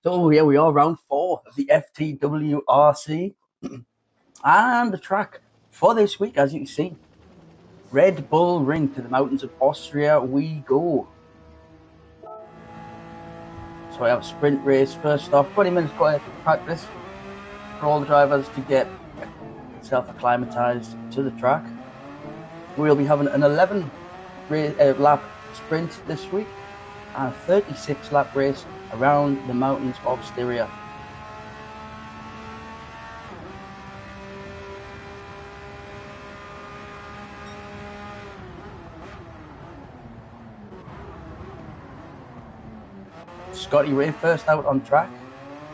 So here we are, round 4 of the FTWRC. And the track for this week, as you can see, Red Bull Ring, to the mountains of Austria we go. So I have a sprint race first off, 20 minutes quiet practice for all the drivers to get self-acclimatized to the track. We'll be having an 11 lap sprint this week and a 36 lap race around the mountains of Styria. Scotty Ray first out on track.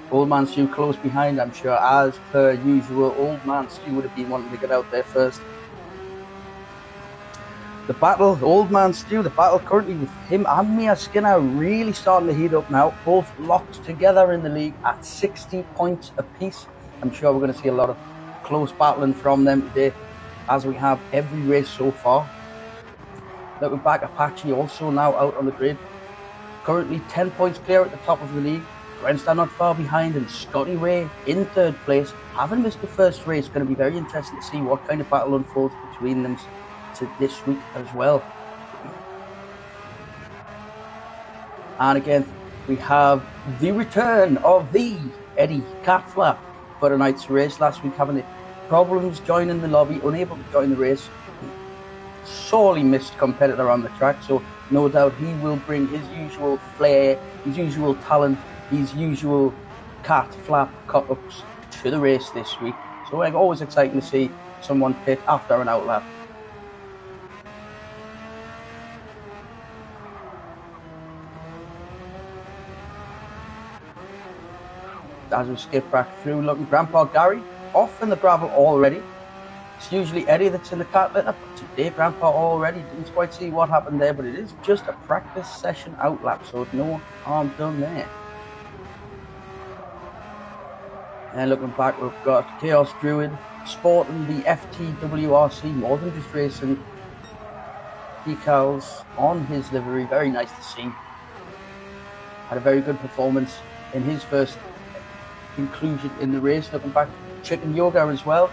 Old Man Stu close behind, I'm sure, as per usual. Old Man Stu would have been wanting to get out there first. The battle, Old Man Stu, the battle currently with him and Mia Skinner really starting to heat up now. Both locked together in the league at 60 points apiece. I'm sure we're going to see a lot of close battling from them today, as we have every race so far. Looking back, Apache also now out on the grid. Currently 10 points clear at the top of the league. Grenstar not far behind, and Scotty Ray in third place. Having missed the first race, going to be very interesting to see what kind of battle unfolds between them this week as well. And again, we have the return of the Eddie Catflap for tonight's race. Last week having problems joining the lobby, unable to join the race. Sorely missed competitor on the track, so no doubt he will bring his usual flair, his usual talent, his usual cat flap cock-ups to the race this week. So it's always exciting to see someone pit after an outlap. As we skip back through, looking, Grandpa Gary off in the gravel already. It's usually Eddie that's in the cat litter, but today Grandpa already didn't quite see what happened there, but it is just a practice session outlap, so no harm done there. And looking back, we've got Chaos Druid sporting the FTWRC, more than just racing, decals on his livery. Very nice to see. Had a very good performance in his first inclusion in the race. Looking back, Chicken Yoga as well.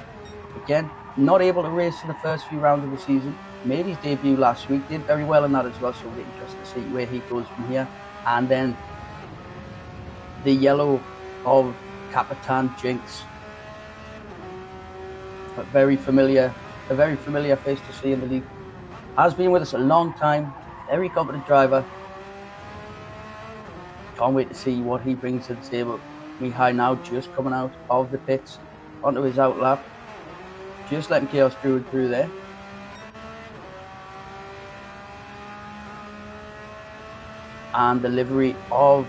Again, not able to race in the first few rounds of the season. Made his debut last week, did very well in that as well, so we're interested to see where he goes from here. And then the yellow of Capitan Jinx. A very familiar face to see in the league. Has been with us a long time, very competent driver. Can't wait to see what he brings to the table. Mihai now just coming out of the pits onto his outlap. Just letting Chaos Druid through there. And the livery of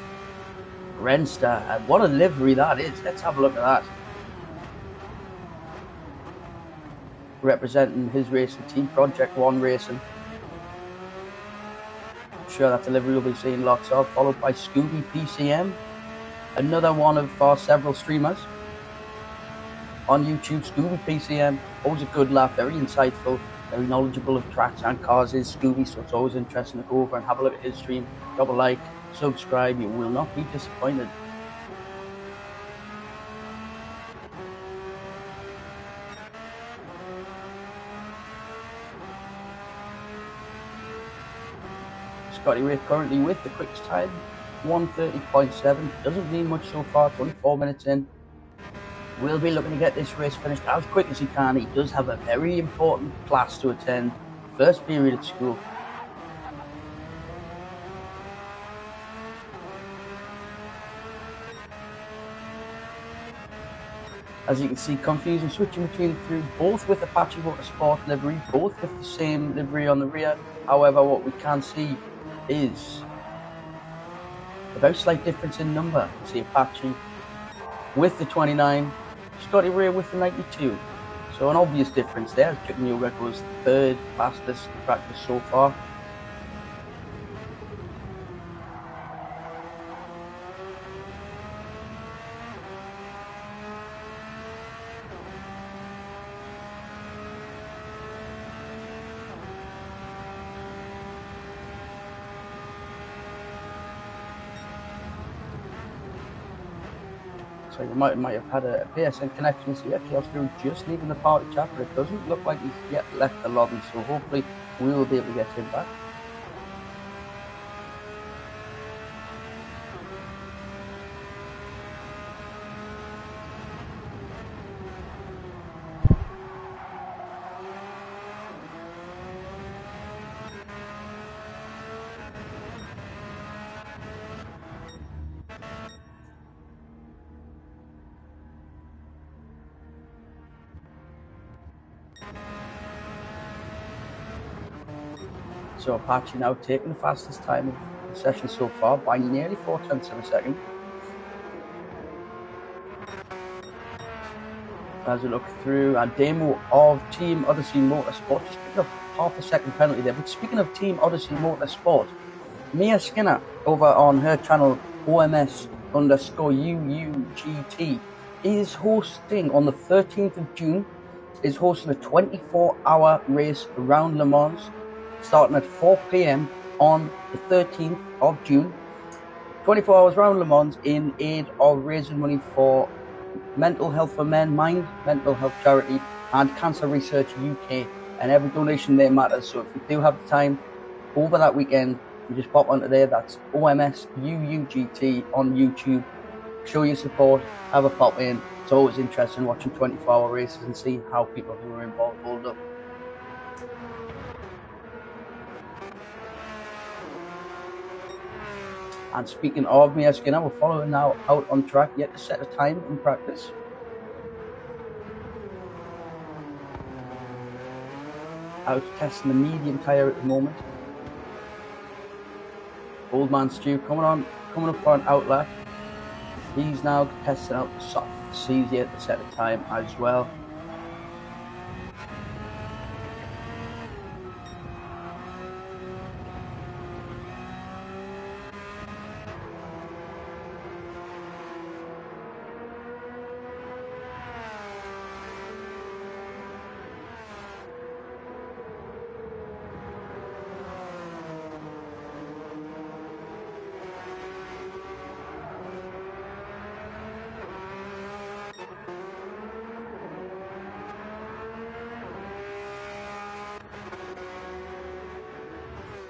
Grenstar. And what a livery that is. Let's have a look at that. Representing his racing team, Project One Racing. I'm sure that delivery we'll be seeing lots of. Followed by Scooby PCM. Another one of our several streamers on YouTube. Scooby PCM, always a good laugh, very insightful, very knowledgeable of tracks and cars is Scooby, so it's always interesting to go over and have a look at his stream. Drop a like, subscribe, you will not be disappointed. Scotty Ray currently with the quickest time, 1:30.7. Doesn't mean much so far, 24 minutes in. Will be looking to get this race finished as quick as he can. He does have a very important class to attend, first period at school. As you can see, confusion switching between the two, both with Apache Motorsport livery, both with the same livery on the rear. However, what we can see is a very slight difference in number. You see Apache with the 29, Scotty Ray with the 92. So an obvious difference there. Chicken Yoga goes third fastest in practice so far. So you might have had a PSN connection. So actually, Oscar just leaving the party chat, but it doesn't look like he's yet left the lobby. So hopefully we will be able to get him back. So Apache now taking the fastest time of the session so far by nearly 0.4 of a second. As we look through a demo of Team Odyssey Motorsport, just picking up half a second penalty there. But speaking of Team Odyssey Motorsport, Mia Skinner over on her channel OMS_UUGT is hosting on the 13th of June, is hosting a 24-hour race around Le Mans, starting at 4 p.m. on the 13th of June. 24 hours around Le Mans in aid of raising money for Mental Health for Men, Mind Mental Health Charity, and Cancer Research UK. And every donation there matters. So if you do have the time over that weekend, you just pop onto there. That's OMSUUGT on YouTube. Show your support. Have a pop in. It's always interesting watching 24-hour races and see how people who are involved hold up. And speaking of Mia Skinner, we're following now out on track, yet to set a time in practice. Out testing the medium tyre at the moment. Old man Stu coming up for an outlap. He's now testing out the soft. He's yet to set a time as well.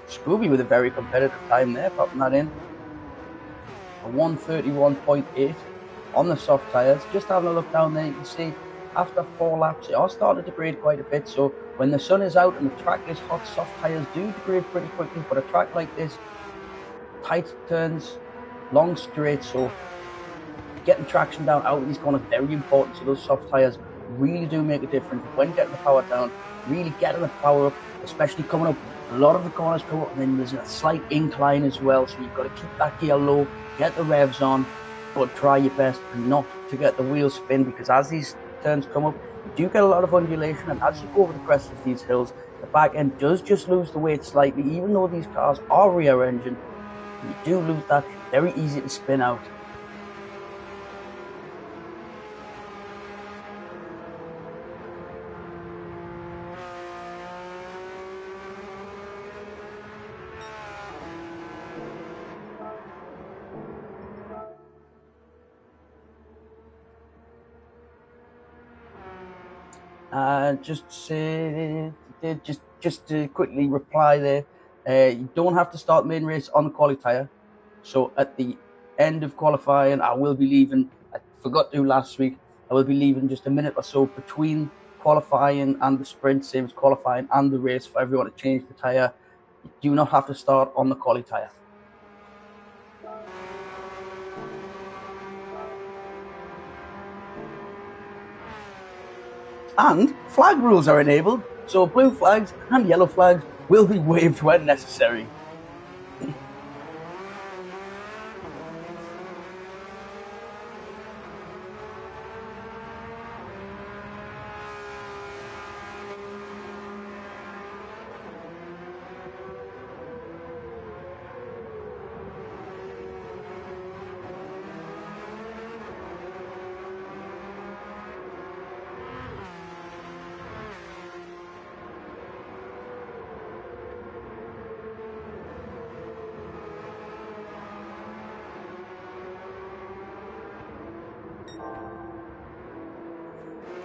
Scooby with a very competitive time there, popping that in. A 1:31.8 on the soft tyres. Just having a look down there, you can see after 4 laps, it all started to degrade quite a bit. So when the sun is out and the track is hot, soft tyres do degrade pretty quickly. But a track like this, tight turns, long straight, so getting traction down out of these corners very important. So those soft tyres really do make a difference when getting the power down, really getting the power up, especially coming up. A lot of the corners come up and then there's a slight incline as well, so you've got to keep that gear low, get the revs on, but try your best not to get the wheels spin, because as these turns come up, you do get a lot of undulation, and as you go over the crest of these hills, the back end does just lose the weight slightly. Even though these cars are rear engine, you do lose that. Very easy to spin out. Just to quickly reply there, you don't have to start main race on the quali tyre. So at the end of qualifying, I will be leaving. I forgot to last week. I will be leaving just a minute or so between qualifying and the sprint, same as qualifying and the race, for everyone to change the tyre. You do not have to start on the quali tyre. And flag rules are enabled, so blue flags and yellow flags will be waved when necessary.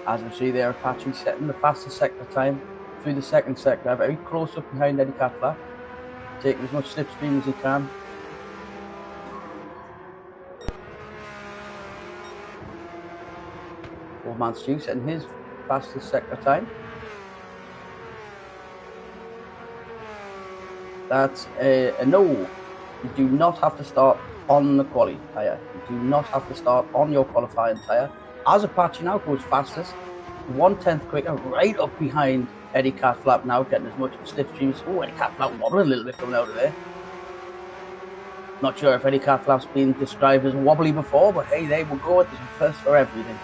As we see there, Apache setting the fastest sector time through the second sector, very close up behind Eddie Catlap, taking as much slipstream as he can. Old Man Stu setting his fastest sector time. That's a no. You do not have to start on the quali tyre. You do not have to start on your qualifying tyre. As Apache now goes fastest, 1/10 quicker, right up behind Eddie Catlap now, getting as much slipstream as. Oh, Eddie Catlap wobbling a little bit coming out of there. Not sure if Eddie Catlap's been described as wobbly before, but hey, there we go. There's a first for everything.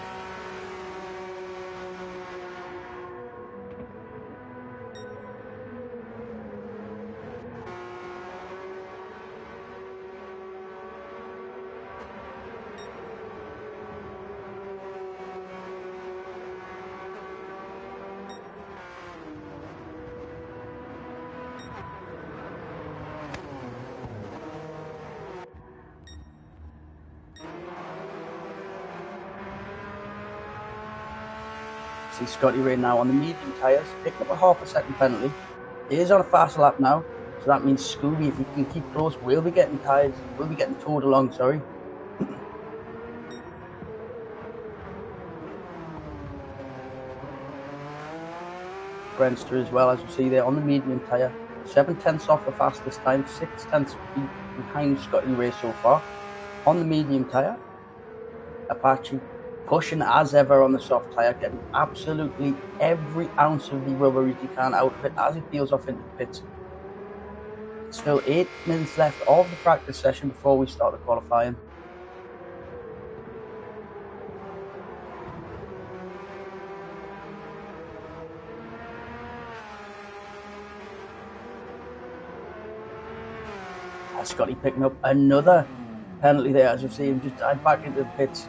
See Scotty Ray now on the medium tyres, picking up a half a second penalty. He is on a faster lap now, so that means Scooby, if he can keep close, will be getting towed along, sorry. Brenster as well, as you see there on the medium tyre. 7/10 off the fastest time, 6/10 behind Scotty Ray so far. On the medium tyre, Apache pushing as ever on the soft tyre, getting absolutely every ounce of the rubber he can out of it as he peels off into the pits. Still 8 minutes left of the practice session before we start the qualifying. Scotty picking up another penalty there, as you see him just dive back into the pits.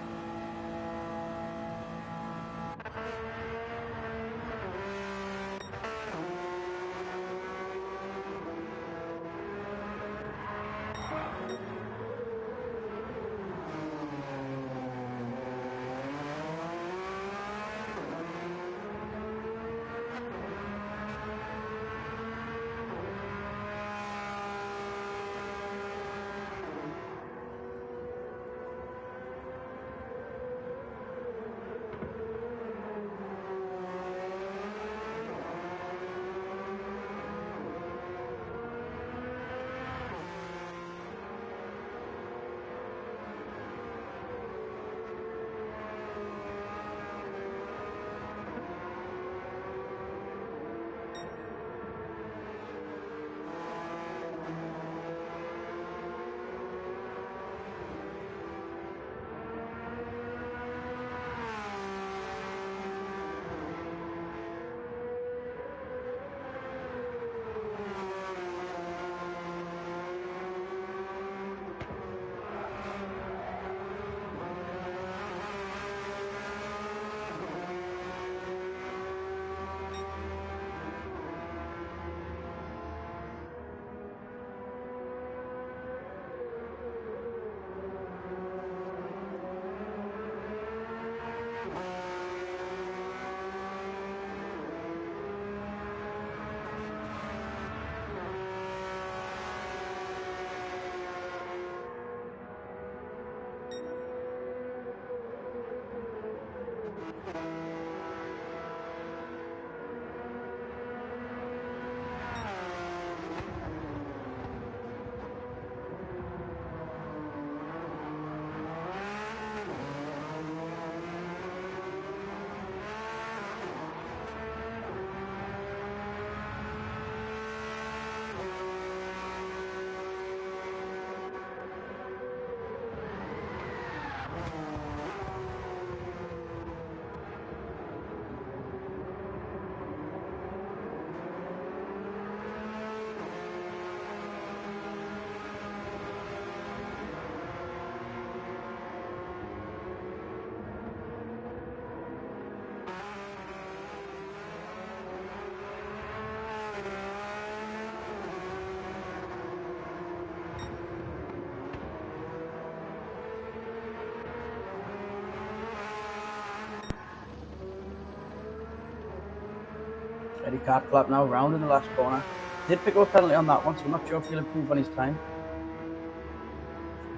Cat flap now, round in the last corner. Did pick up a penalty on that one, so I'm not sure if he'll improve on his time.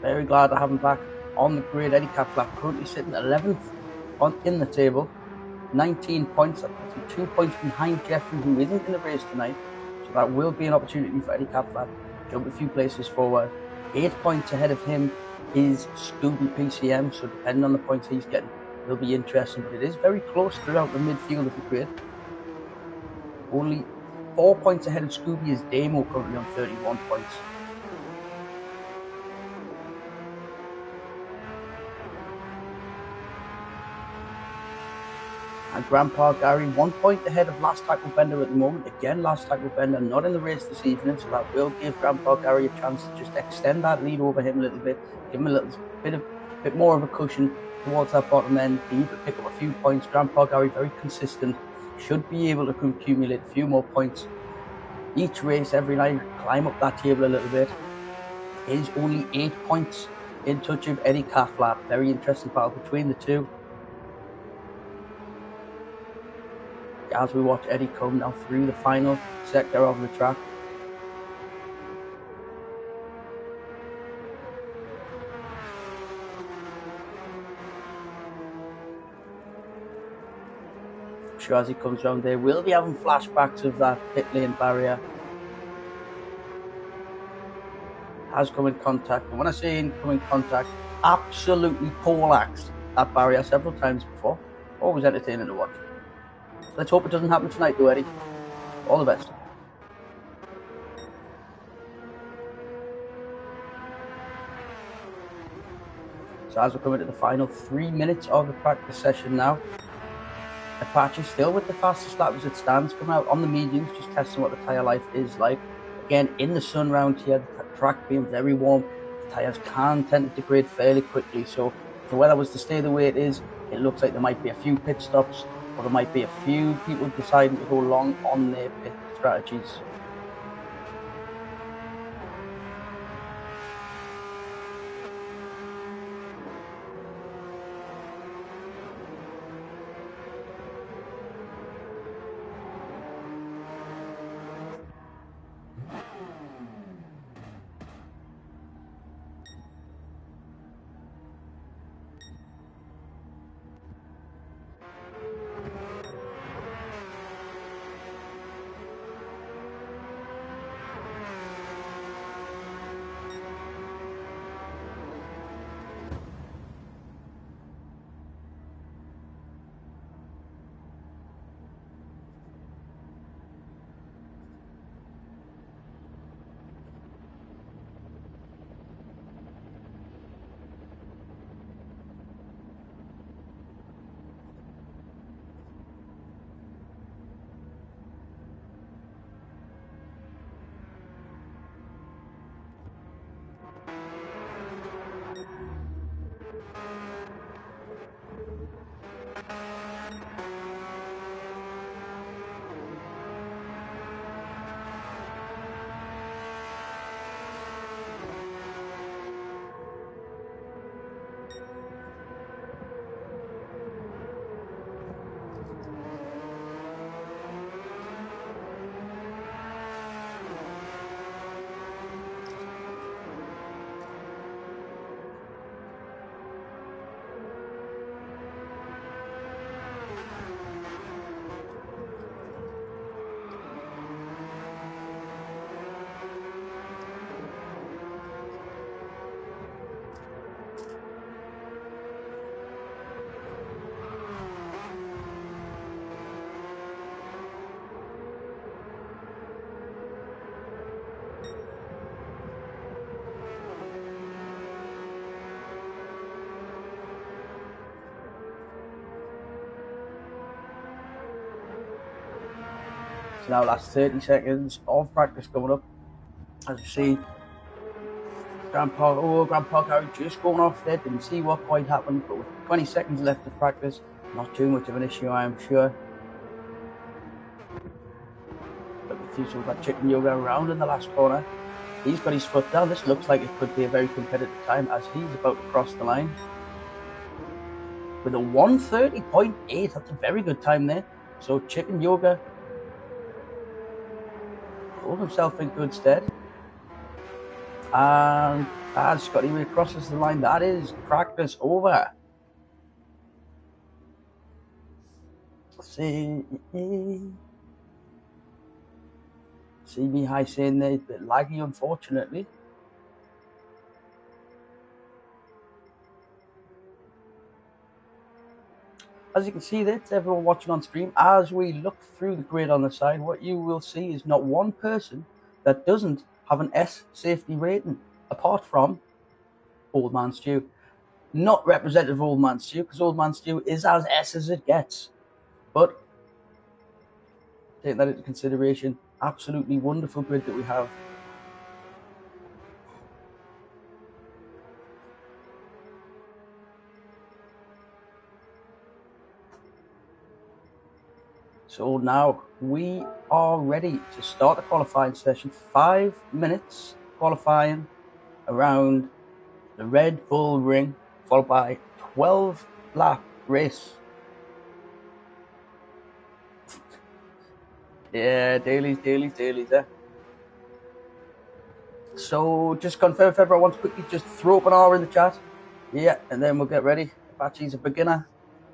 Very glad to have him back on the grid. Eddie Cat flap currently sitting 11th in the table. 19 points. That puts him 2 points behind Jeffrey, who isn't in the race tonight. So that will be an opportunity for Eddie Cat flap. Jump a few places forward. 8 points ahead of him is Scooby PCM. So depending on the points he's getting, will be interesting. But it is very close throughout the midfield of the grid. Only 4 points ahead of Scooby is Damo, currently on 31 points. And Grandpa Gary 1 point ahead of Last Tackle Bender at the moment. Again, Last Tackle Bender not in the race this evening, so that will give Grandpa Gary a chance to just extend that lead over him a little bit, give him a little bit more of a cushion towards that bottom end. He needs to pick up a few points. Grandpa Gary very consistent, should be able to accumulate a few more points each race every night, climb up that table a little bit. Is only 8 points in touch of Eddie Cat flap. Very interesting battle between the two. As we watch Eddie come now through the final sector of the track. I'm sure as he comes round there, we'll be having flashbacks of that pit lane barrier. Has come in contact, and when I say in come in contact, absolutely poleaxed that barrier several times before. Always entertaining to watch. Let's hope it doesn't happen tonight though, Eddie. All the best. So as we're coming to the final 3 minutes of the practice session now, Apache still with the fastest lap as it stands, coming out on the mediums, just testing what the tyre life is like. Again, in the sun round here, the track being very warm, the tyres can tend to degrade fairly quickly. So if the weather was to stay the way it is, it looks like there might be a few pit stops, or there might be a few people deciding to go long on their pit strategies. So now last 30 seconds of practice coming up. As you see, Grandpa Gary just going off there. Didn't see what quite happened, but with 20 seconds left of practice, not too much of an issue, I am sure. But the future, we've got Chicken Yoga around in the last corner. He's got his foot down. This looks like it could be a very competitive time as he's about to cross the line. With a 1:30.8, that's a very good time there. So Chicken Yoga hold himself in good stead. And as Scotty Ray crosses the line, that is practice over. See Mihai saying they're a bit laggy, unfortunately. As you can see there, to everyone watching on stream, as we look through the grid on the side, what you will see is not one person that doesn't have an S safety rating, apart from Old Man Stu. Not representative of Old Man Stu, because Old Man Stu is as S as it gets. But take that into consideration. Absolutely wonderful grid that we have. So now we are ready to start the qualifying session. 5 minutes qualifying around the Red Bull Ring, followed by 12-lap race. Yeah, dailies, eh? So just confirm if everyone wants quickly, just throw up an R in the chat. Yeah, and then we'll get ready. Apache's a beginner.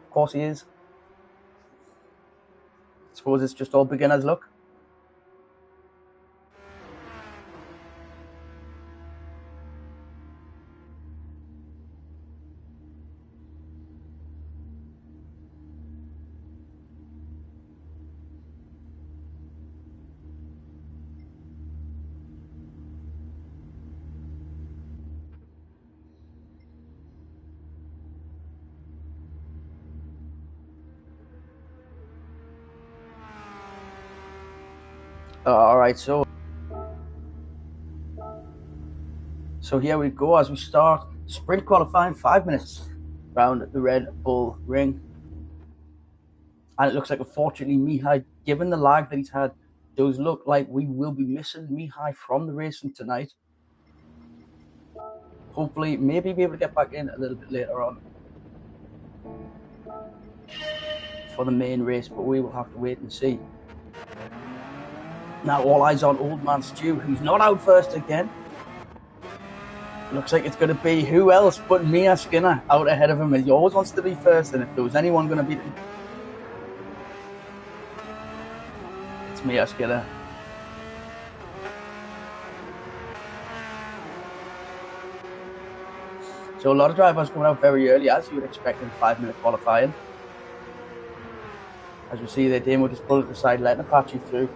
Of course he is. I suppose it's just all beginners luck. All right, so here we go as we start sprint qualifying. 5 minutes around the Red Bull Ring. And it looks like, unfortunately, Mihai, given the lag that he's had, does look like we will be missing Mihai from the racing tonight. Hopefully, maybe be able to get back in a little bit later on for the main race, but we will have to wait and see. Now all eyes on Old Man Stu, who's not out first again. Looks like it's going to be who else but Mia Skinner out ahead of him. He always wants to be first, and if there was anyone going to beat him, it's Mia Skinner. So a lot of drivers coming out very early, as you would expect in 5-minute qualifying. As we see there, Damo just pulled at the side, letting Apache through.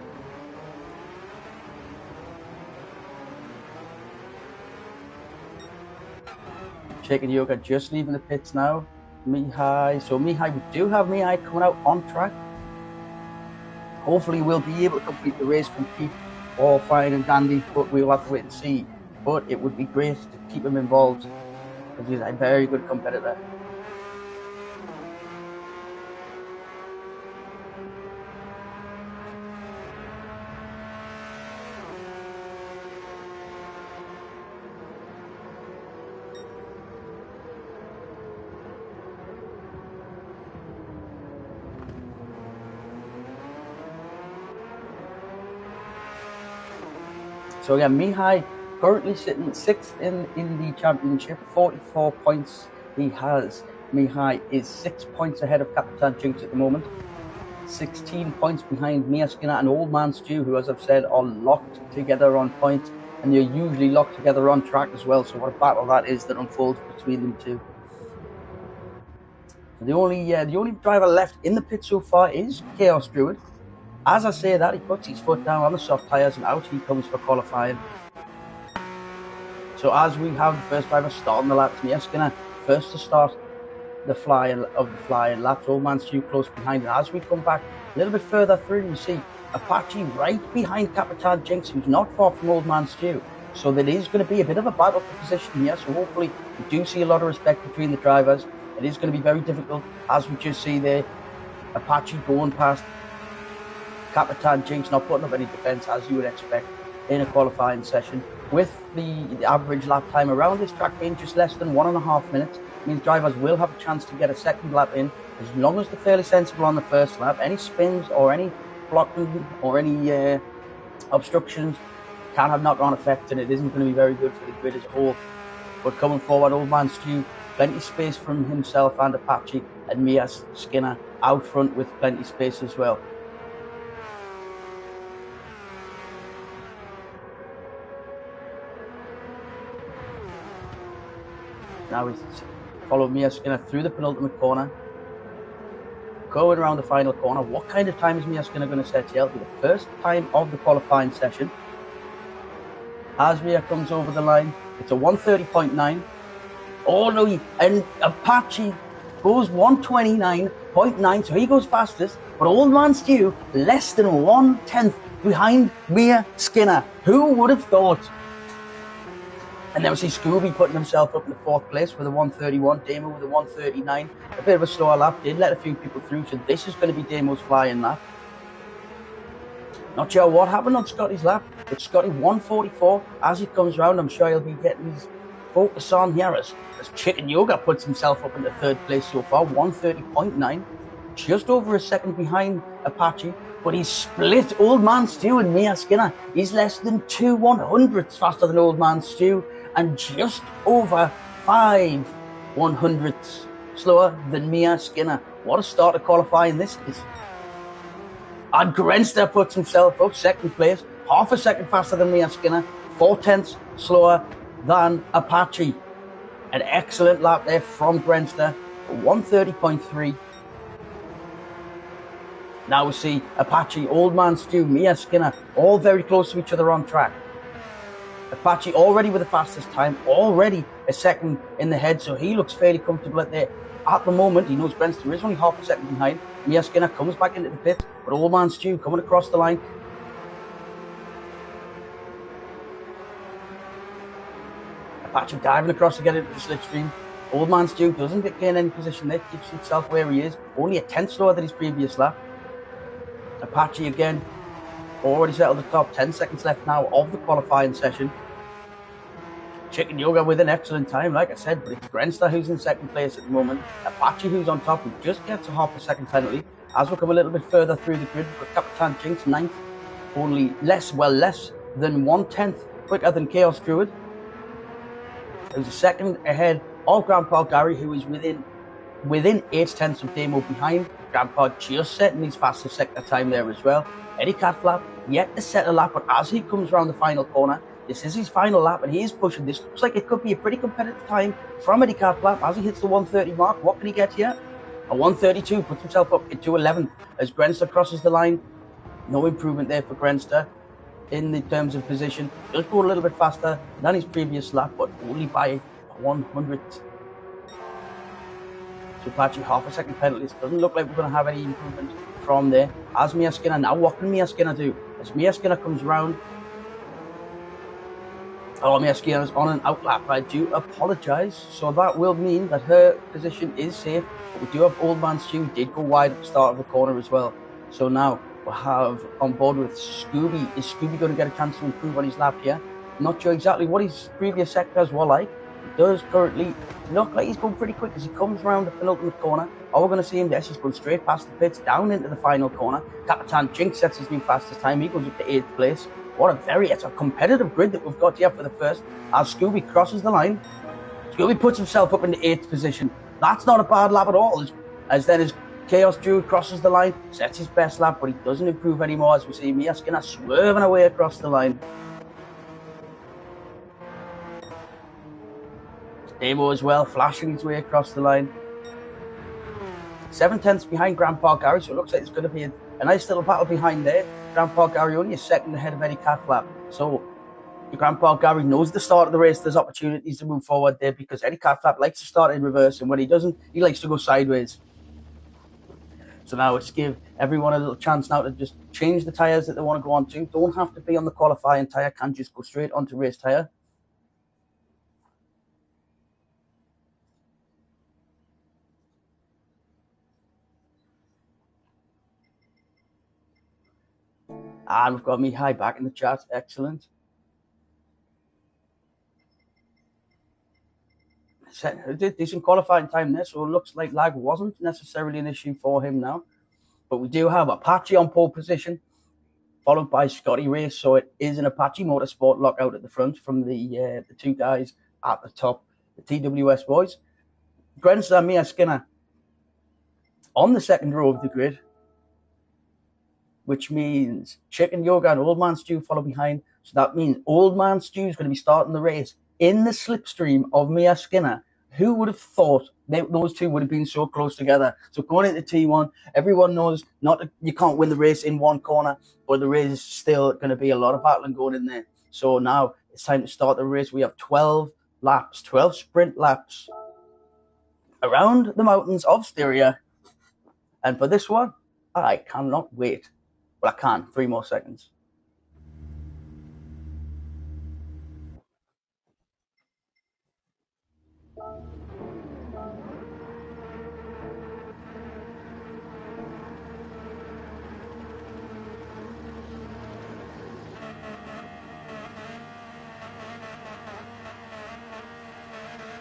Shaking Yoga just leaving the pits now. Mihai, so Mihai, we do have Mihai coming out on track. Hopefully we'll be able to complete the race, compete all fine and dandy, but we'll have to wait and see. But it would be great to keep him involved, because he's a very good competitor. So again, Mihai currently sitting 6th in the championship, 44 points he has. Mihai is 6 points ahead of Capitan Jinx at the moment, 16 points behind Mia Skinner and Old Man Stu, who, as I've said, are locked together on points, and they're usually locked together on track as well. So what a battle that is that unfolds between them two. The only driver left in the pit so far is Chaos Druid. As I say that, he puts his foot down on the soft tyres and out he comes for qualifying. So as we have the first driver starting the laps, Mia Skinner first to start the flying laps. Old Man Stu close behind. And as we come back a little bit further through, you see Apache right behind Capitan Jinx, who's not far from Old Man Stu. So there is going to be a bit of a battle for position here. So hopefully we do see a lot of respect between the drivers. It is going to be very difficult, as we just see there. Apache going past Capitan Jinx, not putting up any defence, as you would expect in a qualifying session. With the average lap time around this track being just less than 1.5 minutes, it means drivers will have a chance to get a second lap in, as long as they're fairly sensible on the first lap. Any spins or any blocking or any Obstructions can have knock-on effects, and it isn't going to be very good for the grid as a whole. But coming forward, Old Man Stu, plenty space from himself and Apache, and Mia Skinner out front with plenty space as well. Now he's followed Mia Skinner through the penultimate corner, going around the final corner. What kind of time is Mia Skinner going to set here? It'll be the first time of the qualifying session. As Mia comes over the line, it's a 130.9. Oh no, and Apache goes 129.9, so he goes fastest, but Old Man Stu less than 1/10 behind Mia Skinner. Who would have thought? And then we see Scooby putting himself up in the 4th place with a 131, Damo with a 139. A bit of a slower lap, did let a few people through, so this is going to be Damo's flying lap. Not sure what happened on Scotty's lap, but Scotty 144 as he comes round. I'm sure he'll be getting his focus on here as Chicken Yoga puts himself up in the 3rd place so far, 130.9, just over a second behind Apache, but he's split Old Man Stu and Mia Skinner. He's less than 2 100ths faster than Old Man Stu and just over 5 100ths slower than Mia Skinner. What a start to qualifying this is. And Grenster puts himself up 2nd place, half a second faster than Mia Skinner, 4/10 slower than Apache. An excellent lap there from Grenster, 130.3. Now we see Apache, Old Man Stu, Mia Skinner, all very close to each other on track. Apache already with the fastest time, already a second in the head, so he looks fairly comfortable at there. At the moment, he knows Grenster is only half a second behind. Mia Skinner comes back into the pit, but Old Man Stu coming across the line. Apache diving across to get into the slipstream. Old Man Stu doesn't gain any position there, keeps himself where he is, only a 10th slower than his previous lap. Apache again, already settled the top, 10 seconds left now of the qualifying session. Chicken Yoga with an excellent time, like I said, but it's Grenster who's in 2nd place at the moment. Apache who's on top, who just gets a half a second penalty. As we come a little bit further through the grid, we've got Capitan Jinx 9th, only less than 1/10 quicker than Chaos Druid. Who's a second ahead of Grandpa Gary, who is within 8/10 of Damo behind. Grandpa just setting his fastest sector time there as well. Eddie Catflap yet to set a lap, but as he comes around the final corner, this is his final lap and he is pushing. This looks like it could be a pretty competitive time from Eddie Catflap as he hits the 130 mark. What can he get here? A 132, puts himself up into 11th as Grenster crosses the line. No improvement there for Grenster in the terms of position. He'll go a little bit faster than his previous lap, but only by 100th. So Apache half a second penalties. Doesn't look like we're going to have any improvement from there. As Mia Skinner now, what can Mia Skinner do? As Mia Skinner comes round. Oh, Mia Skinner's on an out lap. I do apologise. So that will mean that her position is safe. But we do have Old Man Stu, did go wide at the start of the corner as well. So now we'll have on board with Scooby. Is Scooby going to get a chance to improve on his lap here? Not sure exactly what his previous sectors were like. He does currently look like he's going pretty quick as he comes around the penultimate corner. Are we going to see him? Yes, he's going straight past the pits, down into the final corner. Capitan Jinx sets his new fastest time. He goes up to 8th place. It's a competitive grid that we've got here for the first. As Scooby crosses the line, Scooby puts himself up in the 8th position. That's not a bad lap at all. As Chaos Druid crosses the line, sets his best lap, but he doesn't improve anymore as we see Mia Skinner swerving away across the line. Damo as well, flashing his way across the line. 7/10 behind Grandpa Gary, so it looks like it's going to be a nice little battle behind there. Grandpa Gary only a second ahead of Eddie Catflap. So Grandpa Gary knows the start of the race, there's opportunities to move forward there because Eddie Catflap likes to start in reverse, and when he doesn't, he likes to go sideways. So now let's give everyone a little chance now to just change the tyres that they want to go on to. Don't have to be on the qualifying tyre, can just go straight onto race tyre. And we've got Mihai back in the chat. Excellent. Decent qualifying time there, so it looks like lag wasn't necessarily an issue for him now. But we do have Apache on pole position, followed by Scotty Ray. So it is an Apache Motorsport lockout at the front from the two guys at the top, the TWS boys. Grandster Mia Skinner on the second row of the grid, which means Chicken Yoga and Old Man Stew follow behind. So that means Old Man Stew is going to be starting the race in the slipstream of Mia Skinner. Who would have thought those two would have been so close together? So going into T1, everyone knows you can't win the race in one corner, but there is still going to be a lot of battling going in there. So now it's time to start the race. We have 12 laps, 12 sprint laps around the mountains of Styria. And for this one, I cannot wait. Well, I can. 3 more seconds.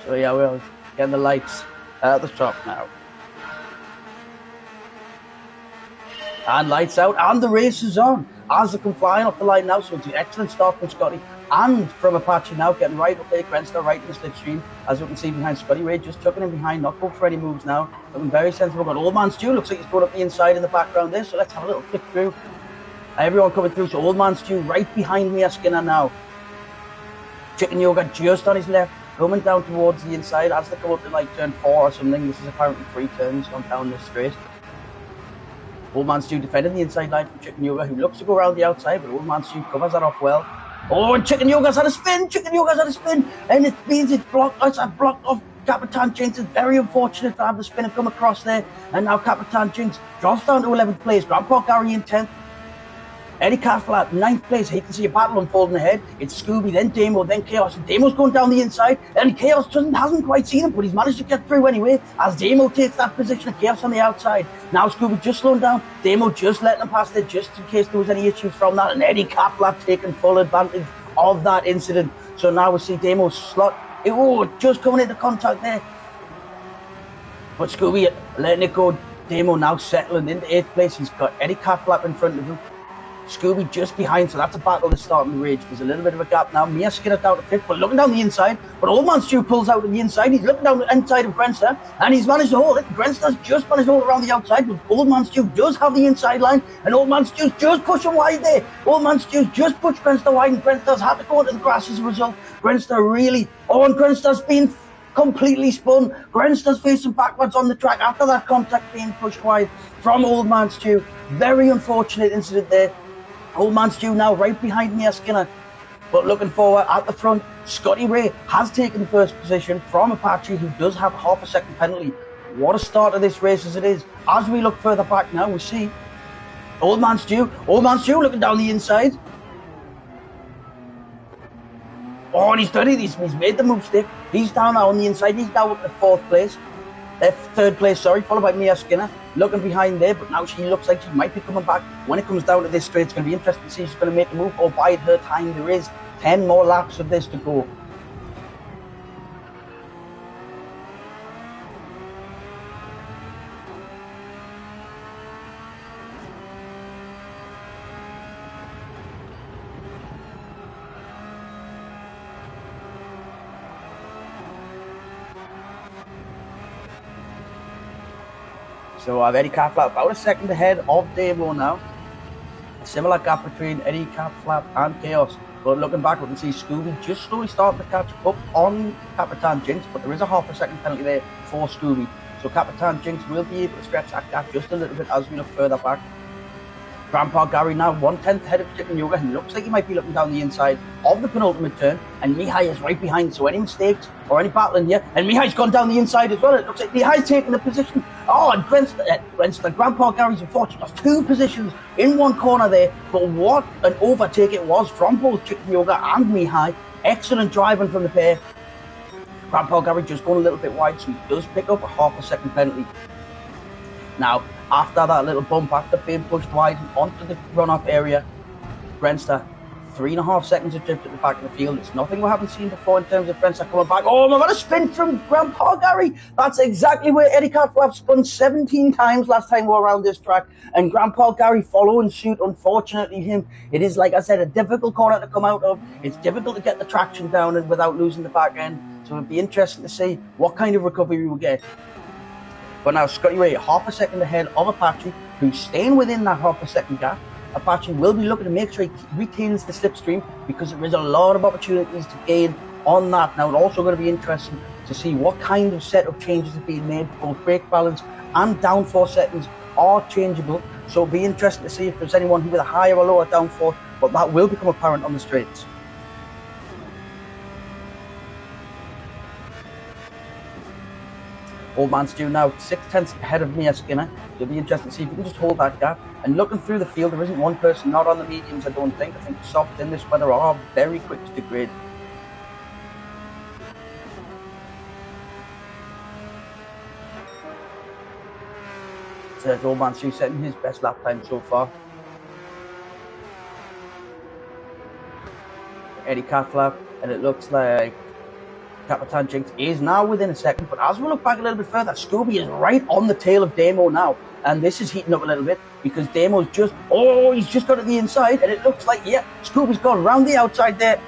So yeah, we're getting the lights at the top now. And lights out, and the race is on as they come flying off the line now. So it's an excellent start from Scotty and from Apache now, getting right up there. Grandster right in the slipstream, as you can see behind Scotty Ray, just tucking him behind, not going for any moves now. Looking very sensible. Got Old Man Stew, looks like he's going up the inside in the background there. So let's have a little flick through. Everyone coming through. So Old Man Stew right behind Mia Skinner now. Chicken Yoga just on his left, coming down towards the inside as they come up to like turn 4 or something. This is apparently 3 turns on down this straight. Old Man Stew defending the inside line from Chicken Yoga, who looks to go around the outside, but Old Man Stew covers that off well. Oh, and Chicken Yoga's had a spin! Chicken Yoga's had a spin! And it means it's blocked off Capitan Jinx. It's very unfortunate to have the spinner come across there. And now Capitan Jinx drops down to 11th place. Grandpa Gary in 10th. Eddie Catflap, 9th place. He can see a battle unfolding ahead. It's Scooby, then Damo, then Chaos. And Damo's going down the inside, and Chaos hasn't quite seen him, but he's managed to get through anyway, as Damo takes that position of Chaos on the outside. Now Scooby just slowing down. Damo just letting him past it, just in case there was any issues from that. And Eddie Catflap taking full advantage of that incident. So now we see Damo's slot. Just coming into contact there. But Scooby letting it go. Damo now settling into 8th place. He's got Eddie Catflap in front of him. Scooby just behind, so that's a battle that's starting to rage. There's a little bit of a gap now. Mia Skinner down to 5th, but looking down the inside. But Old Man Stew pulls out on the inside. He's looking down the inside of Grandster, and he's managed to hold it. Grandster's just managed to hold it around the outside, but Old Man Stew does have the inside line, and Old Man Stew's just pushing wide there. Old Man Stew's just pushed Grandster wide, and Grandster's had to go into the grass as a result. Grandster really... Oh, and Grandster's been completely spun. Grandster's facing backwards on the track after that contact being pushed wide from Old Man Stew. Very unfortunate incident there. Old Man Stew now right behind Mia Skinner, but looking forward at the front. Scotty Ray has taken the first position from Apache, who does have a half a second penalty. What a start of this race as it is. As we look further back now, we see Old Man Stew looking down the inside. Oh, and he's done it. He's made the move stick. He's down now on the inside. He's now up to 4th place. 3rd place, followed by Mia Skinner, looking behind there, but now she looks like she might be coming back. When it comes down to this straight, it's going to be interesting to see if she's going to make a move or bide her time. There is 10 more laps of this to go. So I've Eddie Catflap about a second ahead of Damo now. A similar gap between Eddie Catflap and Chaos. But looking back, we can see Scooby just slowly starting to catch up on Capitan Jinx, but there is a half a second penalty there for Scooby. So Capitan Jinx will be able to stretch that gap just a little bit as we look further back. Grandpa Gary now 1/10 ahead of Chicken Yoga. He looks like he might be looking down the inside of the penultimate turn, and Mihai is right behind. So any mistakes or any battling here, and Mihai's gone down the inside as well. It looks like Mihai's taking the position. Oh, and Grandpa Gary's unfortunate. Lost 2 positions in one corner there, but what an overtake it was from both Chicken Yoga and Mihai. Excellent driving from the pair. Grandpa Gary just going a little bit wide, so he does pick up a half a second penalty. Now, after that little bump, after being pushed wide onto the runoff area, Grandster 3.5 seconds of drift at the back of the field. It's nothing we haven't seen before in terms of Brentster coming back. Oh, we've got a spin from Grandpa Gary. That's exactly where Eddie Catflap spun 17 times last time we were around this track. And Grandpa Gary following suit. Unfortunately, it is, like I said, a difficult corner to come out of. It's difficult to get the traction down and without losing the back end. So it'll be interesting to see what kind of recovery we will get. But now Scotty Ray, half a second ahead of Apache, who's staying within that half a second gap. Apache will be looking to make sure he retains the slipstream because there is a lot of opportunities to gain on that. Now, it's also going to be interesting to see what kind of set of changes are being made. Both brake balance and downforce settings are changeable. So it'll be interesting to see if there's anyone with a higher or lower downforce, but that will become apparent on the straights. Old Man Stu now 6/10 ahead of Mia Skinner. It'll be interesting to see if you can just hold that gap. And looking through the field, there isn't one person not on the mediums, I don't think. I think the soft in this weather are very quick to degrade. So Old Man Stu setting his best lap time so far. Eddie Catflap, and it looks like Capitan Jinx is now within a second, but as we look back a little bit further, Scooby is right on the tail of Damo now, and this is heating up a little bit because Damo's he's just got to the inside, and it looks like, yeah, Scooby's gone round the outside there.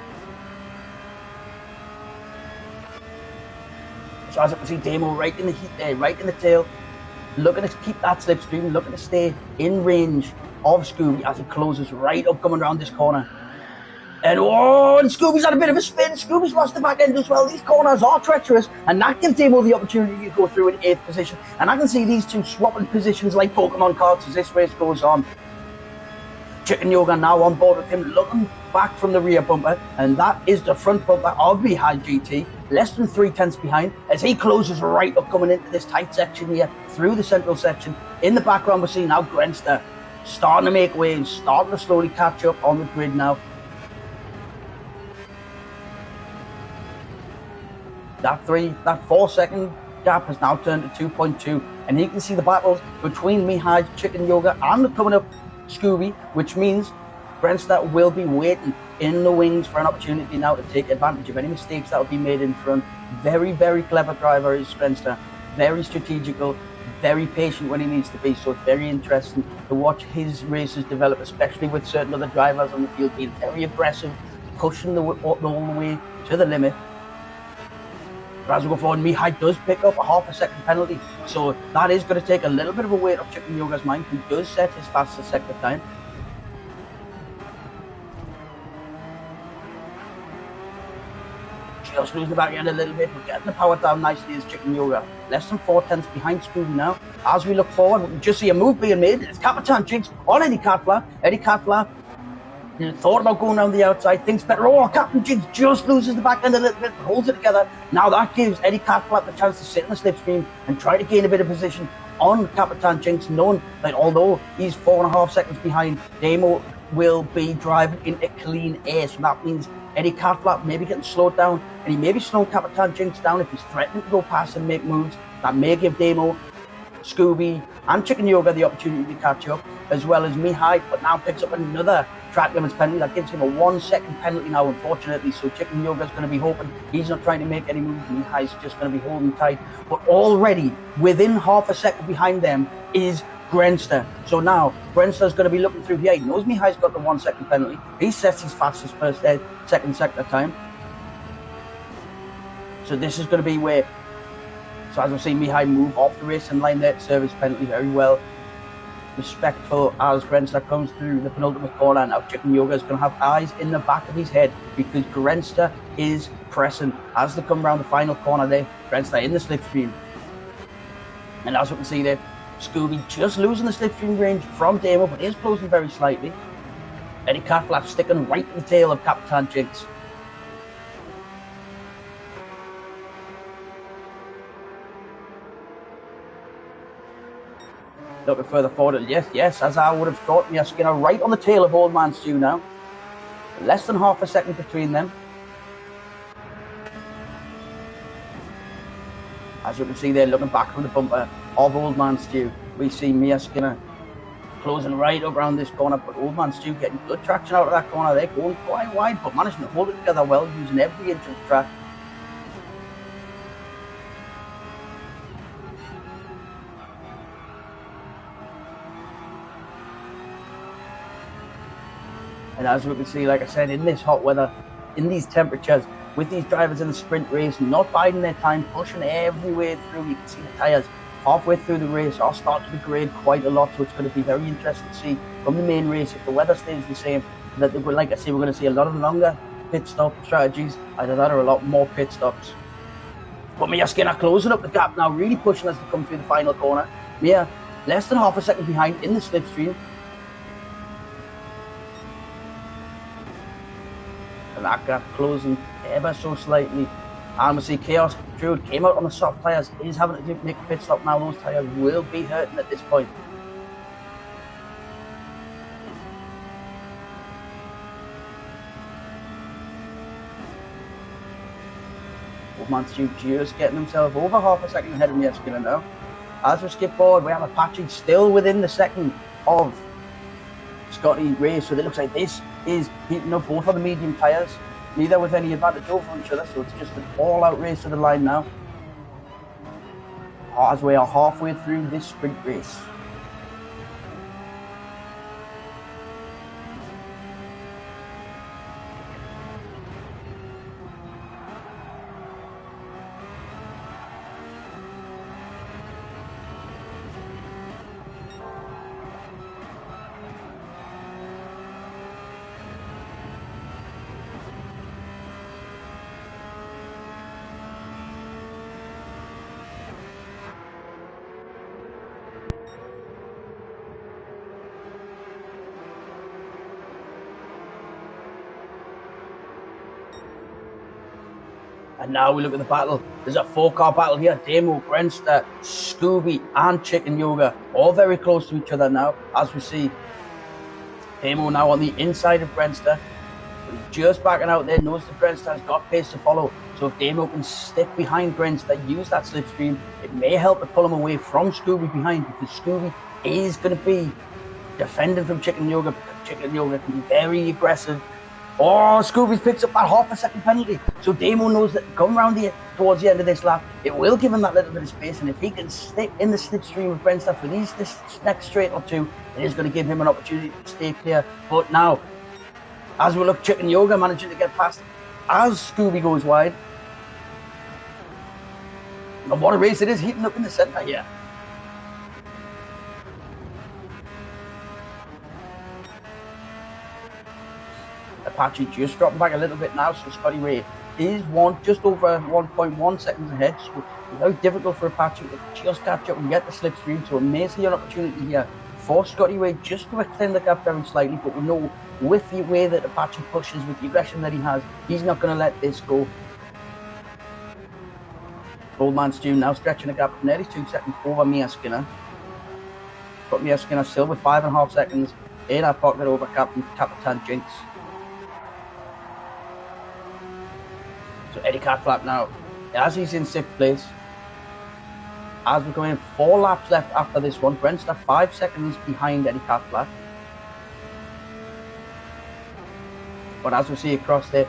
So as you can see, Damo right in the heat there, right in the tail, looking to keep that slipstream, looking to stay in range of Scooby as he closes right up coming around this corner. And Scooby's had a bit of a spin. Scooby's lost the back end as well. These corners are treacherous, and that gives Damo the opportunity to go through in 8th position. And I can see these two swapping positions like Pokemon cards as this race goes on. Chicken Yoga now on board with him, looking back from the rear bumper, and that is the front bumper of the High GT, less than 3/10 behind, as he closes right up coming into this tight section here, through the central section. In the background, we're seeing now Grenster starting to make waves, starting to slowly catch up on the grid now. That 4-second gap has now turned to 2.2, and you can see the battles between Mihai, Chicken Yoga, and the coming up Scooby, which means Grenster will be waiting in the wings for an opportunity now to take advantage of any mistakes that will be made in front. Very, very clever driver is Grenster, very strategical, very patient when he needs to be, so it's very interesting to watch his races develop, especially with certain other drivers on the field being very aggressive, pushing the whole way to the limit. As we go forward, Mihai does pick up a half a second penalty, so that is going to take a little bit of a weight off Chicken Yoga's mind, who does set his fastest sector time. Just losing the back end a little bit, but getting the power down nicely is Chicken Yoga. Less than 4/10 behind Scooby now. As we look forward, we can just see a move being made. It's Capitan Jinx on Eddie Catflap. Eddie Catflap thought about going around the outside, thinks better. Captain Jinx just loses the back end a little bit, but holds it together. Now that gives Eddie Catflap the chance to sit in the slipstream and try to gain a bit of position on Capitan Jinx, knowing that although he's 4.5 seconds behind, Damo will be driving into clean air. So that means Eddie Catflap may be getting slowed down, and he may be slowing Capitan Jinx down if he's threatening to go past and make moves that may give Damo, Scooby, and Chicken Yoga the opportunity to catch up, as well as Mihai, but now picks up another track limits penalty that gives him a 1-second penalty now, unfortunately. So Chicken Yoga's going to be hoping he's not trying to make any moves. Mihai's just going to be holding tight, but already within half a second behind them is Grenster. So now Grenster's going to be looking through here. He knows Mihai's got the 1-second penalty. He sets his fastest second sector time. So this is going to be where, so as we see Mihai move off the racing line there, service penalty very well. Respectful as Grenster comes through the penultimate corner. Now Chicken Yoga is going to have eyes in the back of his head because Grenster is pressing as they come around the final corner there. Grenster in the slipstream. And as we can see there, Scooby just losing the slipstream range from Damo, but is closing very slightly. Eddie Catflap sticking right in the tail of Capitan Jinx. Looking further forward, yes, as I would have thought, Mia Skinner right on the tail of Old Man Stu now. Less than half a second between them. As you can see there, looking back from the bumper of Old Man Stu, we see Mia Skinner closing right up around this corner, but Old Man Stu getting good traction out of that corner. They're going quite wide, but managing to hold it together well, using every inch of the track. And as we can see, like I said, in this hot weather, in these temperatures, with these drivers in the sprint race, not biding their time, pushing every way through, you can see the tyres halfway through the race are starting to degrade quite a lot, so it's going to be very interesting to see from the main race if the weather stays the same, that they, like I say, we're going to see a lot of longer pit stop strategies, either that or a lot more pit stops. But Mia Skinner closing up the gap now, really pushing us to come through the final corner. Mia less than half a second behind in the slipstream. And that gap closing ever so slightly. And we see Chaos Druid came out on the soft tyres. He's having to make a pit stop now. Those tyres will be hurting at this point. Old Man Stu just getting himself over half a second ahead of Mia Skinner now. As we skip forward, we have Apache still within the second of Scotty Ray. So it looks like this is heating up both of the medium tyres. Neither with any advantage over each other, so it's just an all-out race to the line now. As we are halfway through this sprint race. And now we look at the battle. There's a 4-car battle here. Damo, Grenster, Scooby and Chicken Yoga all very close to each other now. As we see Damo now on the inside of Grenster. Just backing out there, knows that Grenster has got pace to follow. So if Damo can stick behind Grenster, use that slipstream, it may help to pull him away from Scooby behind, because Scooby is going to be defending from Chicken Yoga. Chicken Yoga can be very aggressive. Oh, Scooby picks up that half a second penalty. So Damo knows that come around towards the end of this lap, it will give him that little bit of space. And if he can stick in the slipstream with Grenster for this next straight or two, it is going to give him an opportunity to stay clear. But now, as we look, Chicken Yoga managing to get past as Scooby goes wide. And what a race it is, heating up in the centre here. Apache just dropping back a little bit now, so Scotty Ray is just over 1.1 seconds ahead. So it's very difficult for Apache to just catch up and get the slipstream. So it may see an opportunity here for Scotty Ray just to extend the gap very slightly. But we know with the way that Apache pushes, with the aggression that he has, he's not going to let this go. Old Man Stu now stretching the gap nearly 2 seconds over Mia Skinner. But Mia Skinner still with 5.5 seconds in our pocket over Capitan Jinx. So Eddie Catflap now, as he's in 6th place, as we're going 4 laps left after this one, Grenster 5 seconds behind Eddie Catflap. But as we see across there,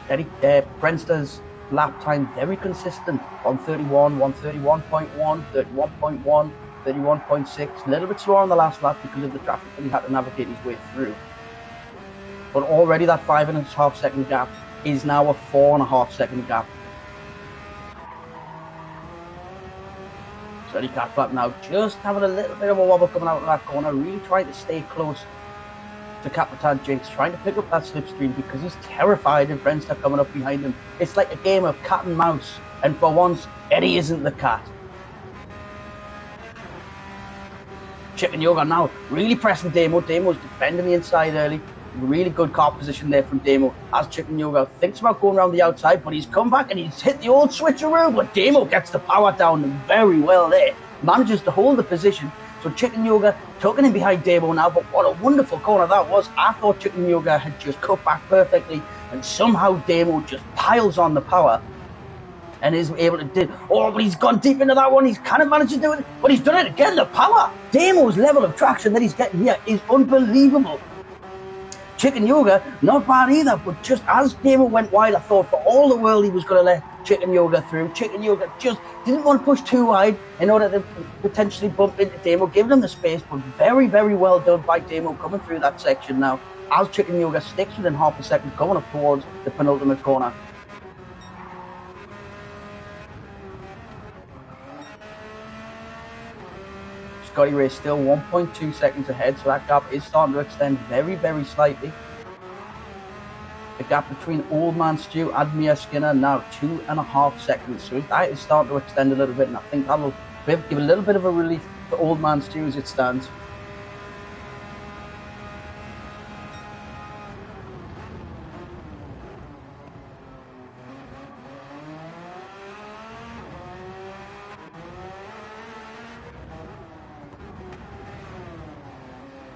Grenster's lap time very consistent on 31, 131.1, 31.1, 31.6, a little bit slower on the last lap because of the traffic that he had to navigate his way through. But already that 5.5 second gap is now a 4.5 second gap. So Eddie Catflap now just having a little bit of a wobble coming out of that corner, really trying to stay close to Capitan Jinx, trying to pick up that slipstream because he's terrified of Grenster coming up behind him. It's like a game of cat and mouse, and for once, Eddie isn't the cat. Chicken Yoga now really pressing Damo. Damo's defending the inside early. Really good car position there from Damo as Chicken Yoga thinks about going around the outside, but he's come back and he's hit the old switcheroo, but Damo gets the power down very well there. Manages to hold the position. So Chicken Yoga tucking in behind Damo now, but what a wonderful corner that was. I thought Chicken Yoga had just cut back perfectly, and somehow Damo just piles on the power. and is able to do. Oh, but he's gone deep into that one. He's kind of managed to do it, but he's done it again. The power. Damo's level of traction that he's getting here is unbelievable. Chicken Yoga, not bad either, but just as Damo went wide, I thought for all the world he was going to let Chicken Yoga through. Chicken Yoga just didn't want to push too wide in order to potentially bump into Damo, giving him the space, but very, very well done by Damo coming through that section now, as Chicken Yoga sticks within half a second, going up towards the penultimate corner. Scotty Ray still 1.2 seconds ahead, so that gap is starting to extend very, very slightly. The gap between Old Man Stu and Mia Skinner now 2.5 seconds, so that is starting to extend a little bit, and I think that will give a little bit of a relief to Old Man Stu as it stands.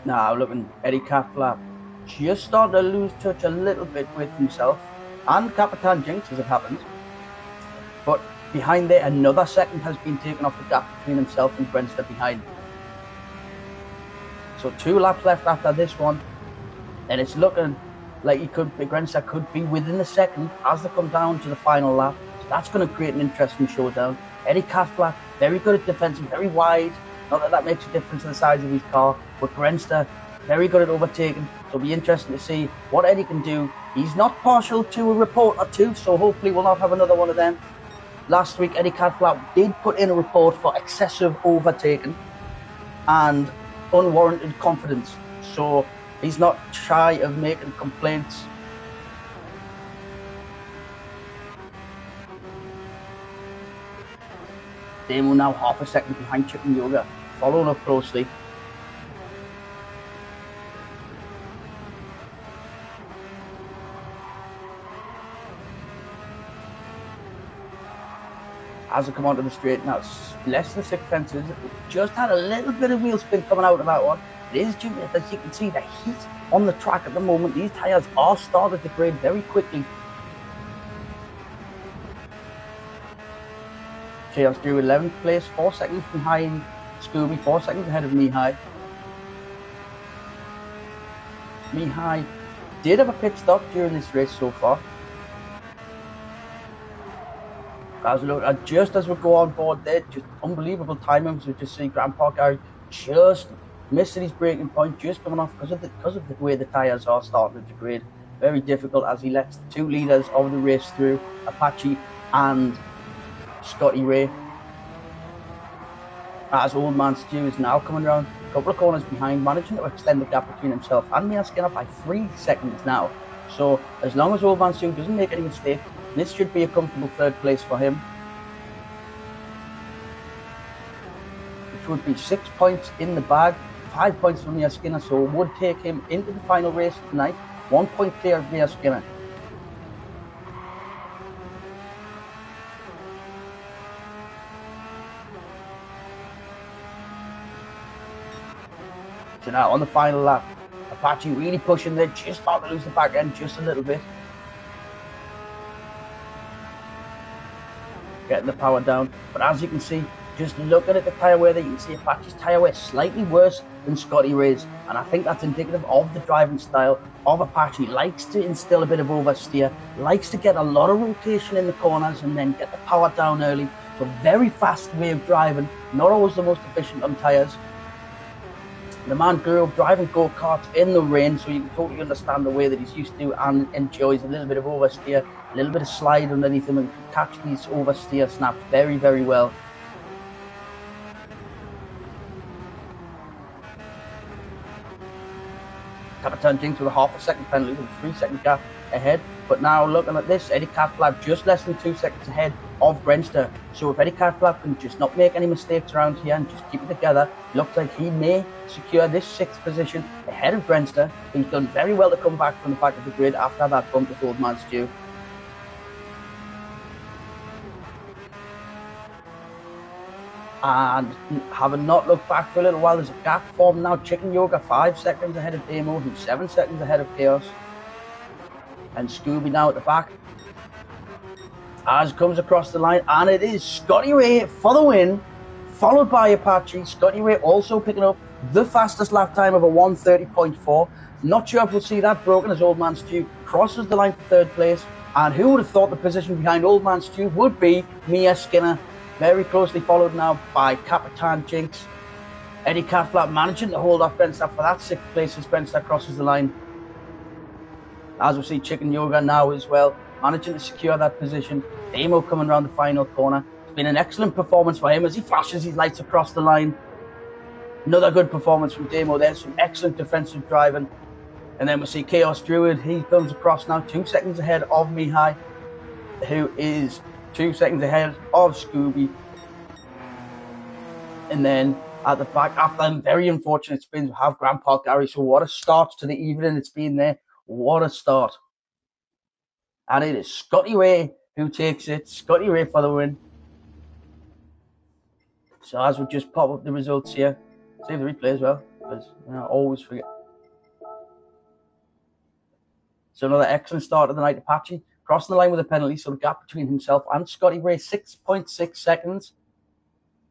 Now looking, Eddie Catflap just starting to lose touch a little bit with himself and Capitan Jinx as it happens. But behind there, another second has been taken off the gap between himself and Grenster behind. So 2 laps left after this one, and it's looking like Grenster could be within the second as they come down to the final lap. So that's going to create an interesting showdown. Eddie Catflap, very good at defending, very wide. Not that that makes a difference to the size of his car, but Grenster, very good at overtaking. So it'll be interesting to see what Eddie can do. He's not partial to a report or two, so hopefully we'll not have another one of them. Last week, Eddie Catflap did put in a report for excessive overtaking and unwarranted confidence. So he's not shy of making complaints. Damo now half a second behind Chicken Yoga, following up closely. As they come onto the straight now, less than 6 fences. Just had a little bit of wheel spin coming out of that one. It is due to, as you can see, the heat on the track at the moment. These tyres are starting to degrade very quickly. Chaos drew 11th place, 4 seconds behind Scooby, 4 seconds ahead of Mihai. Mihai did have a pit stop during this race so far. Just as we go on board there, just unbelievable timing. So just see Grant Parker just missing his braking point, just coming off because of the way the tyres are starting to degrade. Very difficult as he lets the 2 leaders of the race through, Apache and Scotty Ray. As Old Man Stu is now coming around a couple of corners behind, managing to extend the gap between himself and Mia Skinner by 3 seconds now. So as long as Old Man Stu doesn't make any mistake, this should be a comfortable 3rd place for him, which would be 6 points in the bag, 5 points for Mia Skinner, so it would take him into the final race tonight, 1 point clear of Mia Skinner. So now on the final lap, Apache really pushing there, just about to lose the back end just a little bit. Getting the power down, but as you can see, just looking at the tyre wear there, you can see Apache's tyre wear slightly worse than Scotty Ray's, and I think that's indicative of the driving style of Apache. Likes to instill a bit of oversteer, likes to get a lot of rotation in the corners and then get the power down early. So very fast way of driving, not always the most efficient on tyres. The man grew up driving go-karts in the rain, so you can totally understand the way that he's used to and enjoys a little bit of oversteer, a little bit of slide underneath him, and can catch these oversteer snaps very, very well. Capitan Jinx with a half a second penalty with a 3 second gap ahead. But now looking at this, Eddie Catflap just less than 2 seconds ahead of Grenster. So if Eddie Catflap can just not make any mistakes around here and just keep it together, looks like he may secure this 6th position ahead of Grenster, who's done very well to come back from the back of the grid after that bump with Old Man Stu. And having not looked back for a little while, there's a gap formed now. Chicken Yoga 5 seconds ahead of Damo, who's 7 seconds ahead of Chaos. And Scooby now at the back. as comes across the line, and it is Scotty Ray for the win, followed by Apache. Scotty Ray also picking up the fastest lap time of a 1:30.4. Not sure if we'll see that broken as Old Man Stu crosses the line for third place. And who would have thought the position behind Old Man Stu would be Mia Skinner, very closely followed now by Capitan Jinx. Eddie Catflap managing to hold off Brentstaff for that sixth place as Brentstaff crosses the line. As we see Chicken Yoga now as well, managing to secure that position. Damo coming around the final corner. It's been an excellent performance for him as he flashes his lights across the line. Another good performance from Damo there, some excellent defensive driving. And then we see Chaos Druid, he comes across now 2 seconds ahead of Mihai, who is 2 seconds ahead of Scooby. And then at the back, after them very unfortunate spins, we have Grandpa Gary. So what a start to the evening it's been there. What a start. And it is Scotty Ray who takes it. Scotty Ray for the win. So as we just pop up the results here, save the replay as well, because I always forget. So another excellent start of the night. Apache crossing the line with a penalty, so the gap between himself and Scotty Ray, 6.6 seconds.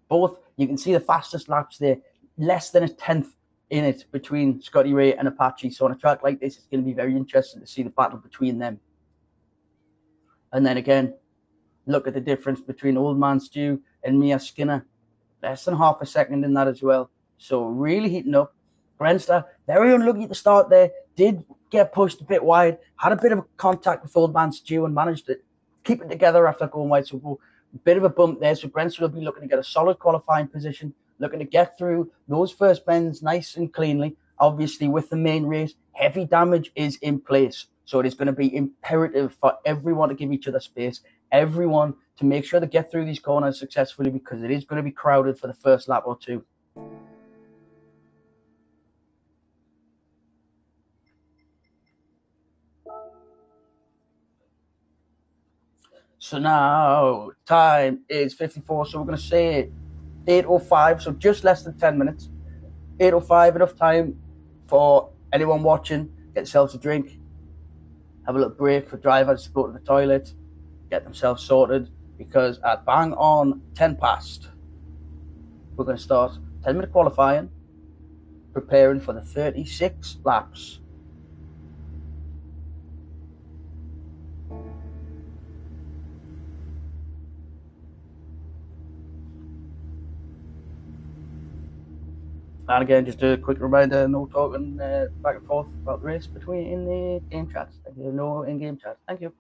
Both, you can see the fastest laps there, less than a tenth in it between Scotty Ray and Apache. So on a track like this, it's going to be very interesting to see the battle between them. And then again, look at the difference between Old Man Stu and Mia Skinner. Less than half a second in that as well. So really heating up. Brentstaff, very unlucky at the start there. Did get pushed a bit wide. Had a bit of contact with Old Man Stu and managed to keep it together after going wide. So a bit of a bump there. So Brentstaff will be looking to get a solid qualifying position. Looking to get through those first bends nice and cleanly. Obviously with the main race, heavy damage is in place. So it is going to be imperative for everyone to give each other space. Everyone to make sure they get through these corners successfully, because it is going to be crowded for the first lap or two. So now time is 54, so we're going to say 8:05, so just less than 10 minutes. 8:05, enough time for anyone watching, get themselves a drink, have a little break for drivers to go to the toilet, get themselves sorted, because at bang on 10 past, we're going to start 10-minute qualifying, preparing for the 36 laps. And again, just a quick reminder, no talking back and forth about the race between the game chats. No in-game chat. Thank you.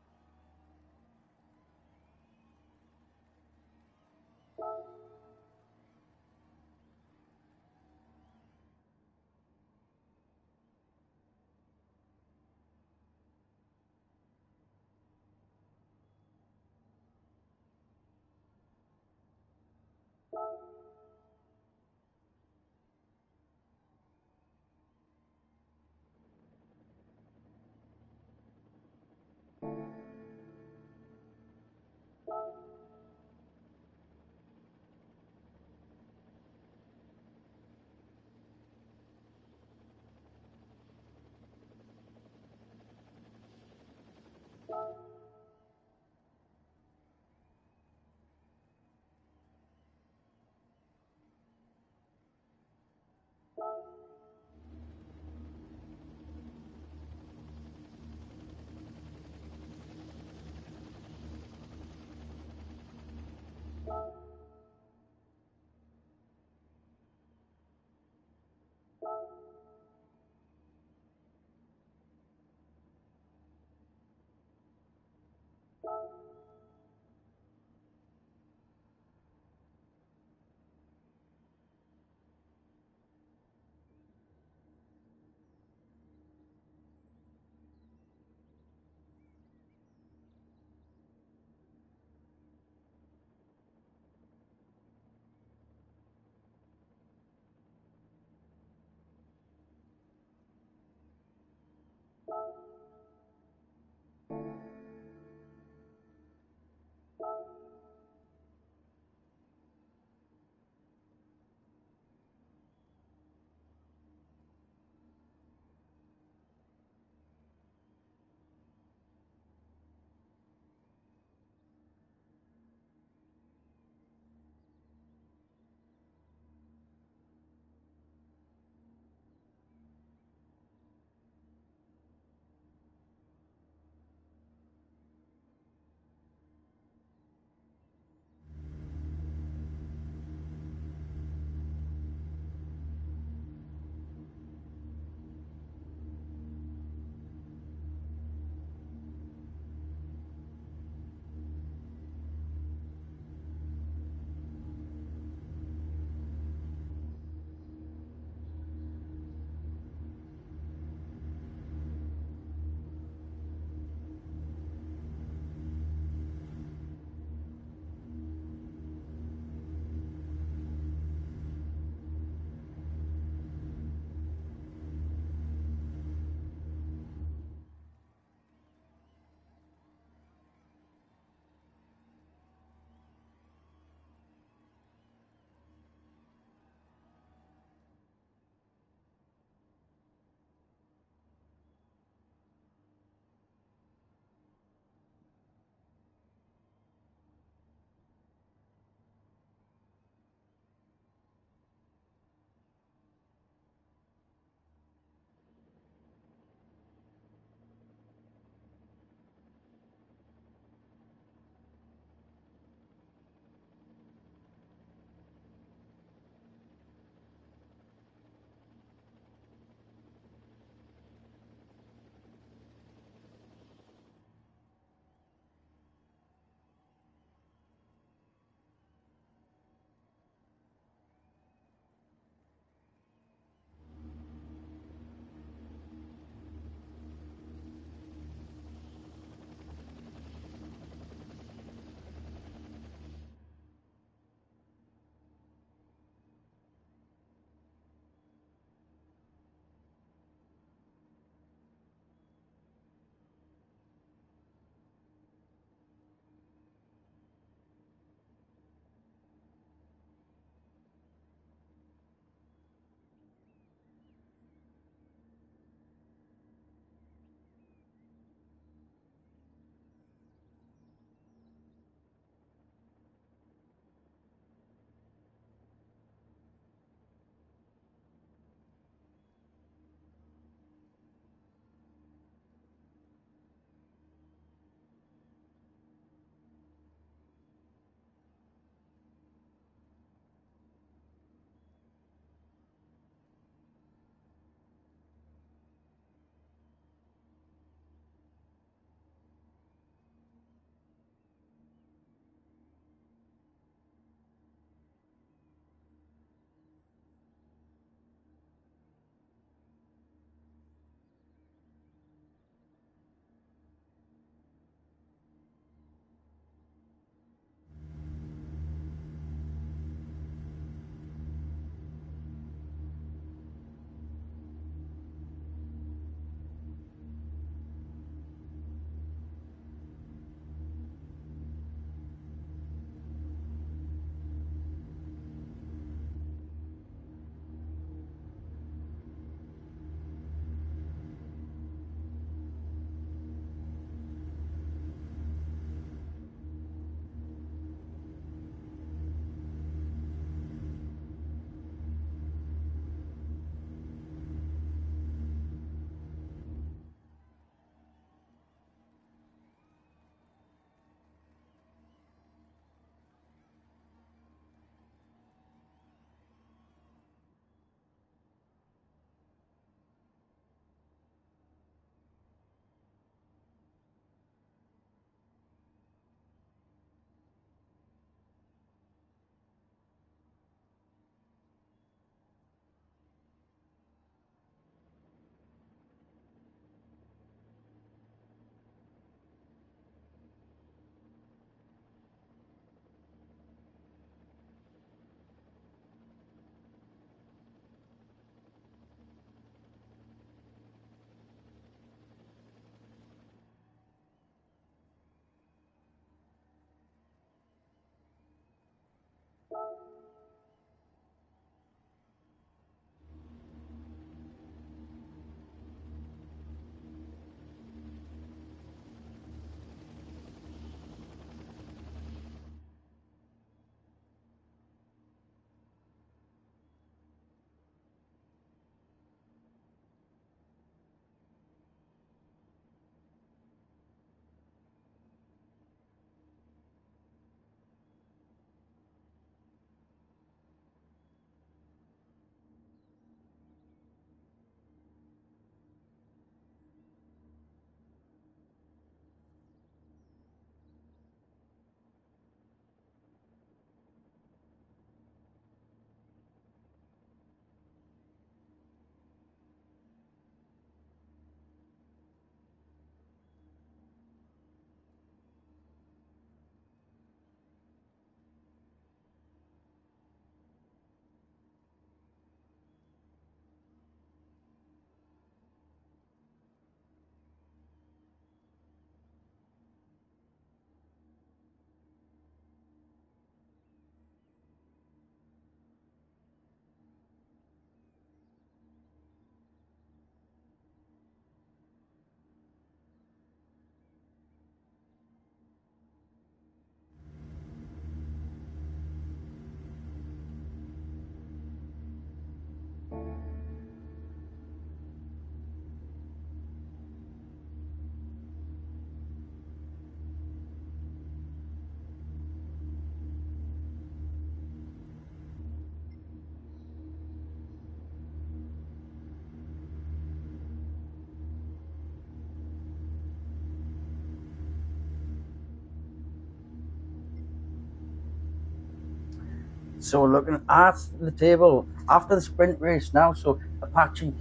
So looking at the table after the sprint race now, so Apache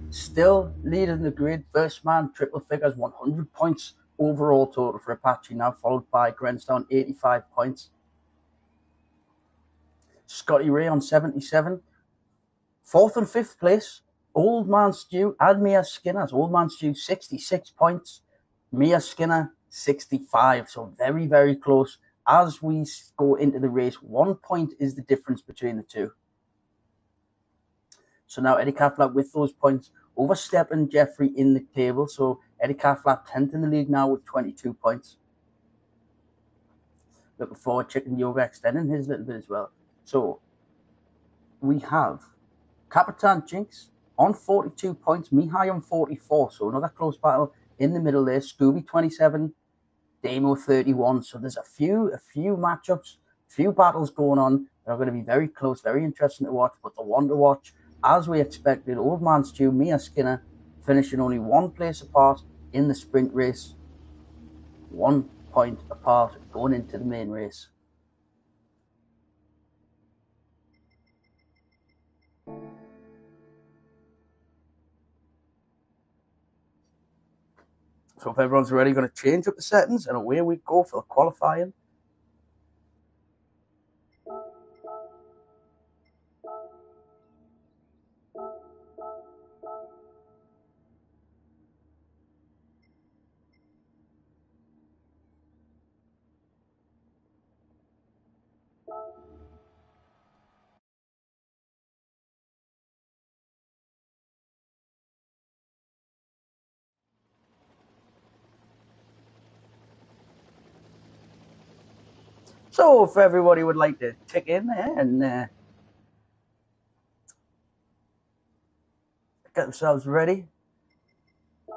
still leading the grid, first man, triple figures, 100 points overall total for Apache now, followed by Grenstown, 85 points. Scotty Ray on 77. Fourth and fifth place, Old Man Stew and Mia Skinner. Old Man Stew, 66 points. Mia Skinner, 65. So very, very close. As we go into the race, 1 point is the difference between the two. So now Eddie Catflap with those points, overstepping Jeffrey in the table. So Eddie Catflap 10th in the league now with 22 points. Looking forward, Chicken Yoga extending his little bit as well. So we have Capitan Jinx on 42 points, Mihai on 44. So another close battle in the middle there. Scooby 27, Damo 31. So there's a few matchups, few battles going on that are going to be very close, very interesting to watch. But the one to watch, as we expected, Old Man Stew, Mia Skinner finishing only one place apart in the sprint race. 1 point apart going into the main race. So if everyone's ready, going to change up the settings and away we go for the qualifying. So if everybody would like to tick in there and get themselves ready,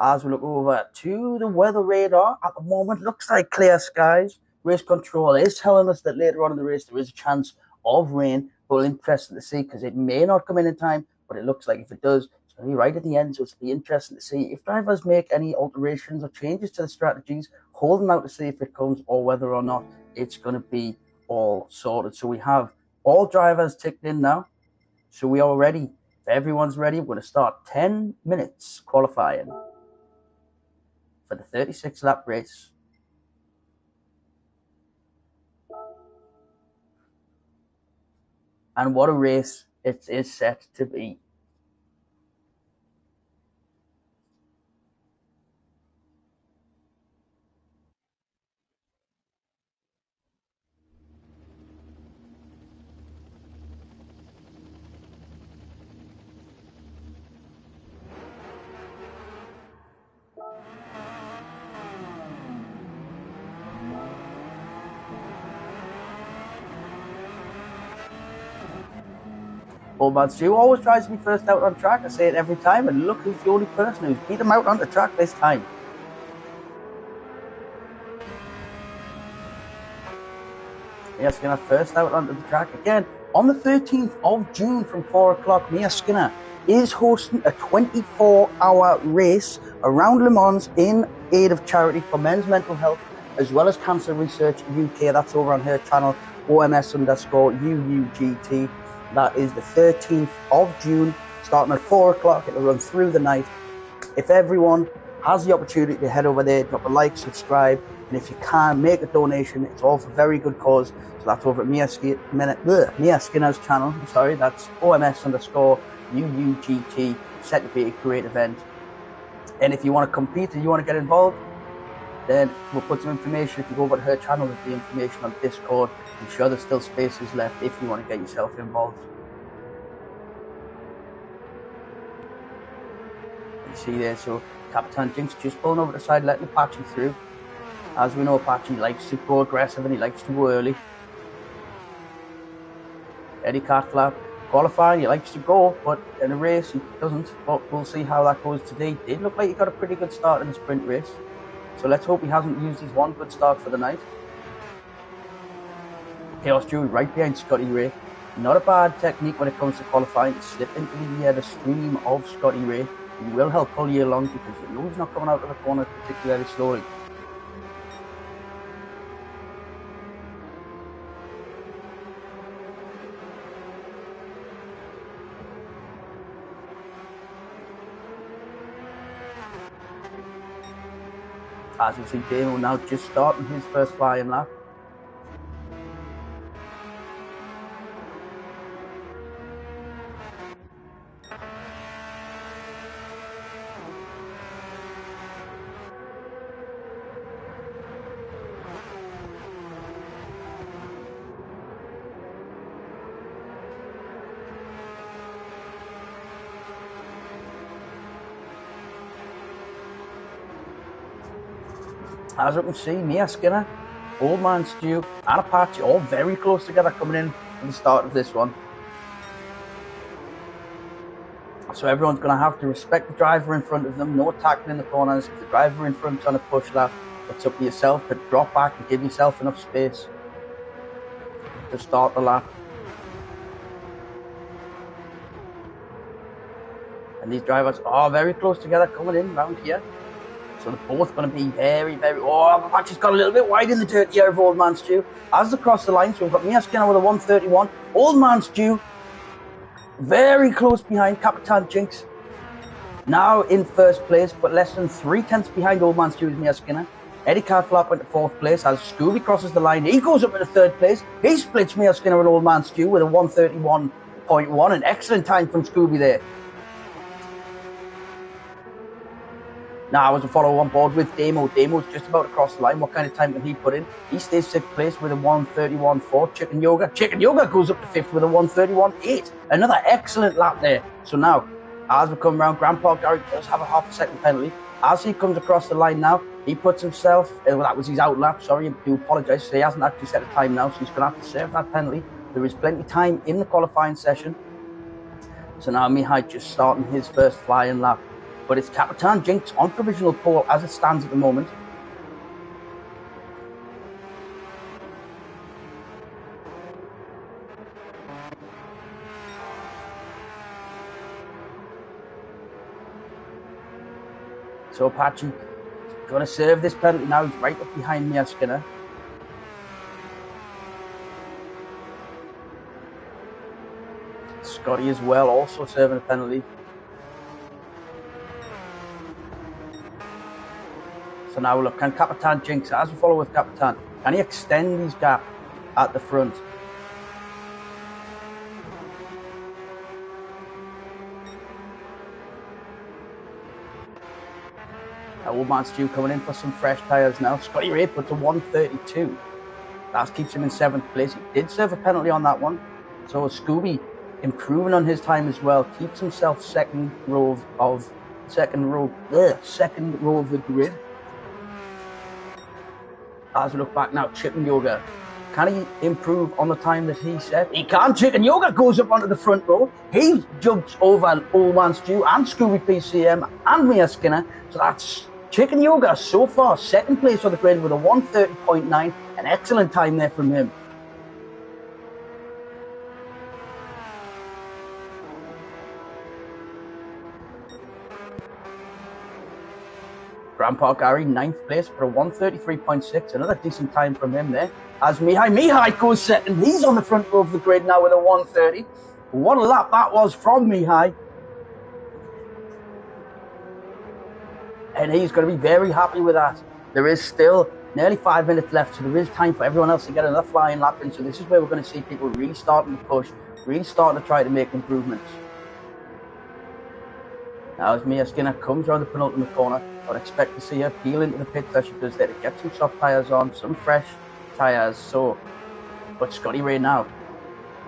as we look over to the weather radar at the moment, looks like clear skies. Race control is telling us that later on in the race there is a chance of rain, but interesting to see because it may not come in time, but it looks like if it does, it's going to be right at the end, so it's going to be interesting to see if drivers make any alterations or changes to the strategies, holding out to see if it comes or whether or not it's going to be all sorted. So we have all drivers ticked in now, so we are ready. If everyone's ready, we're going to start 10 minutes qualifying for the 36 lap race. And what a race it is set to be. Old Man Stu always tries to be first out on track. I say it every time, and look who's the only person who's beat him out on the track this time. Mia Skinner first out onto the track again. On the 13th of June from 4 o'clock, Mia Skinner is hosting a 24-hour race around Le Mans in aid of charity for men's mental health as well as Cancer Research UK. That's over on her channel, OMS_UUGT. That is the 13th of June, starting at 4 o'clock. It'll run through the night. If everyone has the opportunity to head over there, drop a like, subscribe, and if you can, make a donation. It's all for very good cause. So that's over at Mia Skinner's channel. Sorry, that's OMS_UUGT, set to be a great event. And if you want to compete and you want to get involved, then we'll put some information. If you go over to her channel, there's the information on Discord. I'm sure there's still spaces left if you want to get yourself involved. You see there, so Capitan Jinx just pulling over the side, letting Apache through. As we know, Apache likes to go aggressive and he likes to go early. Eddie Catflap qualifying, he likes to go, but in a race he doesn't. But we'll see how that goes today. Did look like he got a pretty good start in the sprint race. So let's hope he hasn't used his one good start for the night. Chaos Jury right behind Scotty Ray. Not a bad technique when it comes to qualifying to slip into the stream of Scotty Ray. He will help pull you along because you know he's not coming out of the corner particularly slowly. As we see Damo now just starting his first flying lap. As you can see, Mia Skinner, Old Man Stu, and Apache all very close together coming in at the start of this one. So everyone's going to have to respect the driver in front of them, no tackling in the corners. If the driver in front's on a push lap, it's up to yourself to drop back and give yourself enough space to start the lap. And these drivers are very close together coming in round here. So they're both going to be very, very... Oh, Apache's got a little bit wide in the dirt here of Old Man Stu. As they cross the line, so we've got Mia Skinner with a 131. Old Man Stu, very close behind Capitan Jinx. Now in first place, but less than 3/10 behind Old Man Stu is Mia Skinner. Eddie Carflap went to fourth place. As Scooby crosses the line, he goes up into third place. He splits Mia Skinner and Old Man Stu with a 131.1. An excellent time from Scooby there. Now, I was a follow on board with Damo. Damo's just about to cross the line. What kind of time can he put in? He stays sixth place with a 131.4. Chicken Yoga goes up to fifth with a 131.8. Another excellent lap there. So now, as we come around, Grandpa Gary does have a half a second penalty. As he comes across the line now, he puts himself, well, that was his out lap. Sorry, I do apologise. So he hasn't actually set a time now, so he's going to have to serve that penalty. There is plenty of time in the qualifying session. So now Mihai just starting his first flying lap. But it's Capitan Jinx on provisional pole as it stands at the moment. So Apache is going to serve this penalty now. He's right up behind Mia Skinner. Scotty as well, also serving a penalty. So now look, can Capitan Jinx, as we follow with Capitan, can he extend his gap at the front? Old Man Stu coming in for some fresh tyres now. Scotty Ray puts a 132. That keeps him in seventh place. He did serve a penalty on that one. So Scooby improving on his time as well. Keeps himself second row of the grid. As we look back now, Chicken Yoga. Can he improve on the time that he set? He can. Chicken Yoga goes up onto the front row. He jumps over Old Man Stu and Scooby PCM and Mia Skinner. So that's Chicken Yoga so far. Second place on the grid with a 130.9. An excellent time there from him. Grandpa Gary, ninth place for a 133.6. Another decent time from him there. As Mihai goes second. He's on the front row of the grid now with a 130. What a lap that was from Mihai. And he's going to be very happy with that. There is still nearly 5 minutes left, so there is time for everyone else to get another flying lap in. So this is where we're going to see people really starting to push, really starting to try to make improvements. Now as Mia Skinner comes around the penultimate corner, I'd expect to see her peel into the pits as she does there to get some soft tyres on, some fresh tyres. So, but Scotty Ray now,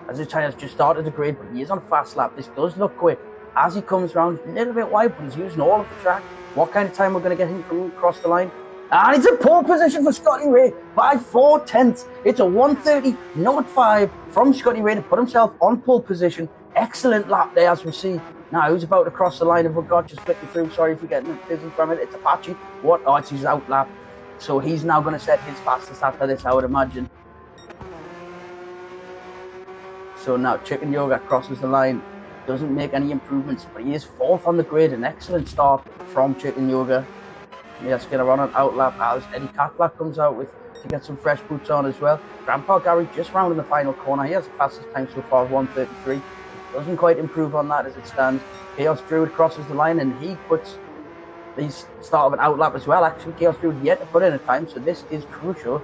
as his tyres just started to grade, but he is on a fast lap. This does look quick. As he comes around, a little bit wide, but he's using all of the track. What kind of time we're going to get him from across the line? And it's a pole position for Scotty Ray by 4/10. It's a 130.5 from Scotty Ray to put himself on pole position. Excellent lap there, as we see. Now, who's about to cross the line? And we've got just flicking through. Sorry if you're getting busy from it. It's Apache. What? Oh, it's his out lap. So he's now going to set his fastest after this, I would imagine. So now Chicken Yoga crosses the line. Doesn't make any improvements, but he is fourth on the grid. An excellent start from Chicken Yoga. Let's get around an out lap as Eddie Catlap comes out with to get some fresh boots on as well. Grandpa Gary just rounding the final corner. He has the fastest time so far, 1:33. Doesn't quite improve on that as it stands. Chaos Druid crosses the line and he puts He's start of an outlap as well. Actually, Chaos Dude yet to put in a time, so this is crucial.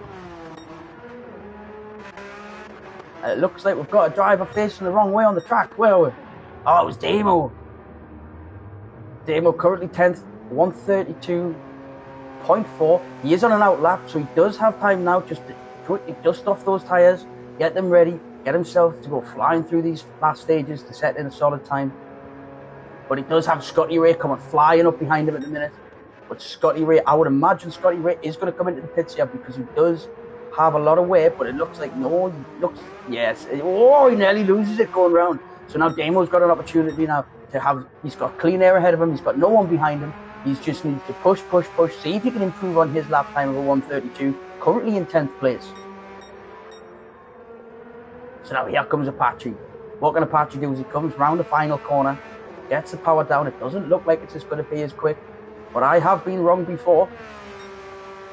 It looks like we've got a driver facing the wrong way on the track. Where are we? Oh, it was Damo. Damo currently 10th, 132.4. He is on an outlap, so he does have time now just to quickly dust off those tyres, get them ready, get himself to go flying through these last stages to set in a solid time. But he does have Scotty Ray coming flying up behind him at the minute. But Scotty Ray, I would imagine Scotty Ray is going to come into the pits here because he does have a lot of weight, but it looks like no, yes. Oh, he nearly loses it going round. So now Damo's got an opportunity now to have, he's got clean air ahead of him, he's got no one behind him. He just needs to push, see if he can improve on his lap time of a 132, currently in 10th place. So now here comes Apache. What can Apache do is he comes round the final corner, gets the power down. It doesn't look like it's just going to be as quick, but I have been wrong before.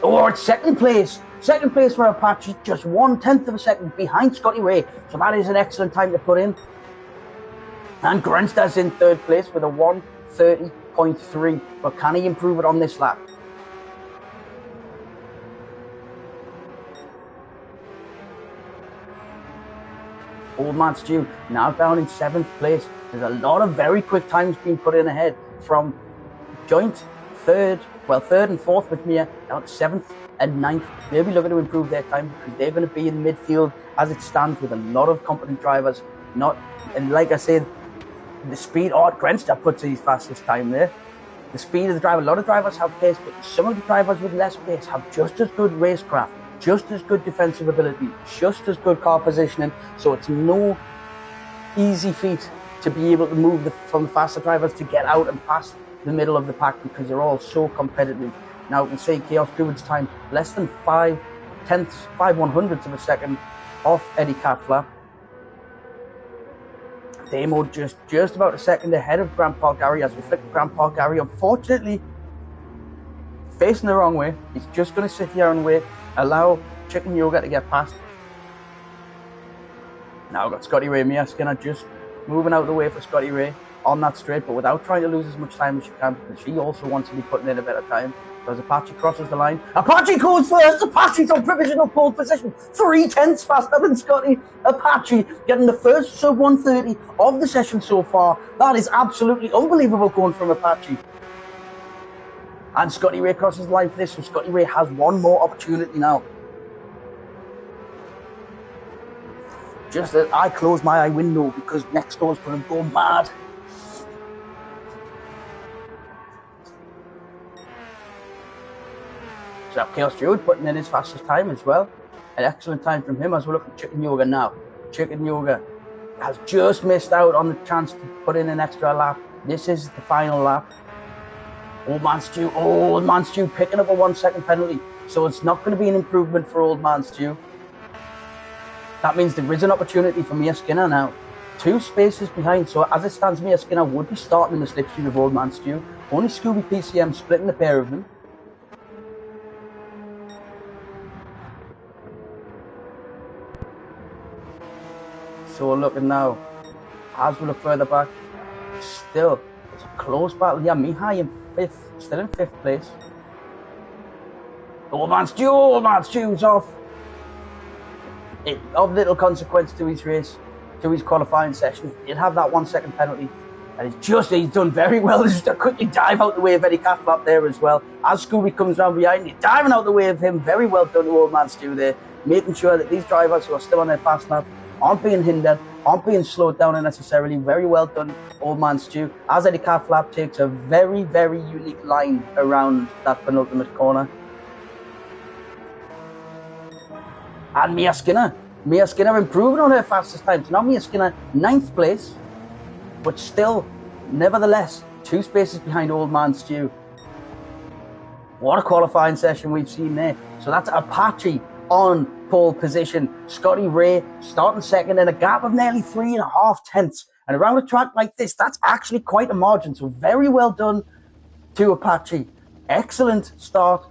Oh, it's second place. Second place for Apache, just 1/10 of a second behind Scotty Ray. So that is an excellent time to put in. And Grensta's in third place with a 1:30.3. But can he improve it on this lap? Old Man Stu now down in 7th place. There's a lot of very quick times being put in ahead from joint third and fourth with Mia, down to 7th and 9th. They'll be looking to improve their time because they're going to be in midfield as it stands with a lot of competent drivers. And like I said, the speed, Grensta puts his fastest time there. The speed of the driver, a lot of drivers have pace, but some of the drivers with less pace have just as good racecraft, just as good defensive ability, just as good car positioning. So it's no easy feat to be able to move from the faster drivers to get out and past the middle of the pack because they're all so competitive. Now we can see Chaos Druid's time less than 5/100ths of a second off Eddie Catflap. Damo just about a second ahead of Grandpa Gary as we flick Grandpa Gary. Unfortunately, facing the wrong way. He's just going to sit here and wait, allow Chicken Yoga to get past. Now we've got Scotty Ray, Mia Skinner just moving out of the way for Scotty Ray on that straight, but without trying to lose as much time as she can because she also wants to be putting in a better time. So as Apache crosses the line, Apache goes first. Apache's on provisional pole position, 3/10 faster than Scotty. Apache getting the first sub 130 of the session so far. That is absolutely unbelievable going from Apache. And Scotty Ray crosses the line for this, so Scotty Ray has one more opportunity now. Just as I close my eye window because next door's going to go mad. So Chaos Druid putting in his fastest time as well. An excellent time from him as we look at Chicken Yoga now. Chicken Yoga has just missed out on the chance to put in an extra lap. This is the final lap. Old Man Stu picking up a 1 second penalty. So it's not going to be an improvement for Old Man Stu. That means there is an opportunity for Mia Skinner now. 2 spaces behind, so as it stands, Mia Skinner would be starting in the slipstream of Old Man Stu. Only Scooby PCM splitting the pair of them. So we're looking now, as we look further back, still, it's a close battle. Yeah, Mihai in 5th, still in 5th place. Old Man Stu's off. Of little consequence to his race, to his qualifying session. He'll have that 1 second penalty. And he's done very well. Just to quickly dive out the way of Eddie Catflap there as well. As Scooby comes round behind, he's diving out the way of him. Very well done to Old Man Stu there. Making sure that these drivers who are still on their fast lap aren't being hindered, aren't being slowed down unnecessarily. Very well done, Old Man Stu. As Eddie Catflap takes a very, very unique line around that penultimate corner. And Mia Skinner improving on her fastest time. So now Mia Skinner 9th place, but still, nevertheless, 2 spaces behind Old Man Stu. What a qualifying session we've seen there. So that's Apache on pole position. Scotty Ray starting second in a gap of nearly 3.5 tenths. And around a track like this, that's actually quite a margin. So very well done to Apache. Excellent start.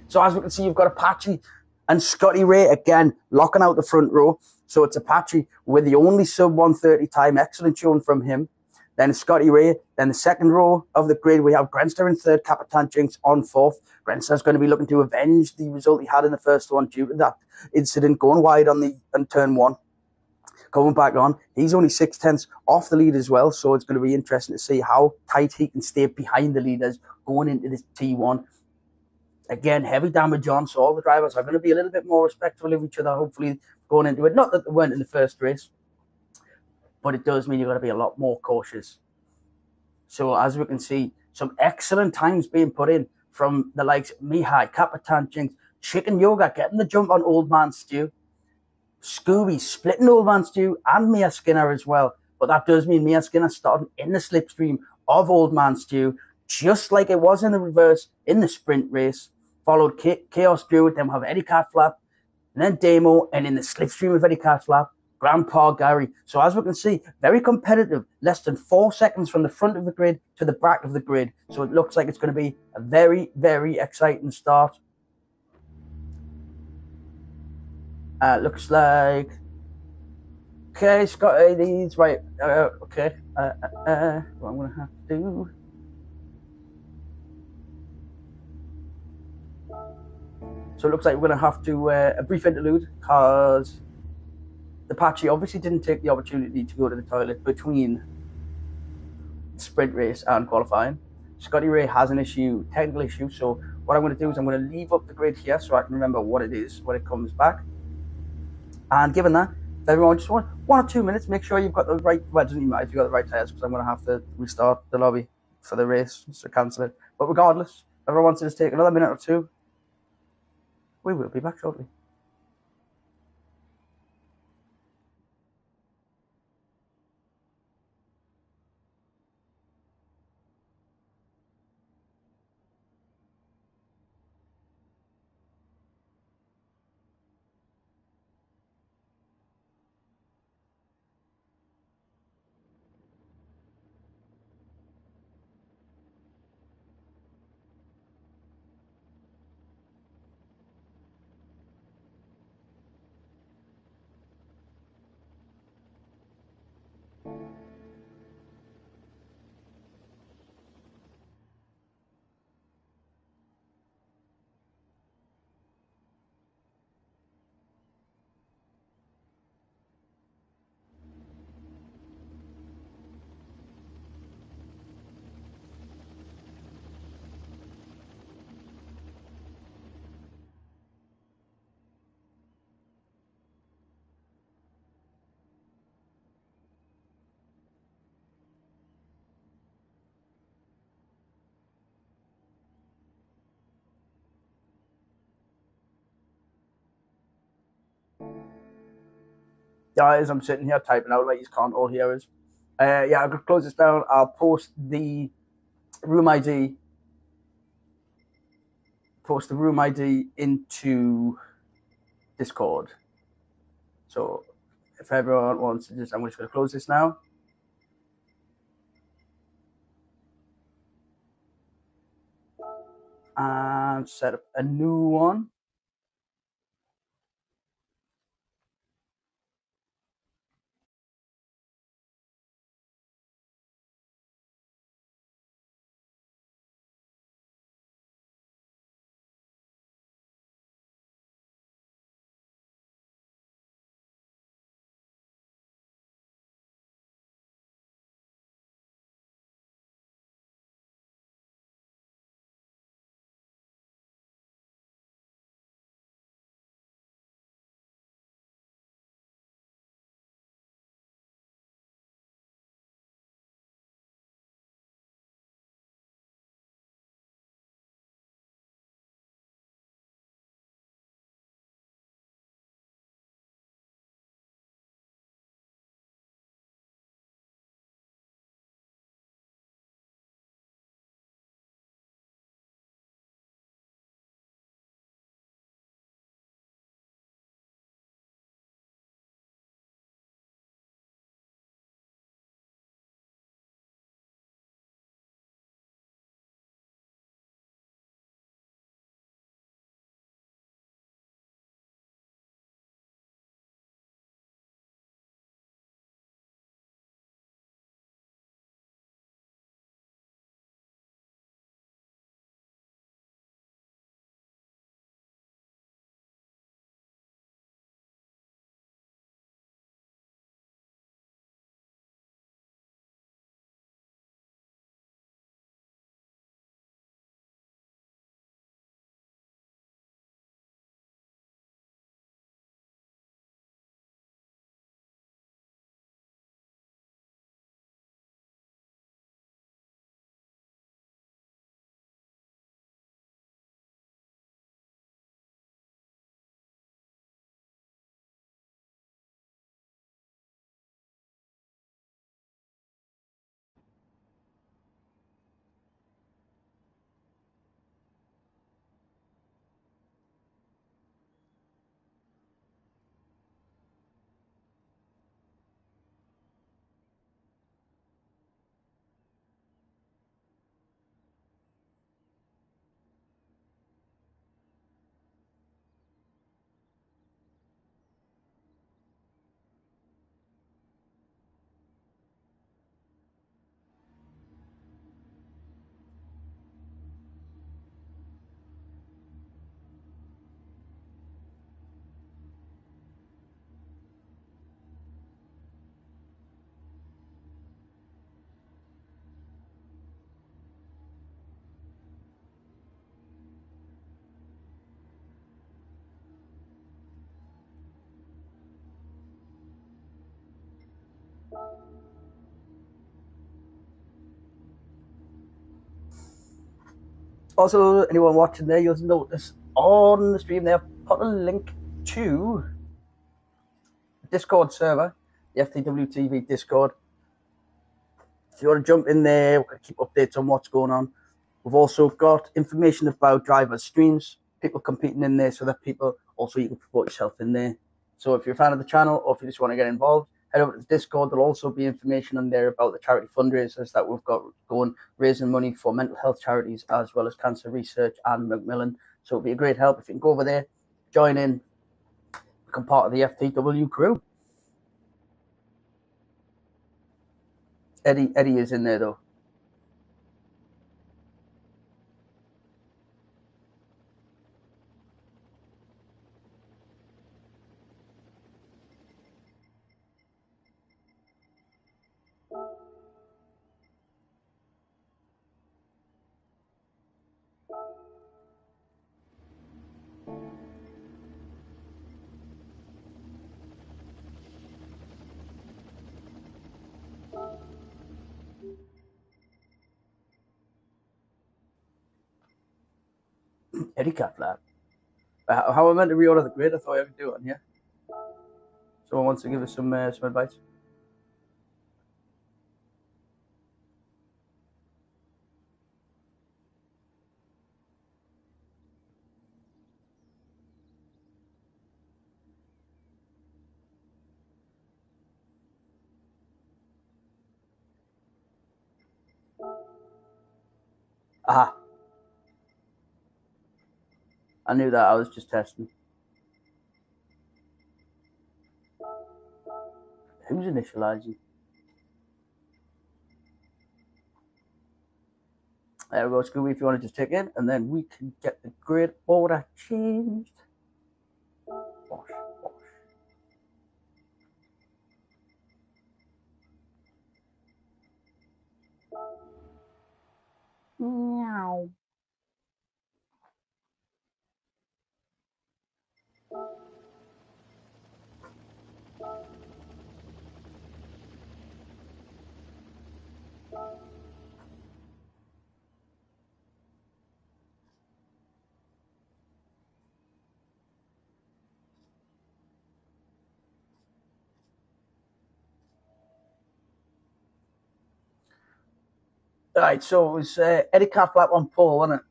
So as we can see, you've got Apache and Scotty Ray again locking out the front row. So it's Apache with the only sub 130 time. Excellent showing from him. then Scotty Ray. Then the second row of the grid, we have Grenster in third, Capitan Jinx on fourth. Grenster's going to be looking to avenge the result he had in the first one due to that incident going wide on turn one. Coming back on, he's only 6/10 off the lead as well, so it's going to be interesting to see how tight he can stay behind the leaders going into this T1. Again, heavy damage on, so all the drivers are going to be a little bit more respectful of each other, hopefully, going into it. Not that they weren't in the first race, but it does mean you've got to be a lot more cautious. So as we can see, some excellent times being put in from the likes of Mihai, Capitan Jinx, Chicken Yoga getting the jump on Old Man Stew, Scooby splitting Old Man Stew and Mia Skinner as well. But that does mean Mia Skinner starting in the slipstream of Old Man Stew, just like it was in the reverse in the sprint race. Followed Chaos Druid, then we'll have Eddie Cat Flap, and then Damo, and in the slipstream of Eddie Cat Flap, Grandpa Gary. So as we can see, very competitive, less than 4 seconds from the front of the grid to the back of the grid. So it looks like it's going to be a very, very exciting start. Looks like... Okay, Scott, these, right, okay. What I'm going to have to do... So it looks like we're going to have to, a brief interlude, because the Apache obviously didn't take the opportunity to go to the toilet between sprint race and qualifying. Scotty Ray has an issue, technical issue, so what I'm going to do is I'm going to leave up the grid here so I can remember what it is when it comes back. And given that, everyone just want 1 or 2 minutes, make sure you've got the right, well, it doesn't even matter if you've got the right tires, because I'm going to have to restart the lobby for the race, so cancel it. But regardless, everyone wants to just take another minute or two. We will be back shortly. Guys, I'm sitting here typing out like you can't all hear us. Yeah, I'm going to close this down. I'll post the room ID into Discord. So if everyone wants to I'm just going to close this now. And set up a new one. Also, anyone watching there, you'll notice on the stream there, put a link to the Discord server, the FTWTV Discord. If you want to jump in there, we're going to keep updates on what's going on. We've also got information about drivers' streams, people competing in there, so that people also you can promote yourself in there. So if you're a fan of the channel or if you just want to get involved, head over to the Discord. There'll also be information on there about the charity fundraisers that we've got going, raising money for mental health charities as well as cancer research and Macmillan. So it'll be a great help if you can go over there, join in, become part of the FTW crew. Eddie is in there though. Eddie Catlab. How am I meant to reorder the grid? I thought I could do it on here. Someone wants to give us some advice. Aha. I knew that. I was just testing. Who's initializing? There we go, Scooby, if you want to just take in, and then we can get the grid order changed. Wash. Meow. Right, so it was Eddie Catlap on pole, wasn't it?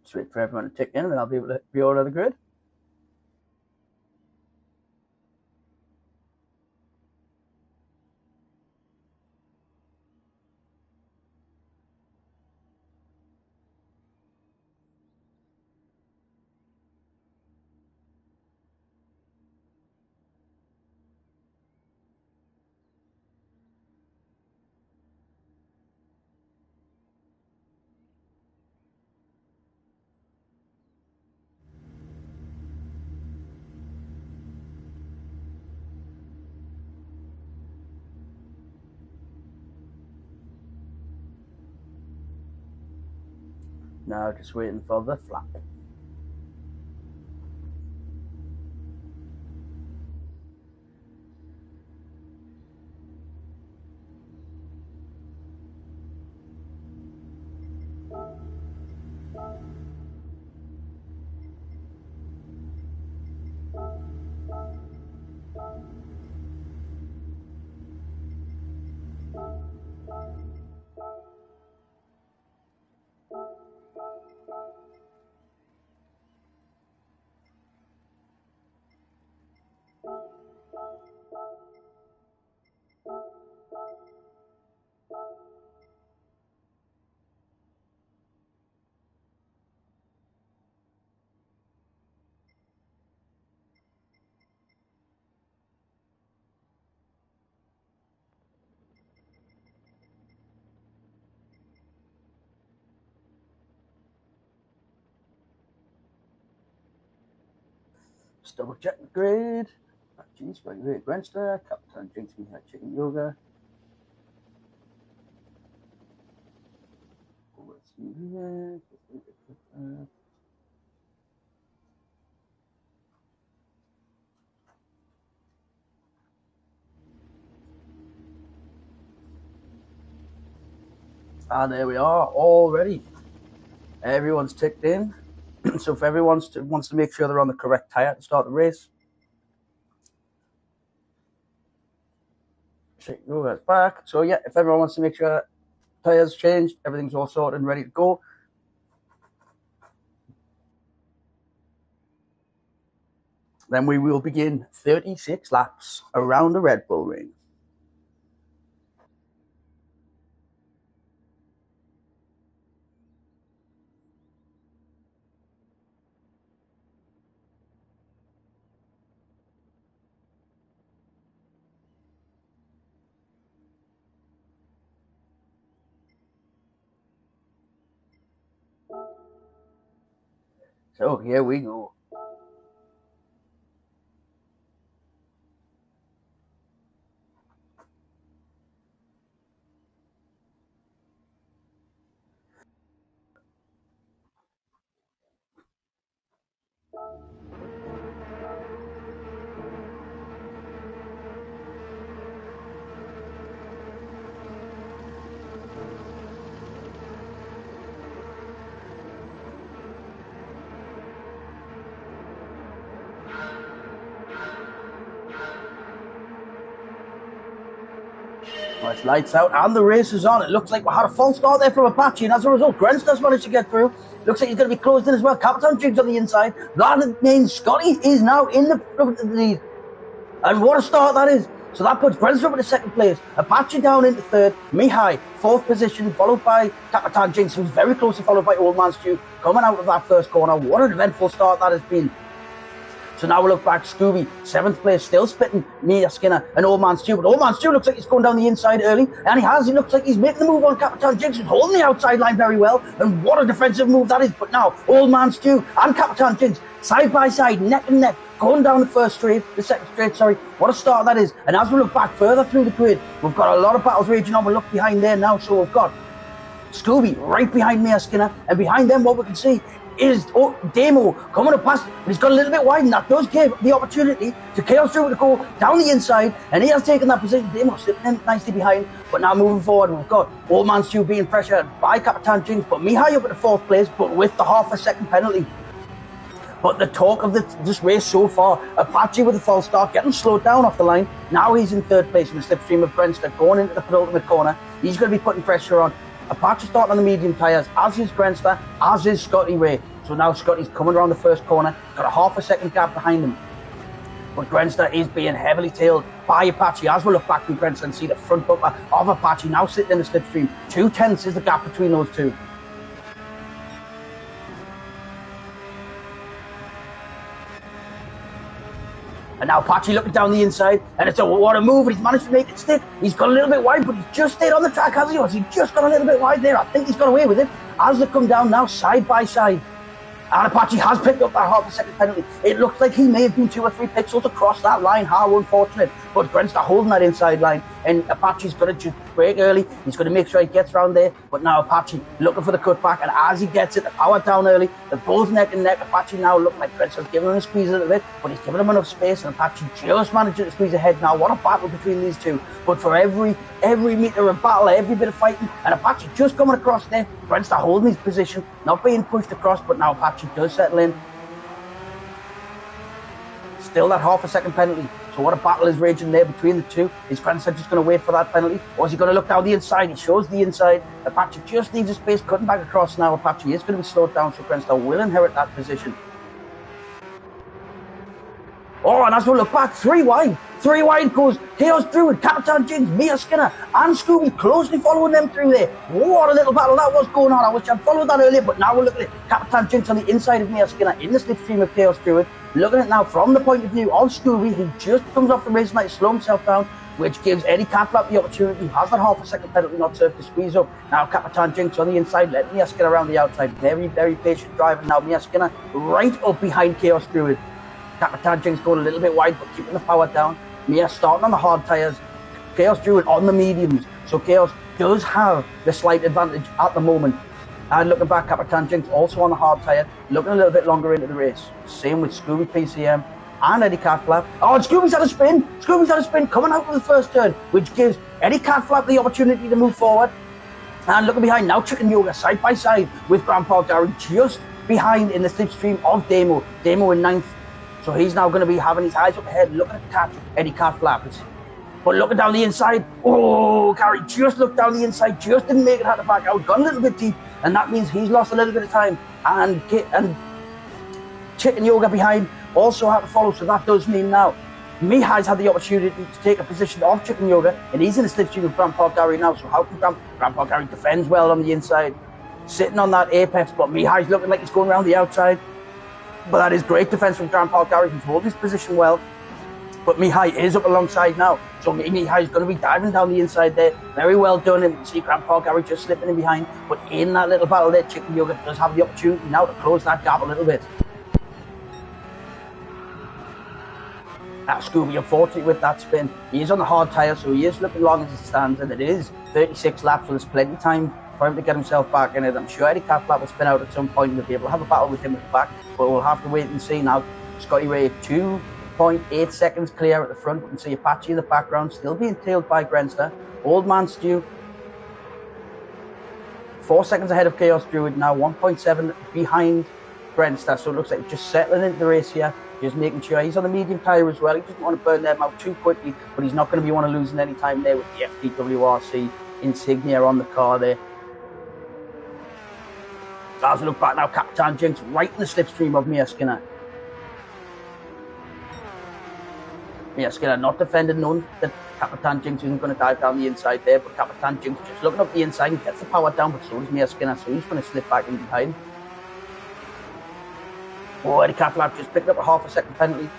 Just wait for everyone to tick in, and then I'll be able to reorder the grid. Now just waiting for the flap. Just double check the grid. Jinx, right, Ray Grenster, Captain Jinx, me had chicken yoga. And there we are, all ready. Everyone's ticked in. So if everyone wants to make sure they're on the correct tyre to start the race, shake yours back. So yeah, if everyone wants to make sure tyres changed, everything's all sorted and ready to go, then we will begin 36 laps around the Red Bull Ring. So here we go. Well, it's lights out and the race is on. It looks like we had a false start there from Apache, and as a result, Grenster's managed to get through. Looks like he's going to be closed in as well. Captain Jigs on the inside. That means Scotty is now in the lead. And what a start that is. So that puts Grenster up in the second place. Apache down into third. Mihai, fourth position, followed by Captain Jinx, who's very closely followed by Old Man Stu, coming out of that first corner. What an eventful start that has been. So now we look back, Scooby, 7th place, still spitting Mia Skinner and Old Man Stu. But Old Man Stu looks like he's going down the inside early, and he looks like he's making the move on Captain Jinx, who's holding the outside line very well, and what a defensive move that is. But now, Old Man Stu and Captain Jinx, side by side, neck and neck, going down the second straight, sorry. What a start that is. And as we look back further through the grid, we've got a lot of battles raging on. We look behind there now, so we've got Scooby right behind Mia Skinner, and behind them what we can see is Demo coming up past, but he's got a little bit wide, and that does give the opportunity to Chaos Druid to go down the inside, and he has taken that position. Demo sitting in nicely behind, but now moving forward, we've got Old Man Stu being pressured by Captain Jinx, but Mihai up at the 4th place, but with the half a second penalty. But the talk of this race so far, Apache with a false start, getting slowed down off the line. Now he's in 3rd place in the slipstream of Grenster, going into the penultimate corner. He's going to be putting pressure on. Apache starting on the medium tyres, as is Grenster, as is Scotty Ray. So now Scotty's coming around the first corner, got a half a second gap behind him. But Grenster is being heavily tailed by Apache. As we look back from Grenster and see the front bumper of Apache now sitting in the slipstream. 2/10 is the gap between those two. And now Apache looking down the inside, and it's what a move, and he's managed to make it stick. He's got a little bit wide, but he's just stayed on the track, hasn't he? Or has he just got a little bit wide there? I think he's got away with it. As they come down now, side by side. And Apache has picked up that half a second penalty. It looks like he may have been 2 or 3 pixels across that line. How unfortunate. But Grenster holding that inside line. And Apache's going to just break early. He's going to make sure he gets around there. But now Apache looking for the cutback. And as he gets it, the power down early. They're both neck and neck. Apache now looking like Grenster's giving him a squeeze a little bit. But he's giving him enough space. And Apache just managing to squeeze ahead now. What a battle between these two. But for every meter of battle, every bit of fighting. And Apache just coming across there. Grenster holding his position. Not being pushed across. But now Apache does settle in. Still that half a second penalty. So what a battle is raging there between the two. Is Grenster just going to wait for that penalty? Or is he going to look down the inside? He shows the inside. Apache just needs a space cutting back across now. Apache is going to be slowed down, so Grenster will inherit that position. Oh, and as we look back, 3 wide. 3 wide goes Chaos Druid, Captain Jinx, Mia Skinner, and Scooby closely following them through there. What a little battle that was going on. I wish I'd followed that earlier, but now we're looking at Captain Jinx on the inside of Mia Skinner in the slipstream of Chaos Druid. Looking at it now from the point of view of Scooby, who just comes off the racing light, slow himself down, which gives Eddie Catlap the opportunity. He has that half a second penalty not served to squeeze up. Now Captain Jinx on the inside, letting Mia Skinner around the outside. Very, very patient driving now. Mia Skinner right up behind Chaos Druid. Capitan Jinx going a little bit wide, but keeping the power down. Mia starting on the hard tyres. Chaos Druid on the mediums. So Chaos does have the slight advantage at the moment. And looking back, Capitan Jinx also on the hard tyre, looking a little bit longer into the race. Same with Scooby PCM and Eddie Catflap. Oh, and Scooby's had a spin. Scooby's had a spin coming out of the first turn, which gives Eddie Catflap the opportunity to move forward. And looking behind now, Chicken Yoga side by side with Grandpa Gary just behind in the slipstream of Damo. Damo in 9th. So he's now going to be having his eyes up ahead, looking at catch Eddie Catflap. But looking down the inside, oh, Gary just looked down the inside, just didn't make it out the back out, got a little bit deep, and that means he's lost a little bit of time. And Chicken Yoga behind also had to follow, so that does mean now Mihai's had the opportunity to take a position off Chicken Yoga, and he's in the slipstream with Grandpa Gary now. So how can Grandpa Gary defends well on the inside, sitting on that apex, but Mihai's looking like he's going around the outside. But that is great defense from Grandpa Gary, who's holding his position well. But Mihai is up alongside now, so Mihai is going to be diving down the inside there. Very well done, and you can see Grandpa Gary just slipping in behind. But in that little battle there, Chicken Yoga does have the opportunity now to close that gap a little bit. That Scooby, unfortunately, with that spin, he is on the hard tyre, so he is looking long as it stands, and it is 36 laps, so there's plenty of time for him to get himself back in it. I'm sure Eddie Catflap will spin out at some point and they'll be able to have a battle with him at the back, but we'll have to wait and see now. Scotty Ray 2.8 seconds clear at the front. You can see Apache in the background, still being tailed by Grenster. Old Man Stew 4 seconds ahead of Chaos Druid, now 1.7 behind Grenster, so it looks like he's just settling into the race here, just making sure he's on the medium tyre as well. He doesn't want to burn them out too quickly, but he's not going to be losing any time there with the FTWRC insignia on the car there. So as we look back now, Capitan Jinx right in the slipstream of Mia Skinner. Mia Skinner not defending none. That Capitan Jinx isn't going to dive down the inside there, but Capitan Jinx just looking up the inside and gets the power down, but so does Mia Skinner, so he's going to slip back in behind. Oh, Eddie Catflap just picked up a half a second penalty,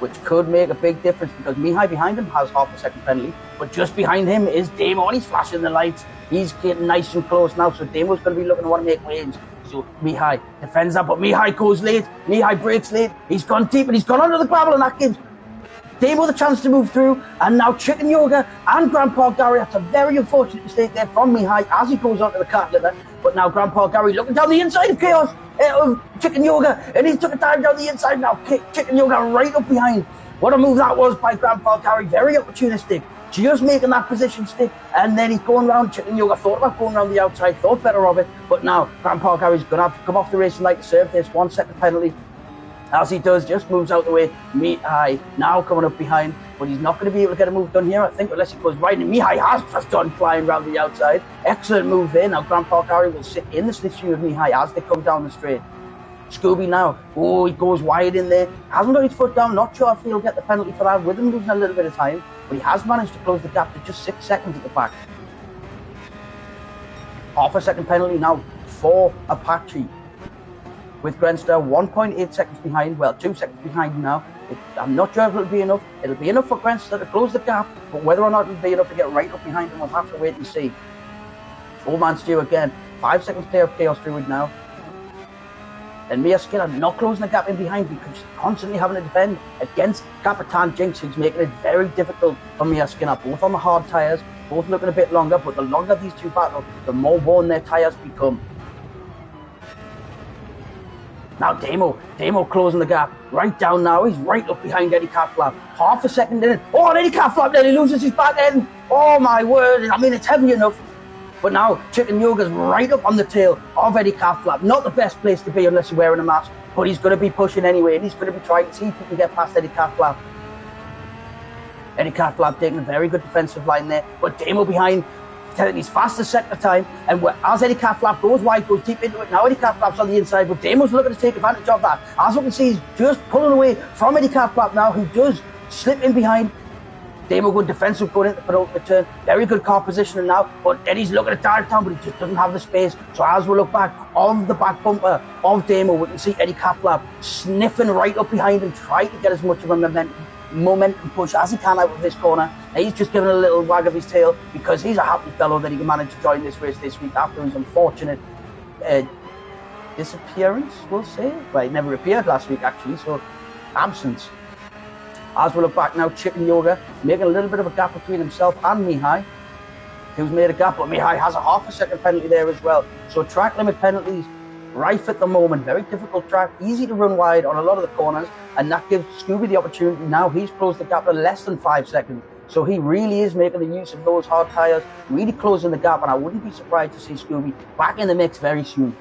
which could make a big difference because Mihai behind him has half a second penalty, but just behind him is Damo, and he's flashing the lights. He's getting nice and close now, so Damo's going to be looking to want to make waves. So Mihai defends that, but Mihai goes late. Mihai breaks late. He's gone deep and he's gone under the gravel, and that gives Damo the chance to move through. And now Chicken Yoga and Grandpa Gary. That's a very unfortunate mistake there from Mihai as he goes onto the cart litter. But now Grandpa Gary looking down the inside of Chaos, Chicken Yoga, and he took a dive down the inside now. Chicken Yoga right up behind. What a move that was by Grandpa Gary. Very opportunistic. Just making that position stick, and then he's going around. Chicken Yoga thought about going around the outside, thought better of it, but now Grandpa Gary's going to have to come off the racing light to serve this 1 second penalty. As he does, just moves out the way. Mihai now coming up behind, but he's not going to be able to get a move done here, I think, unless he goes right. And Mihai has just done flying around the outside. Excellent move there. Now Grandpa Gary will sit in the slipstream of Mihai as they come down the straight. Scooby now, oh, he goes wide in there. Hasn't got his foot down. Not sure if he'll get the penalty for that with him losing a little bit of time, but he has managed to close the gap to just 6 seconds at the back. Half a second penalty now for Apache. With Grenster 1.8 seconds behind, well, 2 seconds behind now. I'm not sure if it'll be enough. It'll be enough for Grenster to close the gap, but whether or not it'll be enough to get right up behind him, we'll have to wait and see. Old Man Stew again, 5 seconds clear of Chaos Druid now. And Mia Skinner not closing the gap in behind because she's constantly having to defend against Capitan Jinx, who's making it very difficult for Mia Skinner, both on the hard tyres, both looking a bit longer, but the longer these two battle, the more worn their tyres become. Now Damo closing the gap, right down now, he's right up behind Eddie Catflap, half a second in, oh, and Eddie Catflap then, he loses his back end, oh my word, I mean, it's heavy enough. But now Chicken Yoga's right up on the tail of Eddie Catflap. Not the best place to be unless you're wearing a mask, but he's going to be pushing anyway, and he's going to be trying to see if he can get past Eddie Catflap. Eddie Catflap taking a very good defensive line there, but Damo behind, telling he's fastest second of time, and as Eddie Catflap goes wide, goes deep into it, now Eddie Catflap's on the inside, but Damo's looking to take advantage of that. As we can see, he's just pulling away from Eddie Catflap now, who does slip in behind. Damo good defensive going into the penultimate turn. Very good car positioning now, but Eddie's looking to dive down, but he just doesn't have the space. So as we look back on the back bumper of Damo, we can see Eddie Catflap sniffing right up behind him, trying to get as much of a momentum push as he can out of this corner. And he's just giving a little wag of his tail because he's a happy fellow that he can manage to join this race this week after his unfortunate disappearance, we'll say. Well, he never appeared last week, actually, so absence. As we look back now, Chicken Yoga making a little bit of a gap between himself and Mihai, who's made a gap, but Mihai has a half a second penalty there as well. So track limit penalties rife at the moment. Very difficult track, easy to run wide on a lot of the corners, and that gives Scooby the opportunity. Now he's closed the gap to less than 5 seconds. So he really is making the use of those hard tyres, really closing the gap, and I wouldn't be surprised to see Scooby back in the mix very soon.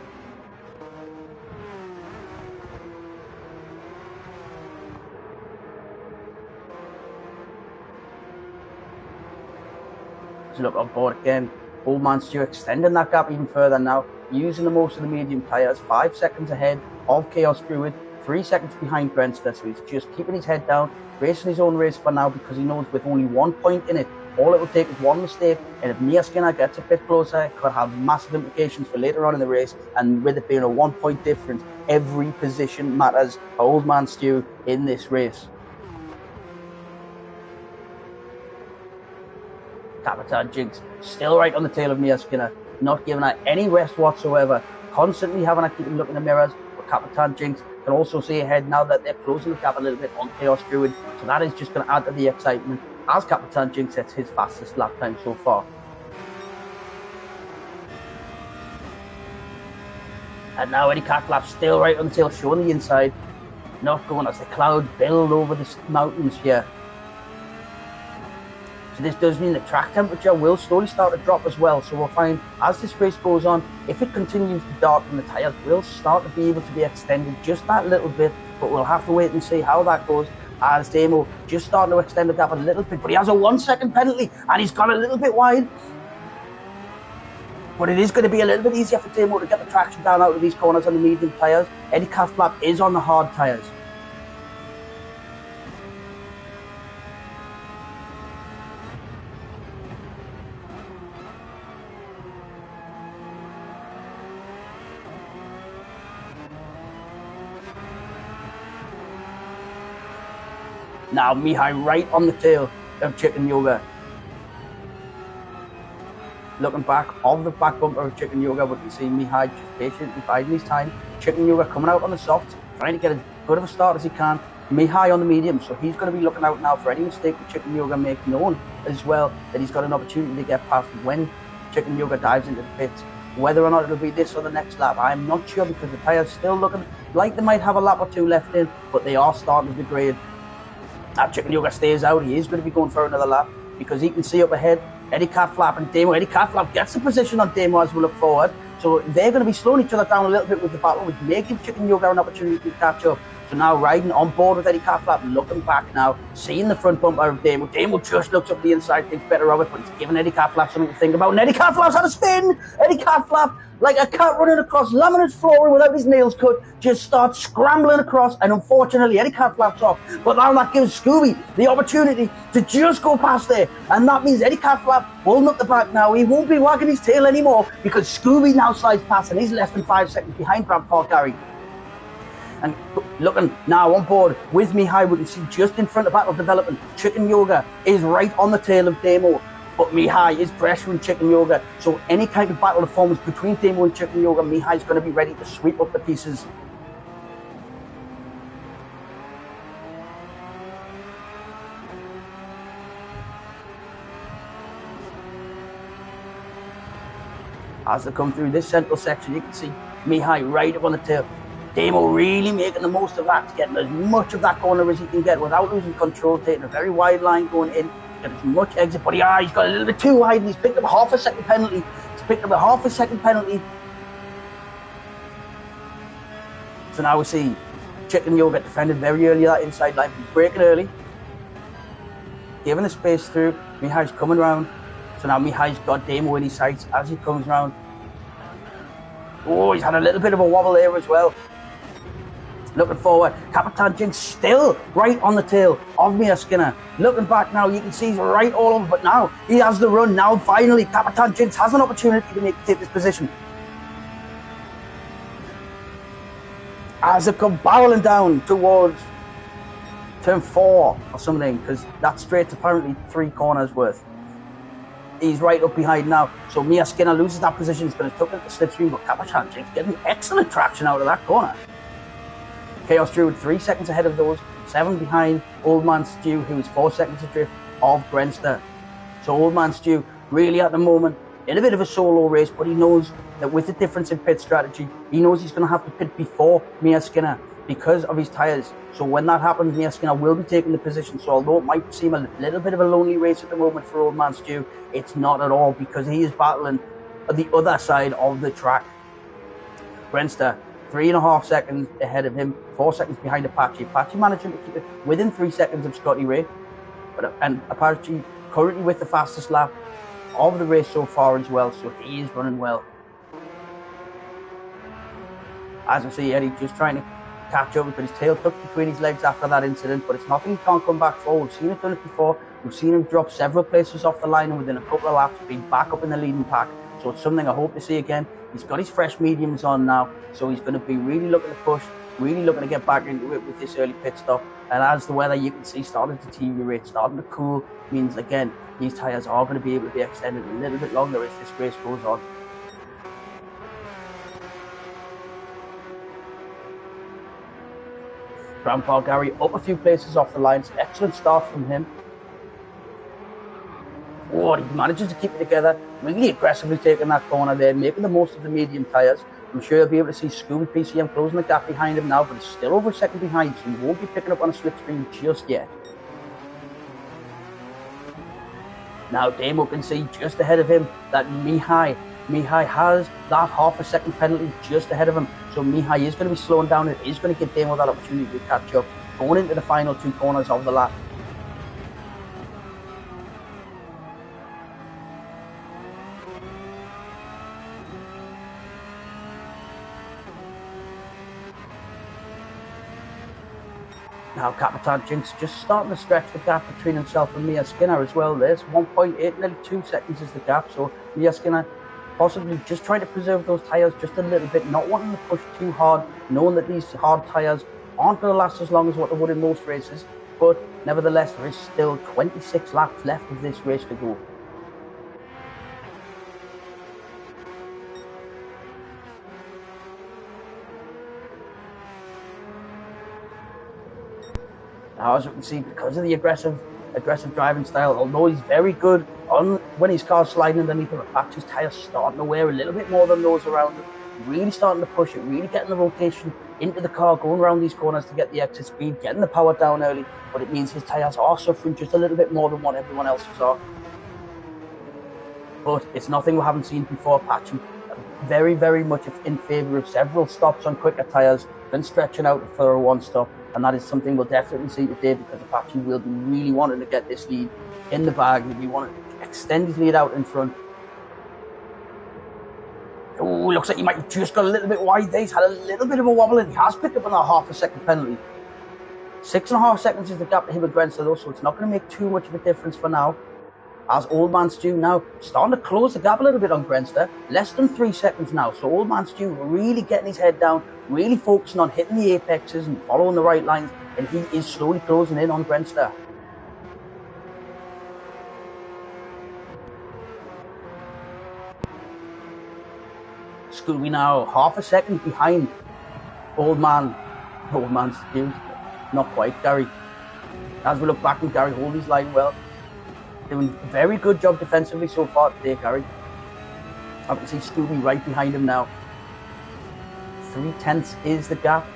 So look on board again. Old Man Stu extending that gap even further now, using the most of the medium tyres, 5 seconds ahead of Chaos Druid, 3 seconds behind Grenster, so he's just keeping his head down, racing his own race for now, because he knows with only 1 point in it, all it will take is one mistake, and if Mia Skinner gets a bit closer, it could have massive implications for later on in the race, and with it being a 1 point difference, every position matters for Old Man Stu in this race. Capitan Jinx still right on the tail of Mia Skinner, not giving her any rest whatsoever, constantly having her keep looking in the mirrors, but Capitan Jinx can also see ahead now that they're closing the gap a little bit on Chaos Druid, so that is just going to add to the excitement as Capitan Jinx sets his fastest lap time so far. And now Eddie Catlap still right on the tail, showing the inside, not going as the clouds build over the mountains here. So this does mean the track temperature will slowly start to drop as well. So we'll find as this race goes on, if it continues to darken, the tyres will start to be able to be extended just that little bit. But we'll have to wait and see how that goes. As Damo just starting to extend the gap a little bit, but he has a 1 second penalty and he's gone a little bit wide. But it is going to be a little bit easier for Damo to get the traction down out of these corners on the medium tyres. Eddie Catlap is on the hard tyres. Now Mihai right on the tail of Chicken Yoga. Looking back on the back bumper of Chicken Yoga, we can see Mihai just patiently biding his time. Chicken Yoga coming out on the soft, trying to get as good of a start as he can. Mihai on the medium, so he's going to be looking out now for any mistake that Chicken Yoga makes, known as well that he's got an opportunity to get past when Chicken Yoga dives into the pits. Whether or not it'll be this or the next lap, I'm not sure, because the tyres still looking like they might have a lap or two left in, but they are starting to degrade. Now Chicken Yoga stays out, he is going to be going for another lap, because he can see up ahead Eddie Catlap and Damo. Eddie Catlap gets the position on Damo as we look forward, so they're going to be slowing each other down a little bit with the battle, which may give Chicken Yoga an opportunity to catch up. So now riding on board with Eddie Catlap, looking back now, seeing the front bumper of Damo. Damo just looks up the inside, thinks better of it, but he's giving Eddie Catlap something to think about, and Eddie Catlap's had a spin! Eddie Catlap, like a cat running across laminate flooring without his nails cut, just starts scrambling across, and unfortunately Eddie Catlap's off. But now that gives Scooby the opportunity to just go past there, and that means Eddie Catlap holding up the back now. He won't be wagging his tail anymore, because Scooby now slides past and he's less than 5 seconds behind Brad Gary. And looking now on board with Mihai, we can see just in front of Battle Development, Chicken Yoga is right on the tail of Damo. But Mihai is pressuring Chicken Yoga, so any kind of battle that forms between Damo and Chicken Yoga, Mihai's going to be ready to sweep up the pieces. As they come through this central section, you can see Mihai right up on the tail. Damo really making the most of that, getting as much of that corner as he can get without losing control, taking a very wide line going in. Get as much exit, but he's got a little bit too wide and he's picked up a half a second penalty. So now we see Chicken Yoga defended very early that inside line. He's breaking early, giving the space through. Mihai's coming round. So now Mihai's got Damo in his sights as he comes round. Oh, he's had a little bit of a wobble there as well. Looking forward, Capitan Jinx still right on the tail of Mia Skinner. Looking back now, you can see he's right all over, but now he has the run. Now finally, Capitan Jinx has an opportunity to take this position. As they come barreling down towards turn 4 or something, because that straight's apparently 3 corners worth. He's right up behind now, so Mia Skinner loses that position. He's going to tuck into the slipstream, but Capitan Jinx getting excellent traction out of that corner. Chaos Druid 3 seconds ahead of those, 7 behind Old Man Stu, who is 4 seconds adrift of Grenster. So Old Man Stu really at the moment in a bit of a solo race, but he knows that with the difference in pit strategy, he knows he's going to have to pit before Mia Skinner because of his tyres. So when that happens, Mia Skinner will be taking the position. So although it might seem a little bit of a lonely race at the moment for Old Man Stu, it's not at all, because he is battling the other side of the track. Grenster, 3.5 seconds ahead of him, 4 seconds behind Apache. Apache managing to keep it within 3 seconds of Scotty Ray. And Apache currently with the fastest lap of the race so far as well, so he is running well. As I see, Eddie just trying to catch up, but his tail tucked between his legs after that incident, but it's nothing he can't come back for. We've seen it done it before. We've seen him drop several places off the line and within a couple of laps being back up in the leading pack. So it's something I hope to see again. He's got his fresh mediums on now, so he's going to be really looking to push, really looking to get back into it with this early pit stop. And as the weather, you can see, starting to deteriorate, starting to cool, means again these tyres are going to be able to be extended a little bit longer as this race goes on. Grandpa Gary up a few places off the lines. Excellent start from him. Oh, he manages to keep it together, really aggressively taking that corner there, making the most of the medium tyres. I'm sure you'll be able to see Scooby PCM closing the gap behind him now, but he's still over a second behind, so he won't be picking up on a slipstream just yet. Now Damo can see just ahead of him that Mihai has that half a second penalty just ahead of him, so Mihai is going to be slowing down and is going to give Damo that opportunity to catch up, going into the final 2 corners of the lap. Now Capitan Jinx just starting to stretch the gap between himself and Mia Skinner as well. There's 1.8, nearly 2 seconds is the gap. So Mia Skinner possibly just trying to preserve those tyres just a little bit, not wanting to push too hard, knowing that these hard tyres aren't going to last as long as what they would in most races. But nevertheless, there is still 26 laps left of this race to go. Now, as you can see, because of the aggressive driving style, although he's very good on when his car's sliding underneath him, Apache's tyres starting to wear a little bit more than those around him. Really starting to push it, really getting the rotation into the car, going around these corners to get the exit speed, getting the power down early, but it means his tyres are suffering just a little bit more than what everyone else's are. But it's nothing we haven't seen before. Apache very, very much in favour of several stops on quicker tyres, then stretching out for a one stop. And that is something we'll definitely see today, because Apache will be really wanting to get this lead in the bag. He'll be wanting to extend his lead out in front. Oh, looks like he might have just got a little bit wide there. He's had a little bit of a wobble and he has picked up on that half a second penalty. 6.5 seconds is the gap to him and Grenster though, so it's not going to make too much of a difference for now. As Old Man Stu now starting to close the gap a little bit on Grenster. Less than 3 seconds now. So Old Man Stu really getting his head down, really focusing on hitting the apexes and following the right lines. And he is slowly closing in on Grenster. Scooby now half a second behind Old Man Stu. Not quite, Gary. As we look back and Gary hold his line well. Doing a very good job defensively so far today, Gary. I can see Scooby right behind him now. 0.3 is the gap.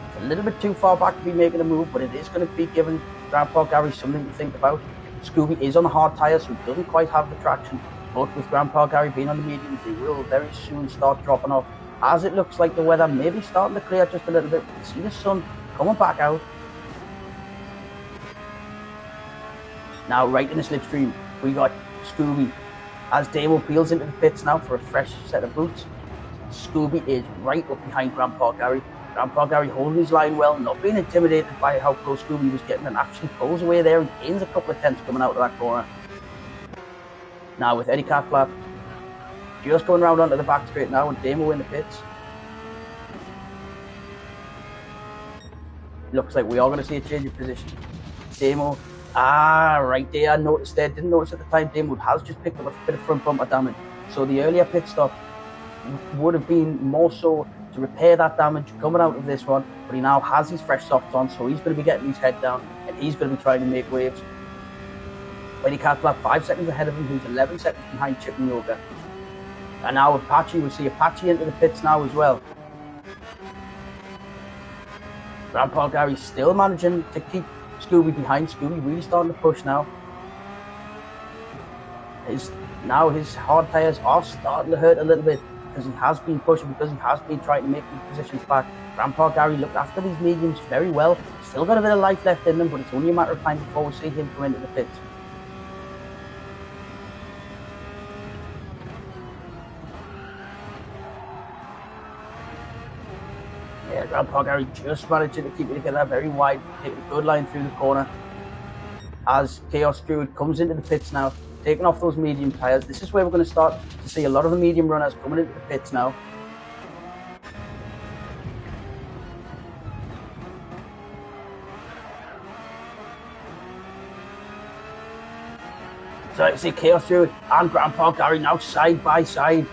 It's a little bit too far back to be making a move, but it is going to be giving Grandpa Gary something to think about. Scooby is on the hard tyres, so he doesn't quite have the traction. But with Grandpa Gary being on the mediums, they will very soon start dropping off. As it looks like the weather may be starting to clear just a little bit. We can see the sun coming back out. Now right in the slipstream, we got Scooby as Damo peels into the pits now for a fresh set of boots. Scooby is right up behind Grandpa Gary. Grandpa Gary holding his line well, not being intimidated by how close Scooby was getting, and actually pulls away there and gains a couple of tenths coming out of that corner. Now with Eddie Catflap just going round onto the back straight now, and Damo in the pits. Looks like we are going to see a change of position. Damo, right there, I noticed there, didn't notice at the time, Damo has just picked up a bit of front bumper damage. So the earlier pit stop would have been more so to repair that damage coming out of this one, but he now has his fresh softs on, so he's going to be getting his head down, and he's going to be trying to make waves. When he can't lap 5 seconds ahead of him, who's 11 seconds behind Chicken Yoga. And now Apache, we'll see Apache into the pits now as well. Grandpa Gary's still managing to keep Scooby behind. Scooby really starting to push now. His hard tyres are starting to hurt a little bit because he has been pushing, because he has been trying to make these positions back. Grandpa Gary looked after these mediums very well. Still got a bit of life left in them, but it's only a matter of time before we see him come into the pits. Yeah, Grandpa Gary just managed to keep it together very wide, taking a good line through the corner. As Chaos Druid comes into the pits now, taking off those medium tyres. This is where we're going to start to see a lot of the medium runners coming into the pits now. So you see Chaos Druid and Grandpa Gary now side by side.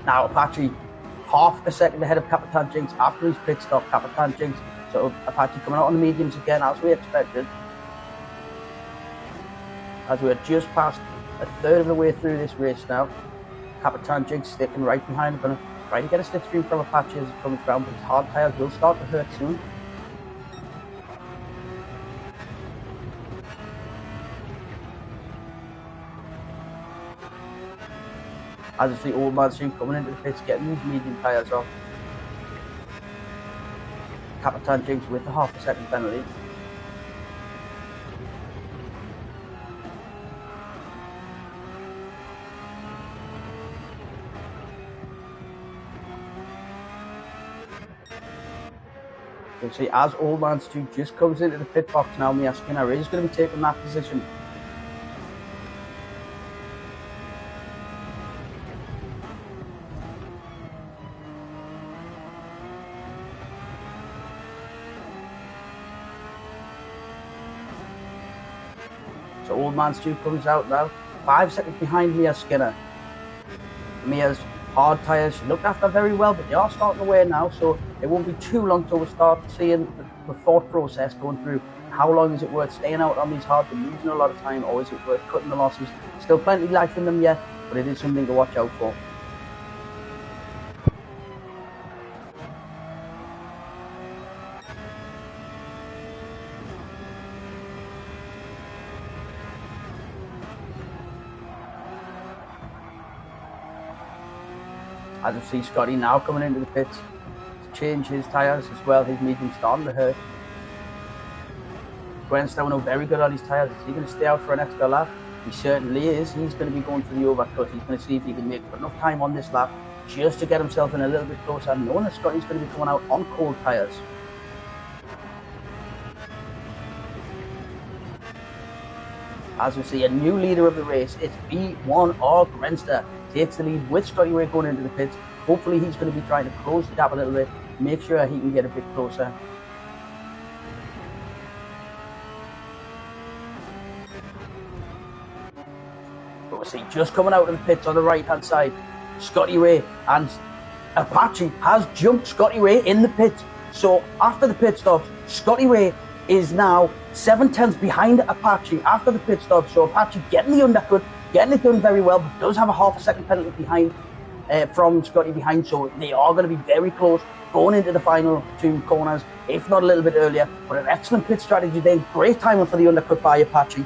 Now Apache half a second ahead of Capitan Jinx after his pit stop. Capitan Jinx, so Apache coming out on the mediums again as we expected. As we are just past a third of the way through this race now. Capitan Jinx sticking right behind, going to try to get a slipstream from Apache as it comes round, but his hard tyres will start to hurt soon. As I see Old Man Stream coming into the pits, getting these medium tyres off. Capitan Jinx with the half a second penalty. So see, as Old Man Stu just comes into the pit box now, Mia Skinner is going to be taking that position. So Old Man Stu comes out now, 5 seconds behind Mia Skinner. Mia's hard tyres, she looked after very well, but they are starting to wear now, so it won't be too long till we start seeing the thought process going through. How long is it worth staying out on these hard and losing a lot of time, or is it worth cutting the losses? Still plenty of life in them yet, but it is something to watch out for. As we see Scotty now coming into the pits to change his tyres as well, his medium's starting to hurt. Gwenstown are very good on his tyres. Is he going to stay out for an extra lap? He certainly is. He's going to be going for the overcut. He's going to see if he can make enough time on this lap just to get himself in a little bit closer, knowing that Scotty's going to be coming out on cold tyres. As we see a new leader of the race, it's B1R Grenster. Takes the lead with Scotty Ray going into the pits. Hopefully he's going to be trying to close the gap a little bit, make sure he can get a bit closer. But we'll see just coming out of the pits on the right hand side, Scotty Ray, and Apache has jumped Scotty Ray in the pits. So after the pit stops, Scotty Ray is now 7 tenths behind Apache after the pit stop. So Apache getting the undercut, getting it done very well, but does have a half a second penalty behind from Scotty behind, so they are going to be very close going into the final 2 corners, if not a little bit earlier. But an excellent pit strategy then, great timing for the undercut by Apache,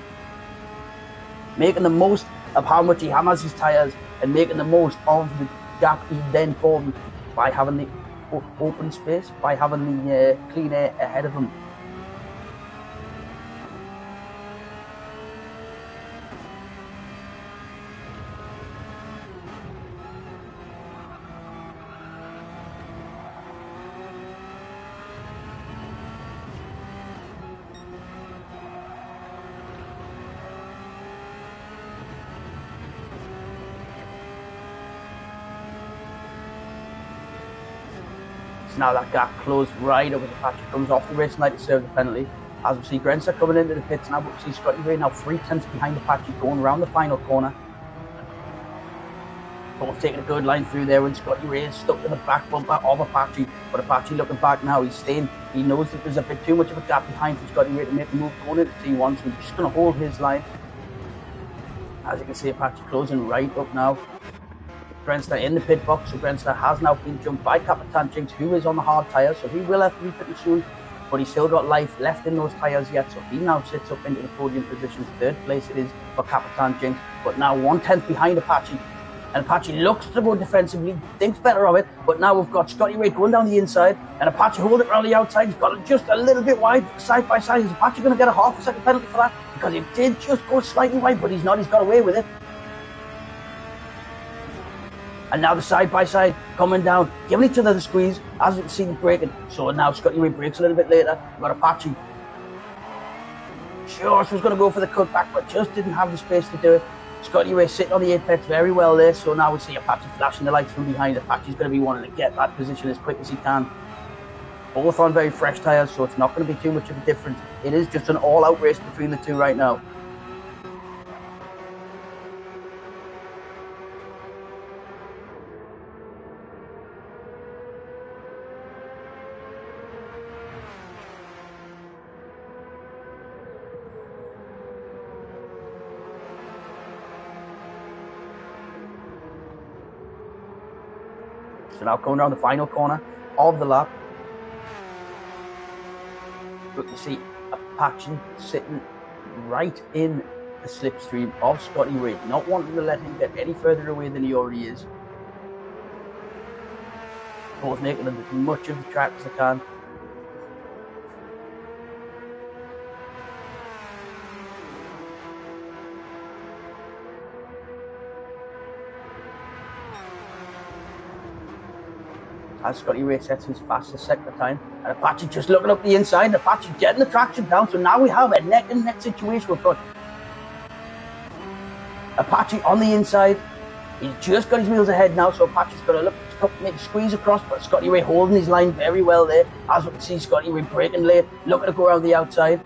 making the most of how much he hammers his tyres and making the most of the gap he then formed by having the open space, by having the clean air ahead of him. Now that gap closed right up as Apache comes off the race light to serve the penalty. As we see Grenzer coming into the pits now, but we see Scotty Ray now 3 tenths behind Apache going around the final corner. Both taking a good line through there, and Scotty Ray is stuck to the back bumper of Apache. But Apache looking back now, he's staying. He knows that there's a bit too much of a gap behind for Scotty Ray to make the move going into T1, so he's just going to hold his line. As you can see, Apache closing right up now. Grenster in the pit box, so Grenster has now been jumped by Capitan Jinx, who is on the hard tyres, so he will have to be pitting soon. But he's still got life left in those tyres yet, so he now sits up into the podium position. 3rd place it is for Capitan Jinx, but now 1 tenth behind Apache. And Apache looks to go defensively, thinks better of it, but now we've got Scotty Ray going down the inside, and Apache holding it around the outside. He's got it just a little bit wide, side by side. Is Apache going to get a half a second penalty for that? Because he did just go slightly wide, but he's not. He's got away with it. And now the side by side coming down, giving each other the squeeze, as you can see, braking. So now Scotty Ray brakes a little bit later. We've got Apache. Sure, she was going to go for the cutback, but just didn't have the space to do it. Scotty Ray sitting on the apex very well there, so now we see Apache flashing the lights from behind. Apache's going to be wanting to get that position as quick as he can. Both on very fresh tyres, so it's not going to be too much of a difference. It is just an all-out race between the two right now. So now coming around the final corner of the lap, but you see Apache sitting right in the slipstream of Scotty Ray, not wanting to let him get any further away than he already is. Both making as much of the track as they can. As Scotty Ray sets his fastest second time, and Apache just looking up the inside, Apache getting the traction down, so now we have a neck and neck situation. We've got Apache on the inside, he's just got his wheels ahead now, so Apache's got to look to make a squeeze across, but Scotty Ray holding his line very well there. As we can see, Scotty Ray braking late, looking to go around the outside,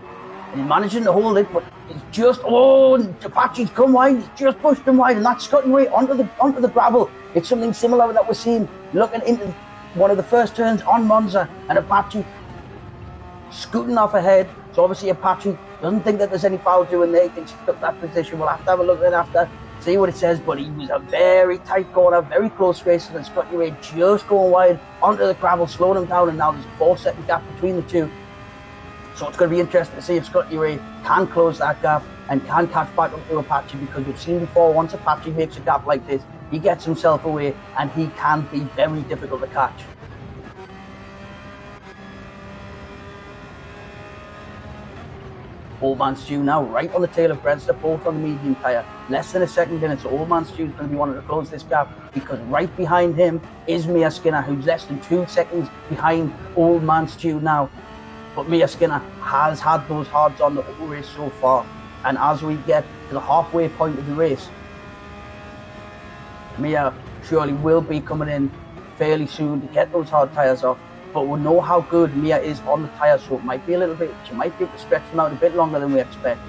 and he's managing to hold it, but he's just, Apache's come wide, he's just pushed him wide, and that's Scotty Ray onto the gravel. It's something similar that we're seeing, looking into one of the first turns on Monza, and Apache scooting off ahead. So obviously Apache doesn't think that there's any foul doing there. He thinks he's got that position. We'll have to have a look at it after, see what it says. But he was a very tight corner, very close race, and Scotty Ray just going wide onto the gravel, slowing him down, and now there's a 4-second gap between the two. So it's going to be interesting to see if Scotty Ray can close that gap and can catch back up to Apache, because we've seen before, once Apache makes a gap like this, he gets himself away and he can be very difficult to catch. Old Man Stu now right on the tail of Grenster, both on the medium tyre. Less than a second in it, so Old Man Stu is going to be wanting to close this gap, because right behind him is Mia Skinner, who's less than 2 seconds behind Old Man Stu now. But Mia Skinner has had those hards on the whole race so far. And as we get to the halfway point of the race, Mia surely will be coming in fairly soon to get those hard tyres off. But we know how good Mia is on the tyres, so it might be a little bit, she might be able to stretch them out a bit longer than we expect.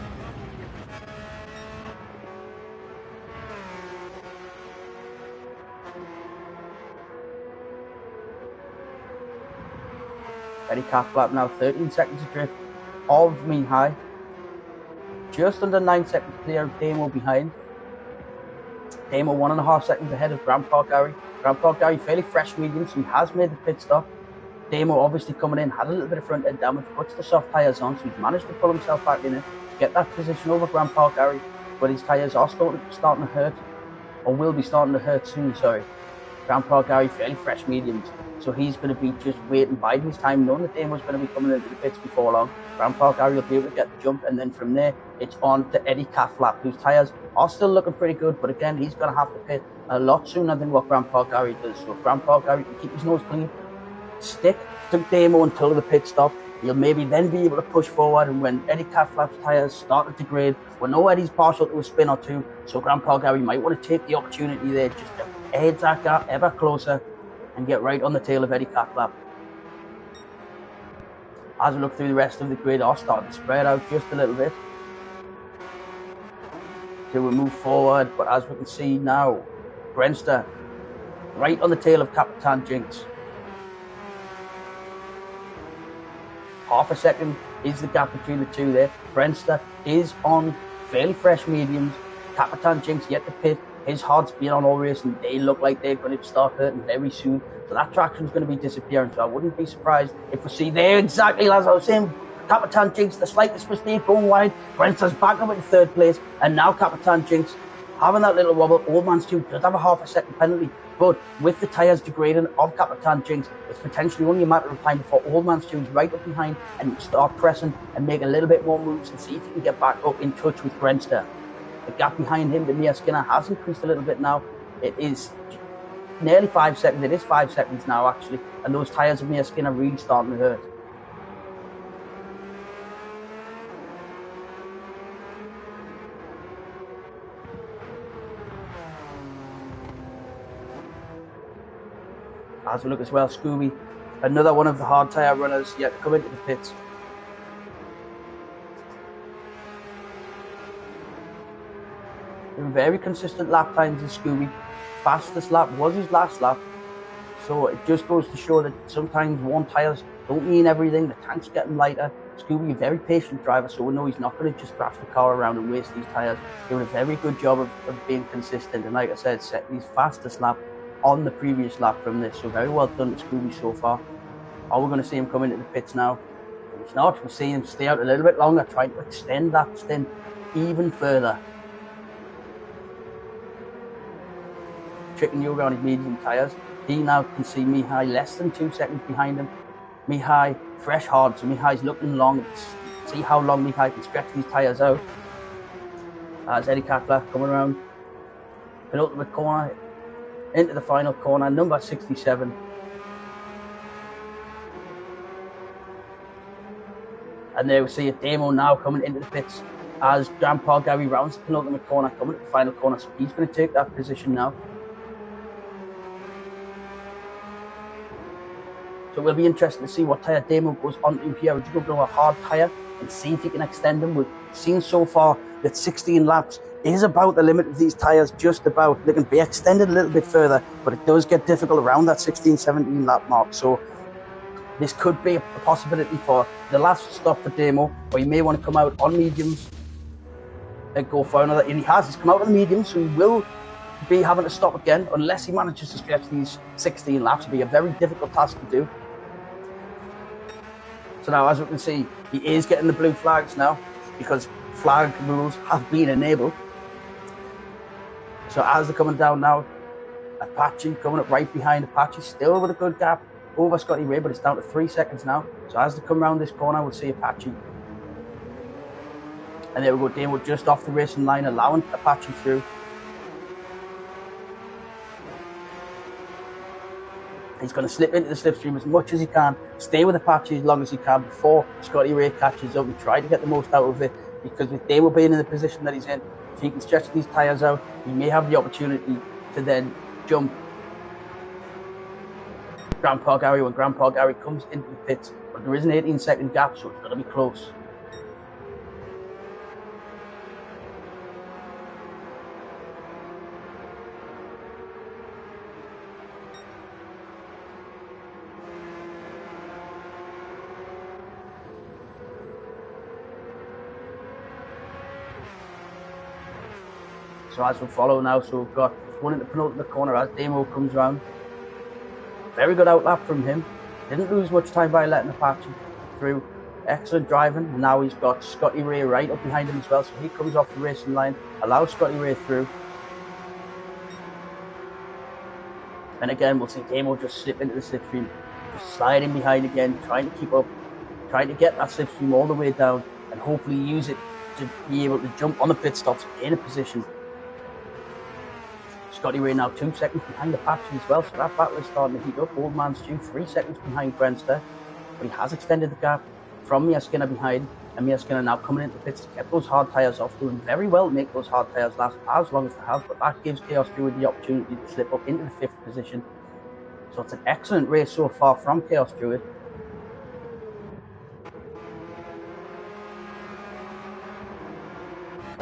Eddie Calf lap now, 13 seconds adrift of mean high. Just under 9 seconds clear of Damo behind. Damo 1.5 seconds ahead of Grandpa Gary. Grandpa Gary fairly fresh medium, so he has made the pit stop. Damo obviously coming in, had a little bit of front end damage, puts the soft tyres on, so he's managed to pull himself back in it, to get that position over Grandpa Gary, but his tyres are starting to hurt, or will be starting to hurt soon, sorry. Grandpa Gary fairly fresh mediums, so he's going to be just waiting, biding his time, knowing that Damo's going to be coming into the pits before long. Grandpa Gary will be able to get the jump, and then from there, it's on to Eddie Calflap, whose tyres are still looking pretty good, but again, he's going to have to pit a lot sooner than what Grandpa Gary does. So if Grandpa Gary can keep his nose clean, stick to Damo until the pit stop, he'll maybe then be able to push forward, and when Eddie Calflap's tyres start to degrade, we know Eddie's partial to a spin or two, so Grandpa Gary might want to take the opportunity there just to edge that gap ever closer and get right on the tail of Eddie Calflap. As we look through the rest of the grid, are starting to spread out just a little bit till we move forward. But as we can see now, Grenster right on the tail of Capitan Jinx. Half a second is the gap between the two there. Grenster is on fairly fresh mediums. Capitan Jinx yet to pit. His hard's been on all race and they look like they're going to start hurting very soon. So that traction's going to be disappearing. So I wouldn't be surprised if we see there exactly as I was saying. Capitan Jinx, the slightest mistake going wide. Grenster's back up in third place. And now Capitan Jinx having that little wobble. Old Man Stu does have a half a second penalty. But with the tyres degrading of Capitan Jinx, it's potentially only a matter of time before Old Man Stu's right up behind and start pressing and make a little bit more moves and see if he can get back up in touch with Grenster. The gap behind him, the Mia Skinner, has increased a little bit now. It is nearly 5 seconds. It is 5 seconds now, actually. And those tyres of Mia Skinner really starting to hurt. As we look as well, Scooby, another one of the hard tyre runners yet to come into the pits. Very consistent lap times in Scooby. Fastest lap was his last lap. So it just goes to show that sometimes worn tyres don't mean everything. The tank's getting lighter. Scooby, a very patient driver, so we know he's not going to just crash the car around and waste these tyres. Doing a very good job of being consistent. And like I said, setting his fastest lap on the previous lap from this. So very well done to Scooby so far. Are we going to see him come into the pits now? He's not. We'll see him stay out a little bit longer, trying to extend that stint even further. Chicken yoga on his medium tyres. He now can see Mihai less than 2 seconds behind him. Mihai fresh hard, so Mihai's looking long. See how long Mihai can stretch these tyres out. As Eddie Katler coming around penultimate corner into the final corner, number 67. And there we see a Demo now coming into the pits as Grandpa Gary rounds the penultimate corner, coming to the final corner. So he's going to take that position now. So it will be interesting to see what tyre Demo goes onto here. Would you go to a hard tyre and see if he can extend them? We've seen so far that 16 laps is about the limit of these tyres, just about. They can be extended a little bit further, but it does get difficult around that 16, 17 lap mark. So this could be a possibility for the last stop for Demo, where he may want to come out on mediums and go for another. And he's come out on the mediums, so he will be having to stop again unless he manages to stretch these 16 laps. It'll be a very difficult task to do. So now, as we can see, he is getting the blue flags now because flag rules have been enabled. So as they're coming down now, Apache coming up right behind Apache, still with a good gap over Scotty Ray, but it's down to 3 seconds now. So as they come around this corner, we'll see Apache. And there we go, Damo just off the racing line, allowing Apache through. He's going to slip into the slipstream as much as he can, stay with Apache as long as he can before Scotty Ray catches up and try to get the most out of it, because with Damo being in the position that he's in, if he can stretch these tyres out, he may have the opportunity to then jump Grandpa Gary when Grandpa Gary comes into the pits. But there is an 18-second gap, so it's going to be close. So as we follow now, so we've got one in the penultimate corner as Damo comes round. Very good outlap from him. Didn't lose much time by letting Apache through. Excellent driving. And now he's got Scotty Ray right up behind him as well. So he comes off the racing line, allows Scotty Ray through. And again, we'll see Damo just slip into the slipstream, just sliding behind again, trying to keep up, trying to get that slipstream all the way down and hopefully use it to be able to jump on the pit stops in a position. Scotty Ray now 2 seconds behind Apache as well, so that battle is starting to heat up. Old Man Stu 3 seconds behind Grenster, but he has extended the gap from Mia Skinner behind, and Mia Skinner now coming into the pits to get those hard tyres off, doing very well to make those hard tyres last as long as they have, but that gives Chaos Druid the opportunity to slip up into the 5th position. So it's an excellent race so far from Chaos Druid.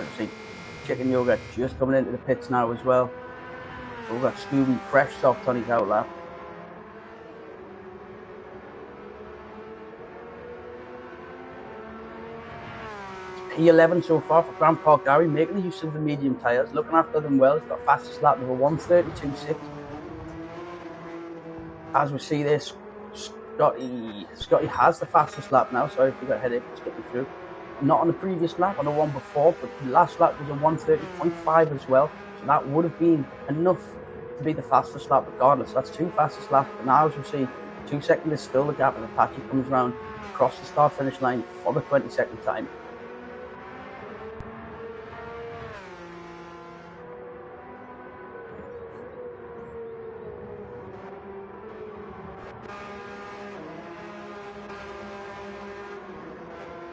Let's see, Chicken Yogurt just coming into the pits now as well. So we've got Scooby fresh soft on his outlap. P11 so far for Grandpa Gary, making the use of the medium tyres, looking after them well. He's got fastest lap of a 1:32.6. As we see this, Scotty has the fastest lap now. Sorry if you got a headache, let's get you through. Not on the previous lap, on the one before, but the last lap was a 1:30.5 as well. So that would have been enough to be the fastest lap regardless. That's two fastest laps. But now as we see, 2 seconds is still the gap, and Apache comes around across the start finish line for the 22nd time.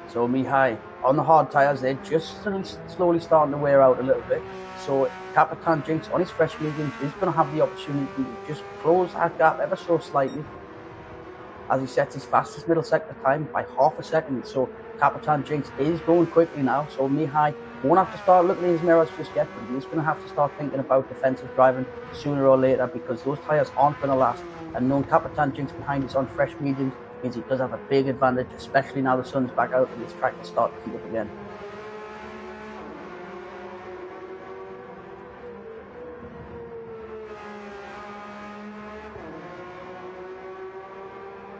So Mihai, on the hard tyres, they're just slowly starting to wear out a little bit. So Capitan Jinx on his fresh mediums is going to have the opportunity to just close that gap ever so slightly as he sets his fastest middle sector time by half a second. So Capitan Jinx is going quickly now. So Mihai won't have to start looking at his mirrors just yet, but he's going to have to start thinking about defensive driving sooner or later because those tyres aren't going to last. And knowing Capitan Jinx behind us on fresh mediums means he does have a big advantage, especially now the sun's back out and this track will start to heat up again.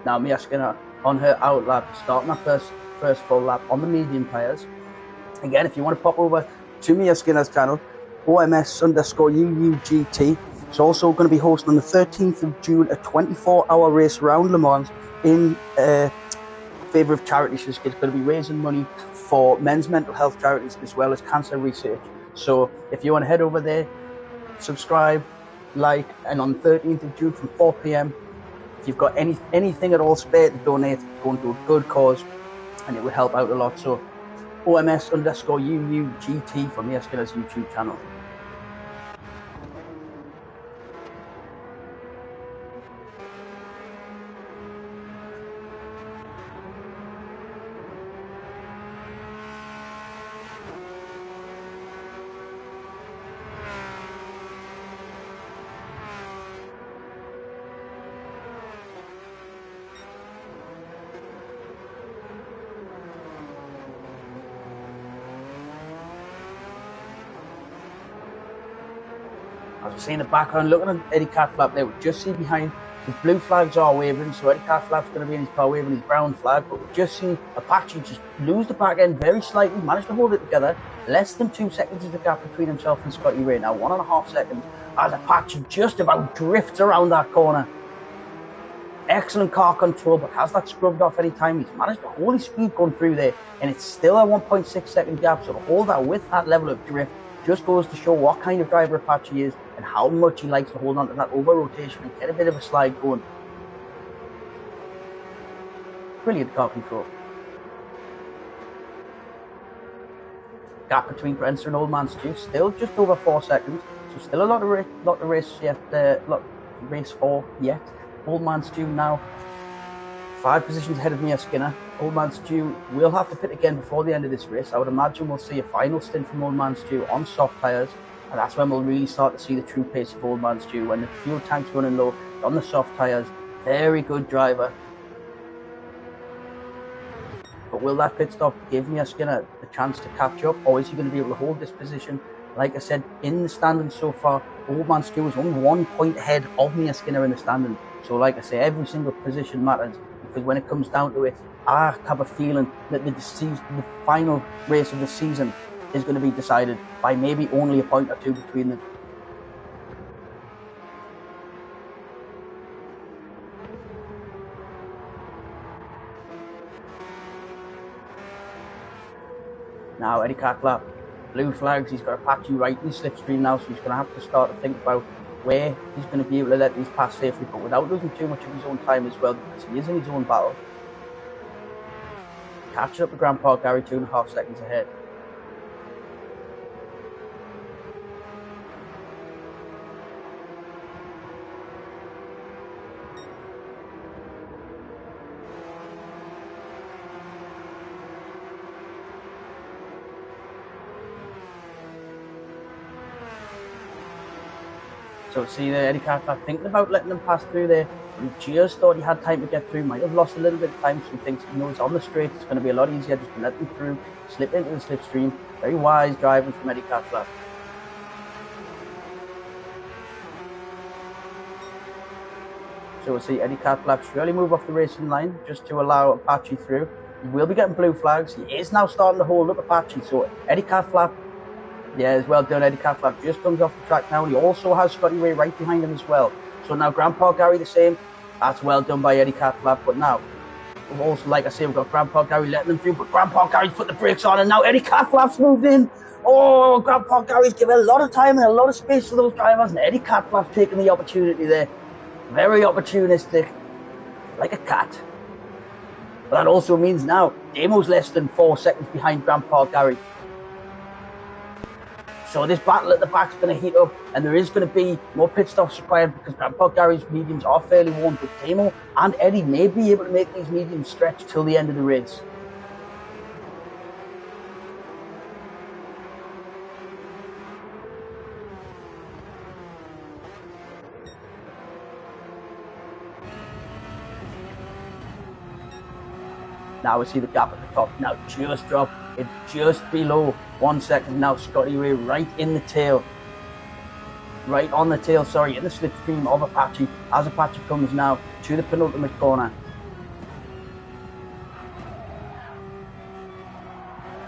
Now Mia Skinner on her outlap, starting her first full lap on the medium tyres. Again, if you want to pop over to Mia Skinner's channel, OMS_UUGT. It's also going to be hosting on the 13th of June a 24-hour race around Le Mans in favour of charities. It's going to be raising money for men's mental health charities as well as cancer research. So if you want to head over there, subscribe, like, and on the 13th of June from 4 p.m, if you've got anything at all spare to donate, go into a good cause and it would help out a lot. So OMS_UUGT for Mia Skinner's YouTube channel. As we see in the background, looking at Eddie Catflap there, we just see behind the blue flags are waving, so Eddie Catflap's going to be in his car waving his brown flag, but we've just seen Apache just lose the back end very slightly, managed to hold it together. Less than 2 seconds is the gap between himself and Scotty Ray now, 1.5 seconds, as Apache just about drifts around that corner. Excellent car control, but has that scrubbed off any time. He's managed to hold his speed going through there, and it's still a 1.6 second gap, so to hold that with that level of drift just goes to show what kind of driver Apache is and how much he likes to hold on to that over rotation and get a bit of a slide going. Brilliant car control. Gap between Brenster and Old Man Stew still just over 4 seconds, so still a lot of race yet. Race 4 yet. Old Man Stew now 5 positions ahead of Mia Skinner. Old Man Stew will have to pit again before the end of this race. I would imagine we'll see a final stint from Old Man Stew on soft tyres, and that's when we'll really start to see the true pace of Old Man Stew. When the fuel tank's running low on the soft tyres, very good driver. But will that pit stop give Mia Skinner the chance to catch up, or is he going to be able to hold this position? Like I said, in the standings so far, Old Man Stew is only 1 point ahead of Mia Skinner in the standings. So like I say, every single position matters, because when it comes down to it, I have a feeling that the final race of the season is going to be decided by maybe only a point or two between them. Now Eddie Catflap, blue flags, he's got Apache right in the slipstream now, so he's going to have to start to think about where he's going to be able to let these pass safely, but without losing too much of his own time as well, because he is in his own battle. Catching up with Grandpa Gary 2.5 seconds ahead. So see there, Eddie Cartwright thinking about letting them pass through there, but he just thought he had time to get through. Might have lost a little bit of time, so he thinks, you know, it's on the straight, it's going to be a lot easier just to let them through, slip into the slipstream. Very wise driving from Eddie Cartwright. So we'll see Eddie Cartwright surely move off the racing line just to allow Apache through. He will be getting blue flags. He is now starting to hold up Apache, so Eddie Cartwright, yeah, well done. Eddie Cartwright just comes off the track now. He also has Scotty Ray right behind him as well. So now Grandpa Gary the same. That's well done by Eddie Cartwright. But now, we've also, like I say, we've got Grandpa Gary letting them through. But Grandpa Gary's put the brakes on, and now Eddie Cartwright's moved in. Oh, Grandpa Gary's given a lot of time and a lot of space for those drivers. And Eddie Cartwright's taking the opportunity there. Very opportunistic, like a cat. But that also means now Damo's less than 4 seconds behind Grandpa Gary. So this battle at the back is going to heat up, and there is going to be more pit stops required because Grandpa Gary's mediums are fairly warm, but Damo and Eddie may be able to make these mediums stretch till the end of the race. Now we see the gap at the top. Now just drop. It's just below 1 second. Now Scotty Ray right in the tail. Right on the tail, sorry, in the slipstream of Apache. As Apache comes now to the penultimate corner.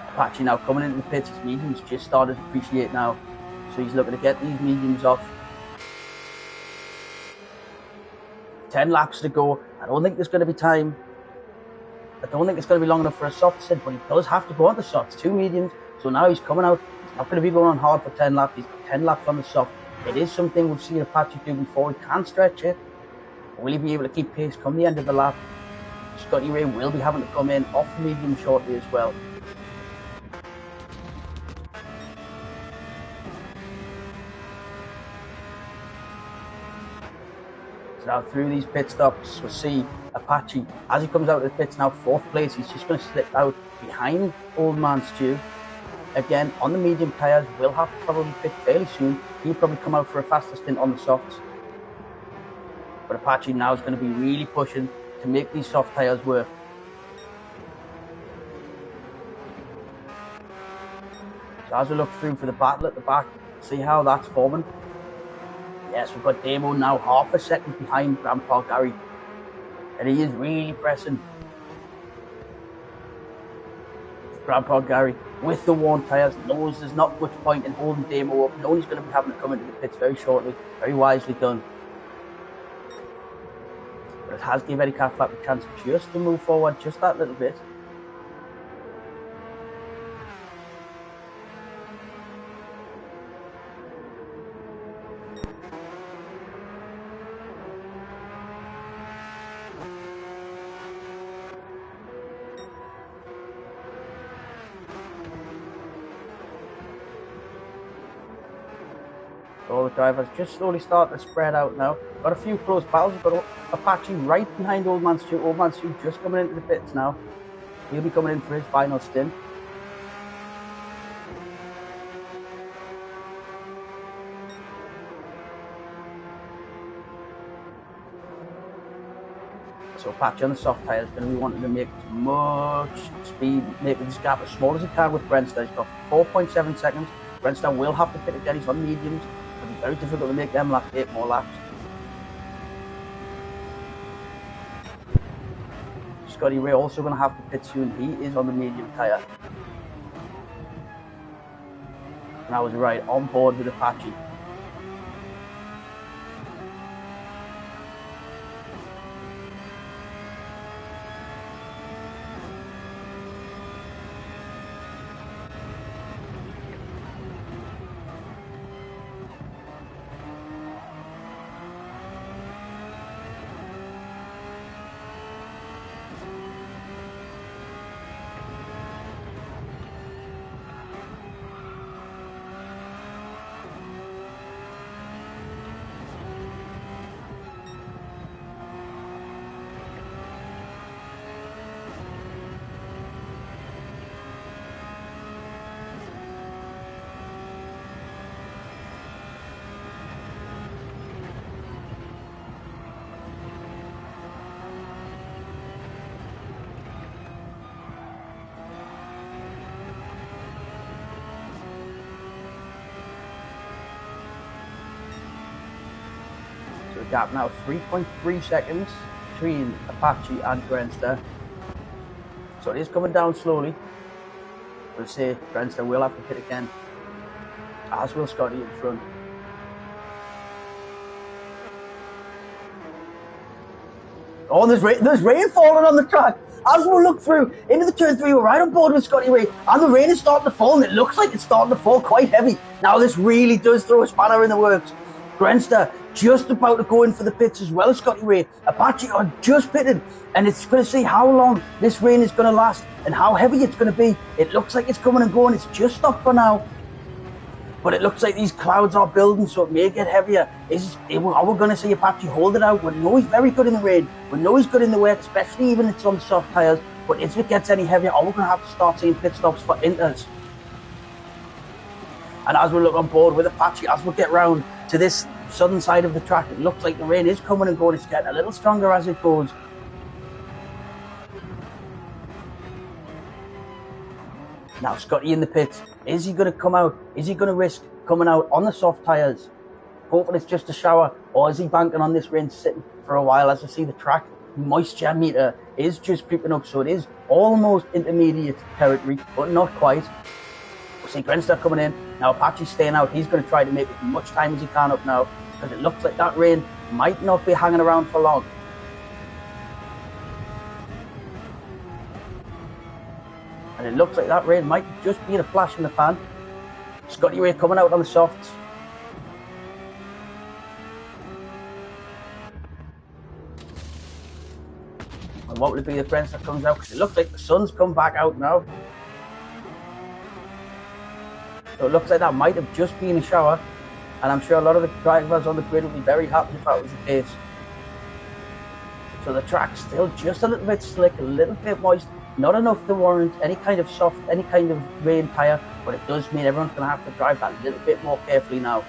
Apache now coming into the pits. His mediums just started to appreciate now. So he's looking to get these mediums off. 10 laps to go. I don't think there's going to be time. I don't think it's going to be long enough for a soft set, but he does have to go on the softs. 2 mediums, so now he's coming out. He's not going to be going on hard for 10 laps. He's got 10 laps on the soft. It is something we've seen Apache do before. He can stretch it. Will he be able to keep pace come the end of the lap? Scotty Ray will be having to come in off the medium shortly as well. So now through these pit stops, we'll see Apache, as he comes out of the pits now, 4th place, he's just going to slip out behind Old Man Stu. Again, on the medium tyres, will have to probably pit fairly soon. He'll probably come out for a faster stint on the softs. But Apache now is going to be really pushing to make these soft tyres work. So as we look through for the battle at the back, see how that's forming. Yes, we've got Damo now half a second behind Grandpa Gary. And he is really pressing. Grandpa Gary, with the worn tyres, knows there's not much point in holding Damo up. Knows he's going to be having to come into the pits very shortly. Very wisely done. But it has given Eddie Cartwright a chance just to move forward just that little bit. All the drivers just slowly starting to spread out now. Got a few close battles. We've got Apache right behind Old Man Stu. Old Man Stu just coming into the pits now. He'll be coming in for his final stint. So Apache on the soft tyre is going to be wanting to make as much speed, making this gap as small as he can with Brenstar. He's got 4.7 seconds. Brenstar will have to pit again. He's on mediums. It'll be very difficult to make them last 8 more laps. Scotty Ray also going to have to pit soon. He is on the medium tyre. And I was right on board with Apache. Gap now 3.3 seconds between Apache and Grenster. So it is coming down slowly. We'll say Grenster will have to hit again, as will Scotty in front. Oh, there's rain falling on the track. As we look through into the turn 3, we're right on board with Scotty Ray, and the rain is starting to fall, and it looks like it's starting to fall quite heavy. Now this really does throw a spanner in the works. Grenster just about to go in for the pits as well as Scotty Ray. Apache are just pitted, and it's going to see how long this rain is going to last and how heavy it's going to be. It looks like it's coming and going. It's just stopped for now, but it looks like these clouds are building, so it may get heavier. Are we going to see Apache hold it out? We know he's very good in the rain. We know he's good in the wet, especially even if it's on the soft tyres. But if it gets any heavier, are we going to have to start seeing pit stops for inters? And as we look on board with Apache, as we get round to this southern side of the track, it looks like the rain is coming and going. It's getting a little stronger as it goes. Now Scotty in the pits. Is he going to come out? Is he going to risk coming out on the soft tyres, hoping it's just a shower, or is he banking on this rain sitting for a while? As I see the track moisture meter is just creeping up, so it is almost intermediate territory, but not quite. We see Grenster coming in. Now Apache's staying out. He's going to try to make as much time as he can up now, because it looks like that rain might not be hanging around for long. And it looks like that rain might just be a flash in the pan. Scotty Ray coming out on the softs. And what will it be if Grenster comes out? Because it looks like the sun's come back out now. So it looks like that might have just been a shower. And I'm sure a lot of the drivers on the grid would be very happy if that was the case. So the track's still just a little bit slick, a little bit moist. Not enough to warrant any kind of rain tyre, but it does mean everyone's going to have to drive that a little bit more carefully now.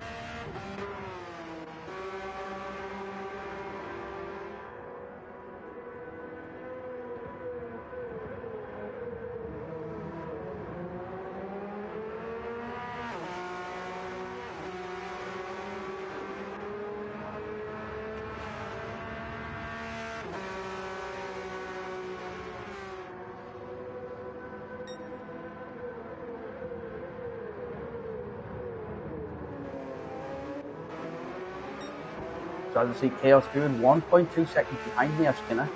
So as I see Chaos Druid 1.2 seconds behind Mia Skinner.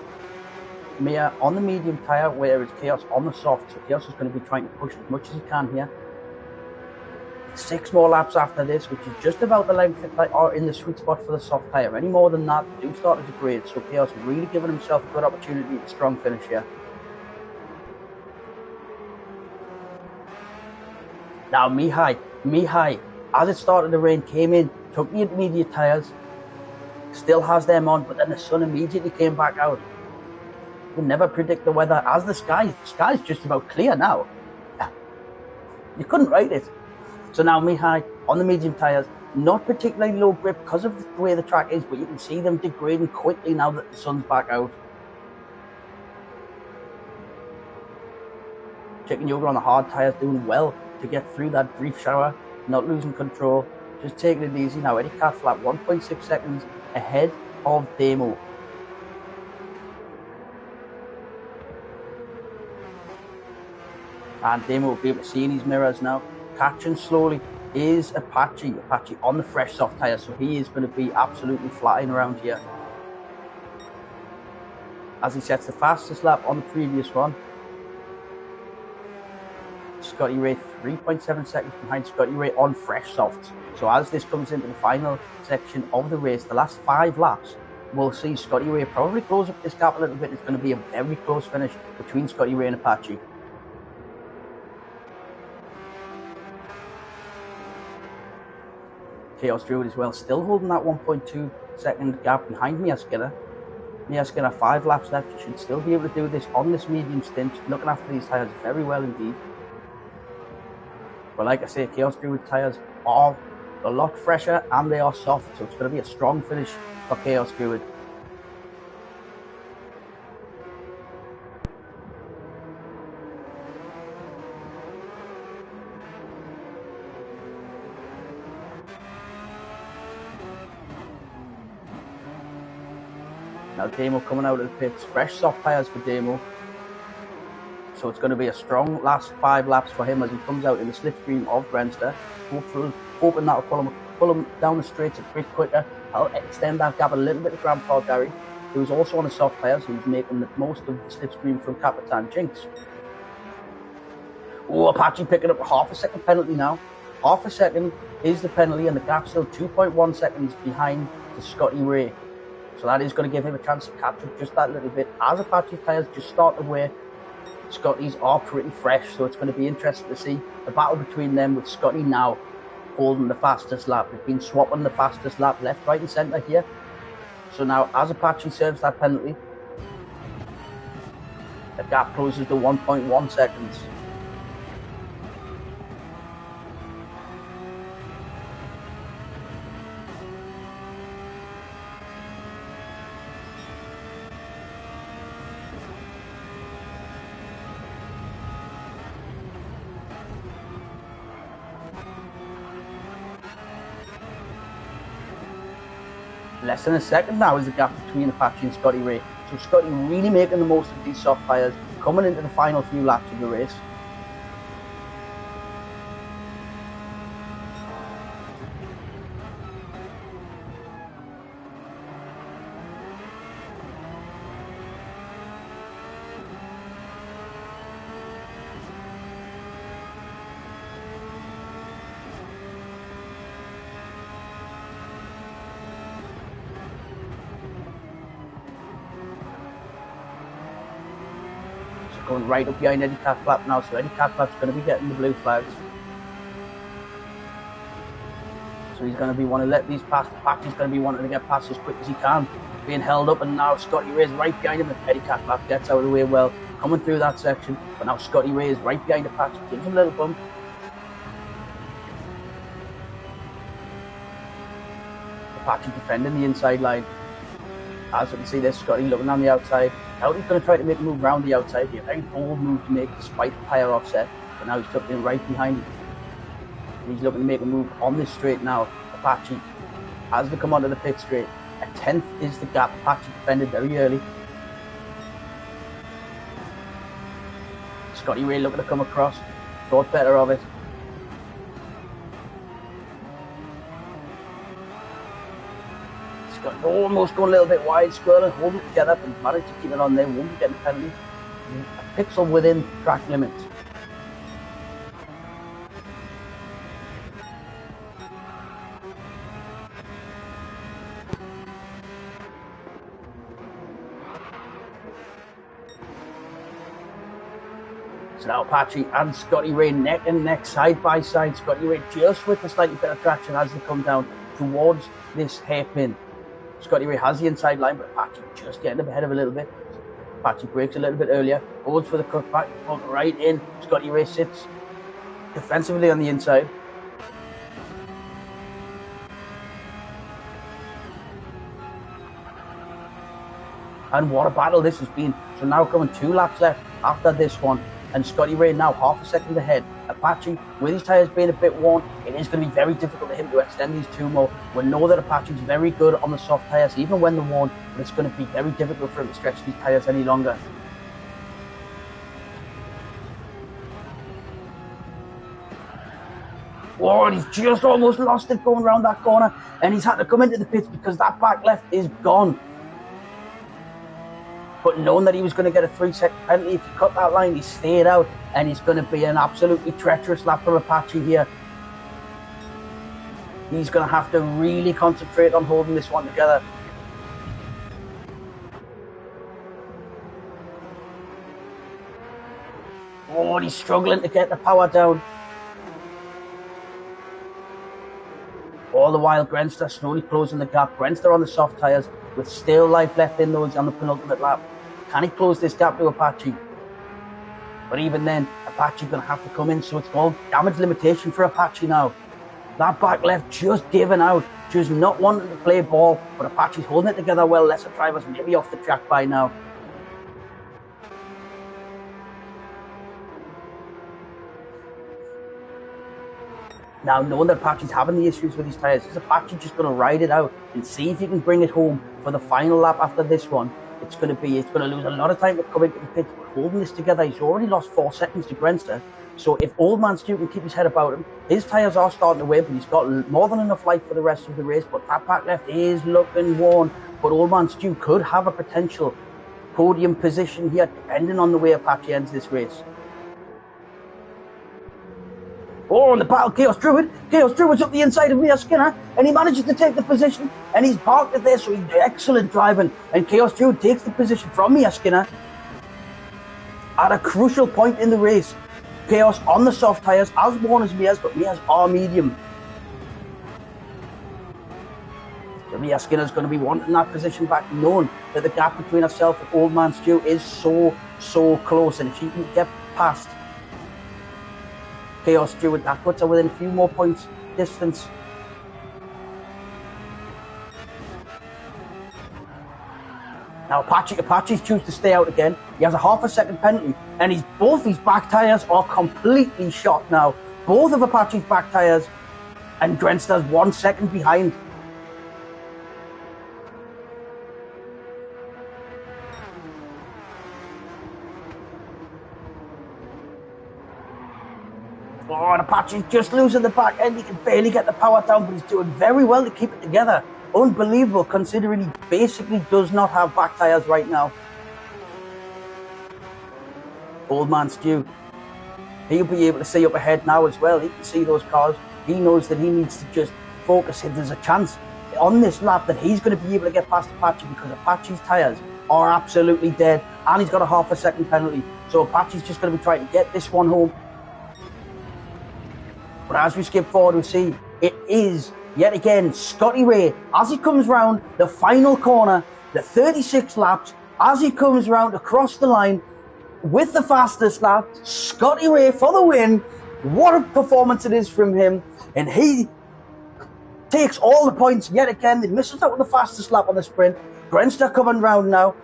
Mia on the medium tyre, whereas Chaos on the soft. So Chaos is going to be trying to push as much as he can here. 6 more laps after this, which is just about the length that are in the sweet spot for the soft tyre. Any more than that, they do start to degrade. So Chaos really giving himself a good opportunity to strong finish here. Now Mihai, as it started to rain, came in, took the intermediate tyres. Still has them on, but then the sun immediately came back out. You never predict the weather. As the sky's just about clear now. You couldn't write it. So now Mihai on the medium tyres, not particularly low grip because of the way the track is, but you can see them degrading quickly now that the sun's back out. Chicken Yoga on the hard tyres doing well to get through that brief shower, not losing control, just taking it easy. Now Eddie Cat flat 1.6 seconds ahead of Demo. And Demo will be able to see in his mirrors now. Catching slowly is Apache on the fresh soft tyre, so he is going to be absolutely flying around here. As he sets the fastest lap on the previous one. Scotty Ray 3.7 seconds behind Scotty Ray on fresh softs. So as this comes into the final section of the race, the last 5 laps, we'll see Scotty Ray probably close up this gap a little bit. It's going to be a very close finish between Scotty Ray and Apache. Chaos Druid as well, still holding that 1.2 second gap behind Mia Skinner. Mia Skinner 5 laps left. You should still be able to do this on this medium stint, looking after these tyres very well indeed. But like I say, Chaos Druid tyres are a lot fresher and they are soft, so it's going to be a strong finish for Chaos Druid. Now Damo coming out of the pits, fresh soft tyres for Damo. So it's going to be a strong last 5 laps for him as he comes out in the slipstream of Grenster. Hoping that'll pull him down the straights a bit quicker. I'll extend that gap a little bit to Grandpa Gary, who's also on the soft tyres, who's making the most of the slipstream from Capitan Jinx. Oh, Apache picking up a half a second penalty now. Half a second is the penalty, and the gap's still 2.1 seconds behind to Scotty Ray. So that is going to give him a chance to catch up just that little bit. As Apache's tyres just start to wear, Scotty's are pretty fresh, so it's going to be interesting to see the battle between them, with Scotty now holding the fastest lap. We've been swapping the fastest lap left, right and centre here. So now as Apache serves that penalty, the gap closes to 1.1 seconds. Less than a second now is the gap between Apache and Scotty Ray. So Scotty really making the most of these soft tyres, coming into the final few laps of the race. Going right up behind Eddie Catflap now, so Eddie Catflap's going to be getting the blue flags. So he's going to be wanting to let these pass. Apache's going to be wanting to get past as quick as he can. Being held up, and now Scotty Ray is right behind him, and Eddie Catflap gets out of the way well, coming through that section. But now Scotty Ray is right behind Apache, gives him a little bump. Apache defending the inside line. As you can see, there's Scotty looking on the outside. Now he's going to try to make a move around the outside here. Very bold move to make despite the tyre offset. But now he's tucked in right behind him. And he's looking to make a move on this straight now. Apache, as they come onto the pit straight, a 10th is the gap. Apache defended very early. Scotty Ray looking to come across. Thought better of it. Almost going a little bit wide, squirreling, holding it together, and managed to keep it on there. Won't be getting a penalty. A pixel within track limits. So now Apache and Scotty Ray neck and neck, side by side. Scotty Ray just with a slightly better traction as they come down towards this hairpin. Scotty Ray has the inside line, but Apache just getting ahead of a little bit. Apache breaks a little bit earlier, holds for the cutback, right in. Scotty Ray sits defensively on the inside. And what a battle this has been. So now coming 2 laps left after this one, and Scotty Ray now half a second ahead. Apache, with his tyres being a bit worn, it is going to be very difficult for him to extend these 2 more. We know that Apache's very good on the soft tyres, even when they're worn, but it's going to be very difficult for him to stretch these tyres any longer. Oh, and he's just almost lost it going around that corner, and he's had to come into the pits because that back left is gone. But knowing that he was going to get a 3-second penalty, if he cut that line, he stayed out, and he's going to be an absolutely treacherous lap for Apache here. He's going to have to really concentrate on holding this one together. Oh, he's struggling to get the power down. All the while, Grenster slowly closing the gap. Grenster on the soft tyres with still life left in those on the penultimate lap. Can he close this gap to Apache? But even then, Apache going to have to come in, so it's all damage limitation for Apache now. That back left just giving out, just not wanting to play ball, but Apache's holding it together well. Lesser drivers maybe off the track by now. Now, knowing that Apache's having the issues with his tyres, is Apache just going to ride it out and see if he can bring it home for the final lap after this one? It's going to lose a lot of time to come into the pits, but holding this together, he's already lost 4 seconds to Grenster. So if Old Man Stu can keep his head about him, his tyres are starting to wear, but he's got more than enough life for the rest of the race. But that back left is looking worn. But Old Man Stu could have a potential podium position here, depending on the way Apache ends this race. Oh, and the battle, Chaos Druid. Chaos Druid's up the inside of Mia Skinner, and he manages to take the position, and he's parked it there, so he's excellent driving. And Chaos Druid takes the position from Mia Skinner at a crucial point in the race. Chaos on the soft tyres, as worn as Mia's, but Mia's are medium. So Mia Skinner's going to be wanting that position back, knowing that the gap between herself and Old Man Stu is so close, and if she can get past Chaos Druid, that puts her within a few more points distance. Now Apache's choose to stay out again. He has a half a second penalty, and both his back tyres are completely shot now. Both of Apache's back tyres, and Grenster's 1 second behind. Oh, and Apache's just losing the back end. He can barely get the power down, but he's doing very well to keep it together. Unbelievable, considering he basically does not have back tyres right now. Old Man Stu, he'll be able to see up ahead now as well. He can see those cars. He knows that he needs to just focus. If there's a chance on this lap that he's going to be able to get past Apache, because Apache's tyres are absolutely dead, and he's got a half a second penalty. So Apache's just going to be trying to get this one home. But as we skip forward, we see it is yet again Scotty Ray as he comes round the final corner, the 36 laps, as he comes round across the line with the fastest lap. Scotty Ray for the win. What a performance it is from him, and he takes all the points yet again. He misses out with the fastest lap on the sprint. Grenster coming round now,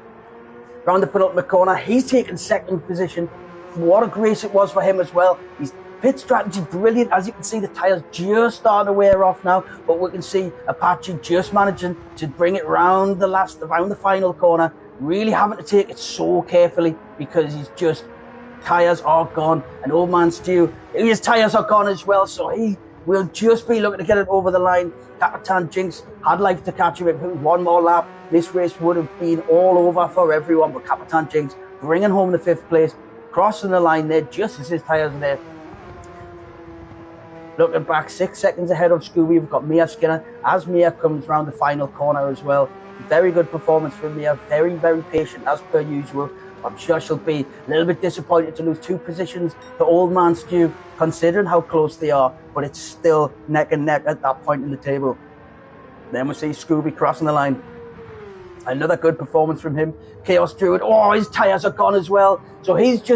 round the penultimate corner. He's taking second position. What a grace it was for him as well. He's pit strategy brilliant. As you can see, the tyres just starting to wear off now, but we can see Apache just managing to bring it around the final corner, really having to take it so carefully, because tyres are gone, and Old Man Stu, his tyres are gone as well, so he will just be looking to get it over the line. Capitan Jinx had life to catch him. If it was one more lap, this race would have been all over for everyone, but Capitan Jinx bringing home the 5th place, crossing the line there just as his tyres are there. Looking back, 6 seconds ahead of Scooby, we've got Mia Skinner as Mia comes round the final corner as well. Very good performance from Mia, very, very patient as per usual. I'm sure she'll be a little bit disappointed to lose 2 positions to Old Man Stu, considering how close they are, but it's still neck and neck at that point in the table. Then we see Scooby crossing the line. Another good performance from him. Chaos Druid, his tyres are gone as well, so he's just